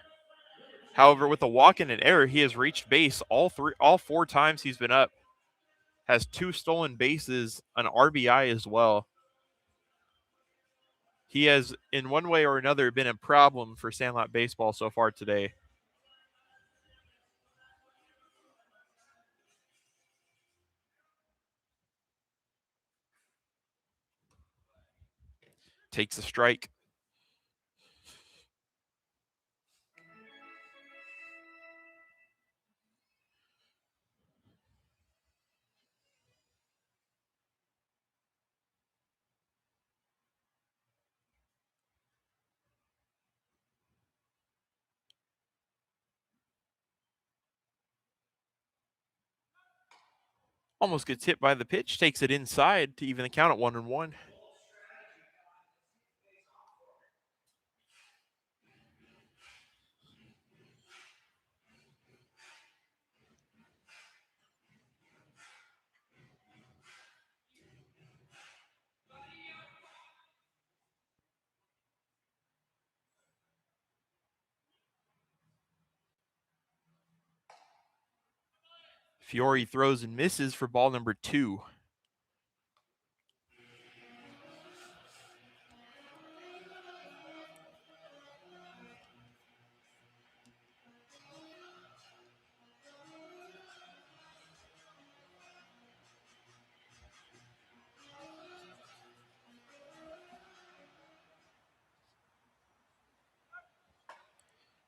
However, with a walk and an error, he has reached base all 4 times he's been up. Has 2 stolen bases, an RBI as well. He has, in one way or another, been a problem for Sandlot baseball so far today. takes a strike. Almost gets hit by the pitch, takes it inside to even the count at 1-1. Fiore throws and misses for ball number 2.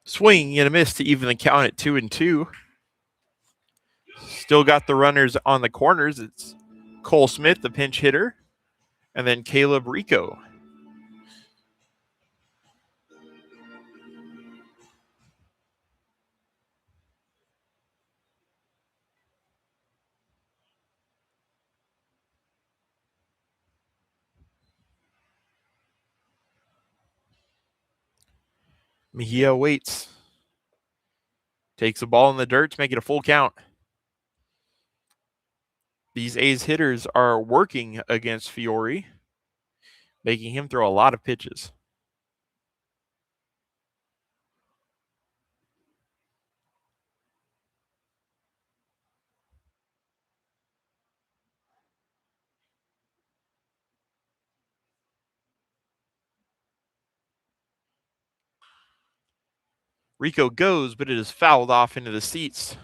Swing and a miss to even the count at 2-2. Still got the runners on the corners. It's Cole Smith, the pinch hitter, and then Caleb Rico. Mejia waits. Takes the ball in the dirt to make it a full count. These A's hitters are working against Fiore, making him throw a lot of pitches. Rico goes, but it is fouled off into the seats.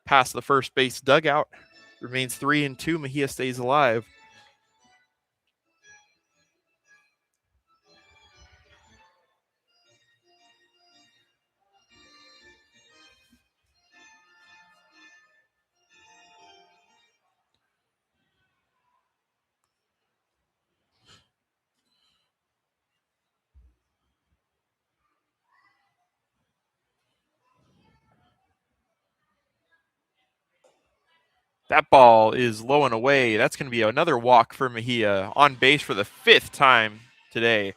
Past the first base dugout. Remains 3-2. Mejia stays alive. That ball is low and away. That's going to be another walk for Mejia, on base for the 5th time today.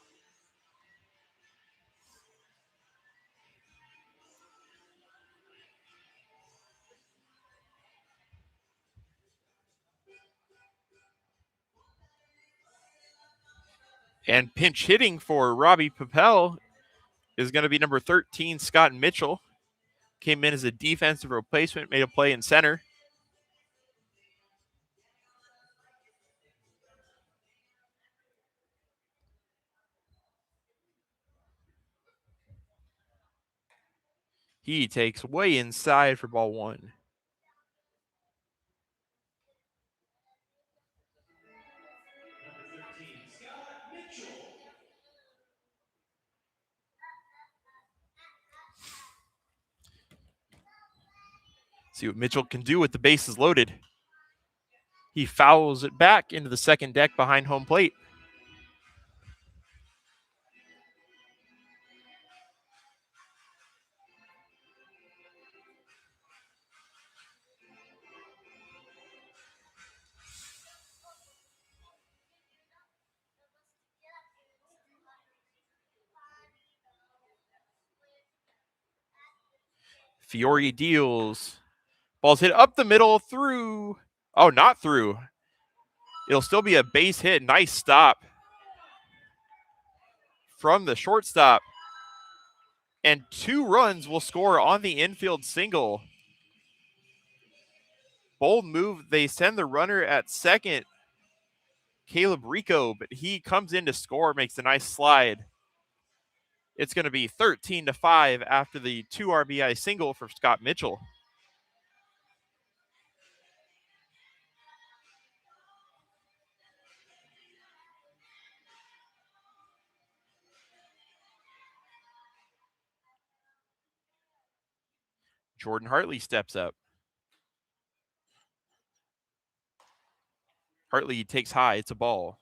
And pinch hitting for Robbie Papel is going to be number 13, Scott Mitchell. Came in as a defensive replacement, made a play in center. He takes way inside for ball 1. See what Mitchell can do with the bases loaded. He fouls it back into the second deck behind home plate. Fiore deals. Ball's hit up the middle, through. Oh, not through. It'll still be a base hit. Nice stop from the shortstop. And 2 runs will score on the infield single. Bold move. They send the runner at second, Caleb Rico, but he comes in to score, makes a nice slide. It's going to be 13-5 after the 2 RBI single for Scott Mitchell. Jordan Hartley steps up. Hartley takes high. It's a ball.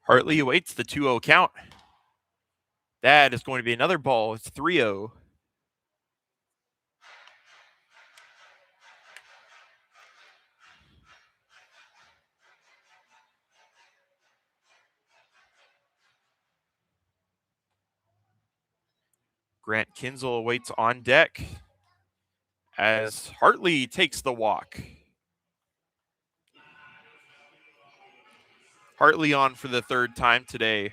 Hartley awaits the 2-0 count. That is going to be another ball. It's 3-0. Grant Kinzel awaits on deck as Hartley takes the walk. Hartley on for the third time today.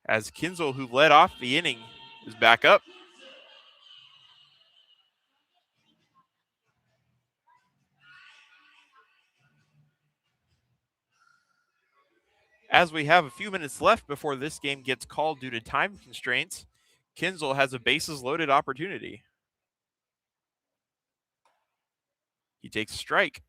As Kinzel, who led off the inning, is back up. As we have a few minutes left before this game gets called due to time constraints, Kinzel has a bases loaded opportunity. He takes a strike.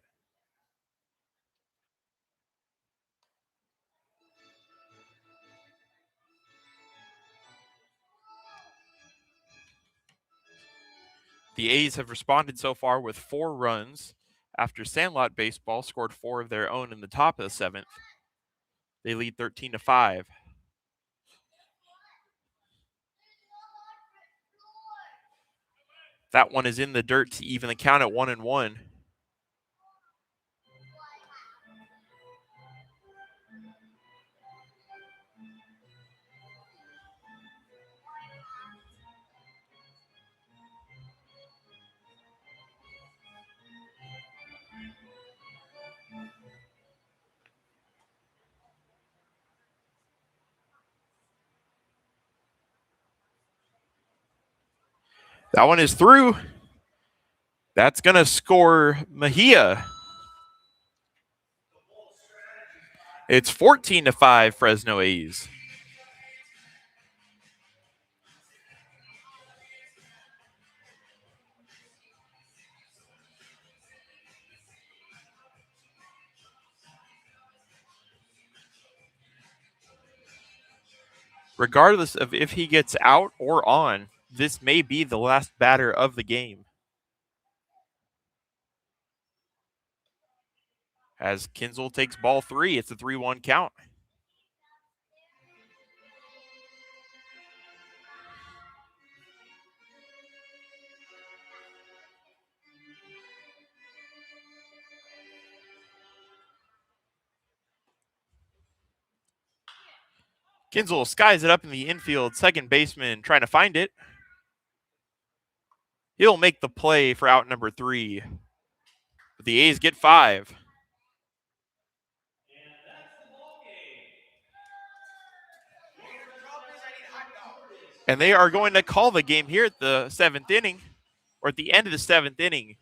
The A's have responded so far with 4 runs after Sandlot Baseball scored 4 of their own in the top of the 7th. They lead 13-5. That one is in the dirt to even the count at 1-1. That one is through. That's going to score Mejia. It's 14-5 Fresno A's. Regardless of if he gets out or on, this may be the last batter of the game. As Kinzel takes ball 3, it's a 3-1 count. Kinzel skies it up in the infield, second baseman trying to find it. He'll make the play for out number 3. But the A's get 5. And they are going to call the game here at the 7th inning, or at the end of the 7th inning.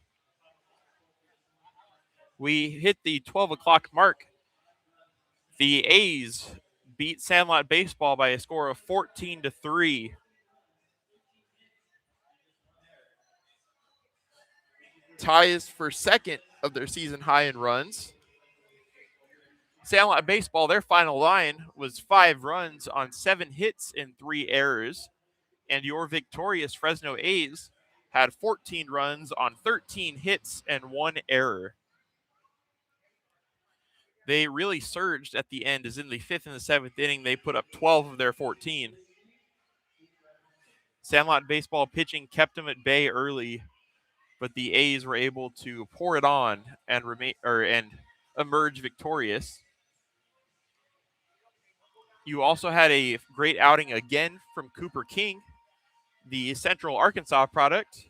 We hit the 12 o'clock mark. The A's beat Sandlot Baseball by a score of 14-3. Ties for second of their season high in runs. Sandlot Baseball, their final line was 5 runs on 7 hits and 3 errors. And your victorious Fresno A's had 14 runs on 13 hits and 1 error. They really surged at the end, as in the 5th and the 7th inning, they put up 12 of their 14. Sandlot Baseball pitching kept them at bay early, but the A's were able to pour it on and emerge victorious. You also had a great outing again from Cooper King, the Central Arkansas product.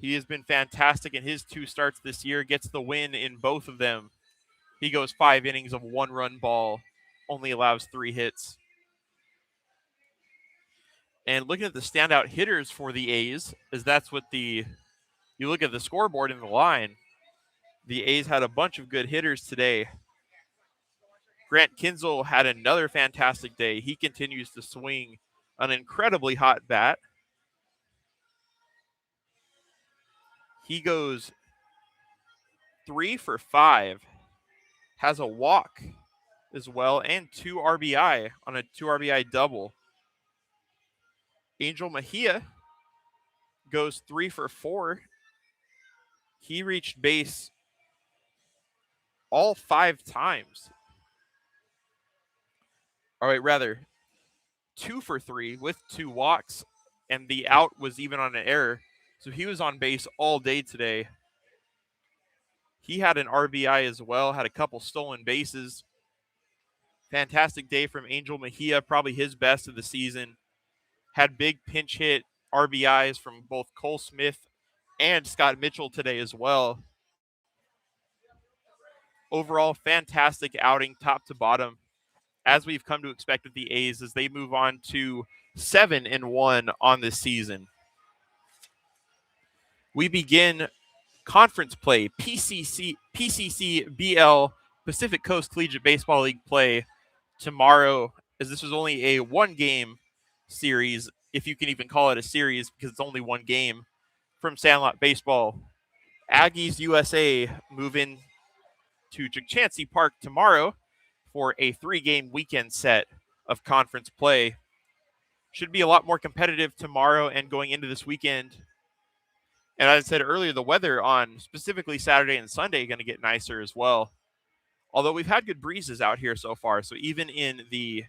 He has been fantastic in his 2 starts this year, gets the win in both of them. He goes 5 innings of 1-run ball, only allows 3 hits. And looking at the standout hitters for the A's, as that's what you look at the scoreboard in the line, the A's had a bunch of good hitters today. Grant Kinzel had another fantastic day. He continues to swing an incredibly hot bat. He goes 3 for 5, has a walk as well, and 2 RBI on a 2 RBI double. Angel Mejia goes 3 for 4. He reached base all 5 times. All right, rather 2 for 3 with 2 walks, and the out was even on an error. So he was on base all day today. He had an RBI as well, had a couple stolen bases. Fantastic day from Angel Mejia, probably his best of the season. Had big pinch hit RBIs from both Cole Smith and Scott Mitchell today as well. Overall, fantastic outing top to bottom, as we've come to expect with the A's as they move on to 7-1 on this season. We begin conference play, PCC BL, Pacific Coast Collegiate Baseball League play tomorrow, as this was only a 1-game series, if you can even call it a series because it's only 1 game from Sandlot Baseball. Aggies USA move in to Chancey Park tomorrow for a 3-game weekend set of conference play. Should be a lot more competitive tomorrow and going into this weekend. And as I said earlier, the weather on specifically Saturday and Sunday is going to get nicer as well. Although we've had good breezes out here so far, so even in the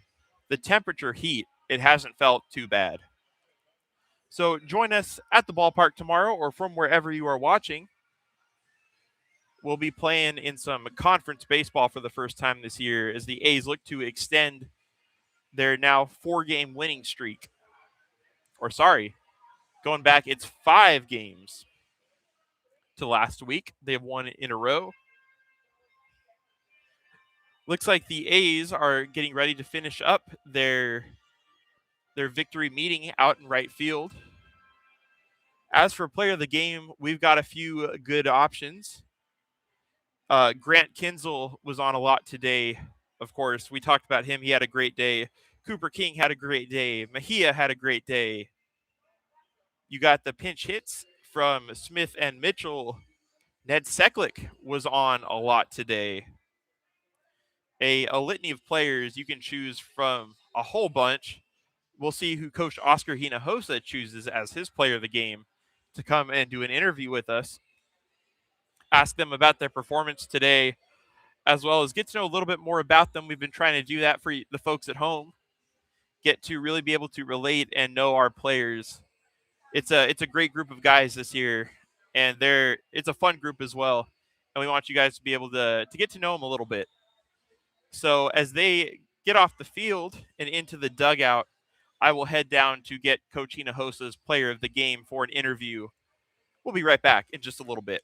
temperature heat, it hasn't felt too bad. So join us at the ballpark tomorrow or from wherever you are watching. We'll be playing in some conference baseball for the first time this year as the A's look to extend their now 4-game winning streak. Or sorry, going back, it's 5 games to last week. They have won in a row. Looks like the A's are getting ready to finish up their victory meeting out in right field. As for player of the game, we've got a few good options. Grant Kinzel was on a lot today. Of course, we talked about him. He had a great day. Cooper King had a great day. Mejia had a great day. You got the pinch hits from Smith and Mitchell. Ned Seklick was on a lot today. A litany of players you can choose from a whole bunch. We'll see who Coach Oscar Hinojosa chooses as his player of the game to come and do an interview with us. Ask them about their performance today, as well as get to know a little bit more about them. We've been trying to do that for the folks at home. Get to really be able to relate and know our players. It's a great group of guys this year, and it's a fun group as well. And we want you guys to be able to get to know them a little bit. So as they get off the field and into the dugout, I will head down to get Coach Hinojosa's player of the game for an interview. We'll be right back in just a little bit.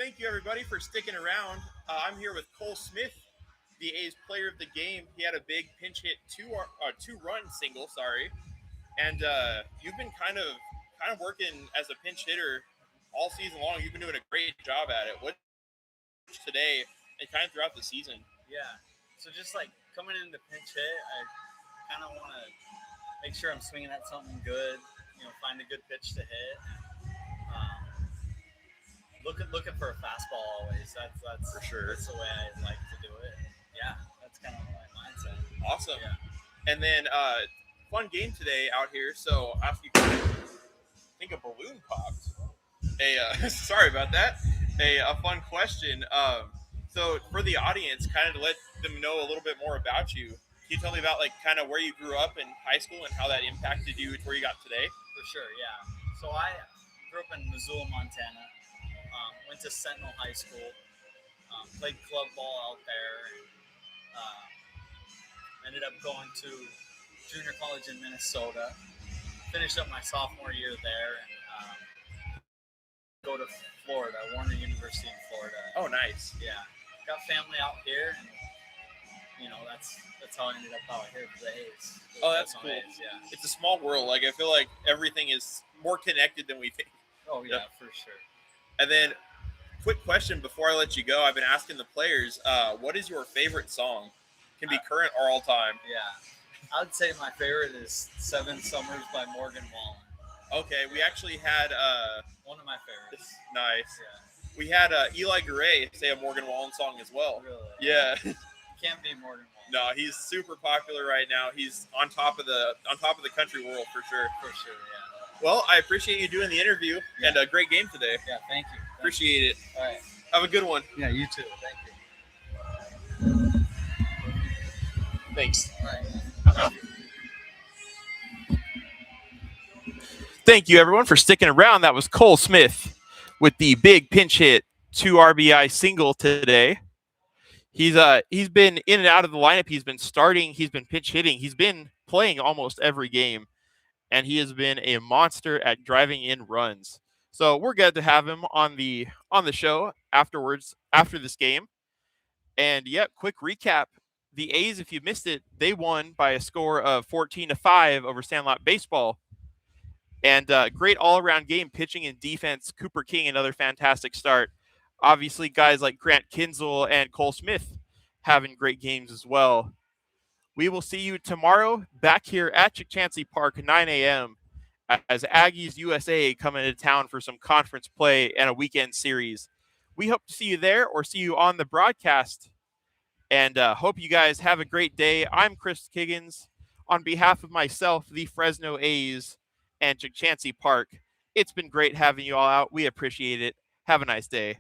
Thank you, everybody, for sticking around. I'm here with Cole Smith, the A's player of the game. He had a big pinch hit two-run single, and you've been kind of working as a pinch hitter all season long. You've been doing a great job at it. What today and kind of throughout the season? Yeah. So just like coming into pinch hit, I kind of want to make sure I'm swinging at something good. Find a good pitch to hit. Um, looking for a fastball always. That's For sure. That's the way I like to do it. Yeah, that's kind of my mindset. Awesome. Yeah. And then fun game today out here. So I think a balloon popped. Sorry about that. A fun question. So for the audience, kind of to let them know a little bit more about you, can you tell me about like kind of where you grew up in high school and how that impacted you to where you got today? For sure, yeah. So I grew up in Missoula, Montana. Went to Sentinel High School. Played club ball out there. Ended up going to junior college in Minnesota. Finished up my sophomore year there and go to Florida, Warner University in Florida. Oh, nice. Yeah, got family out here, and that's how I ended up out here for the A's. Oh, that's cool. A's, yeah. It's a small world. Like I feel like everything is more connected than we think. Oh yeah, for sure. And then, quick question before I let you go. I've been asking the players, what is your favorite song? Can be current or all time. Yeah, I would say my favorite is 7 Summers by Morgan Wallen. Okay, we actually had one of my favorites. Nice. Yeah. We had Eli Garay say a Morgan Wallen song as well. Really? Yeah. Can't be Morgan Wallen. No, he's super popular right now. He's on top of the country world for sure. For sure, yeah. Well, I appreciate you doing the interview and a great game today. Yeah, thank you. Appreciate it. All right. Have a good one. Yeah, you too. Thank you. Thanks. All right. Thank you, everyone, for sticking around. That was Cole Smith with the big pinch hit 2 RBI single today. He's been in and out of the lineup. He's been starting. He's been pinch hitting. He's been playing almost every game, and he has been a monster at driving in runs. So we're glad to have him on the show afterwards after this game. And quick recap: the A's, if you missed it, they won by a score of 14-5 over Sandlot baseball. And great all-around game, pitching and defense. Cooper King, another fantastic start. Obviously, guys like Grant Kinzel and Cole Smith having great games as well. We will see you tomorrow back here at Chancey Park, 9 a.m. as Aggies USA come into town for some conference play and a weekend series. We hope to see you there or see you on the broadcast. And hope you guys have a great day. I'm Chris Kiggins. On behalf of myself, the Fresno A's, and Chancey Park, it's been great having you all out. We appreciate it. Have a nice day.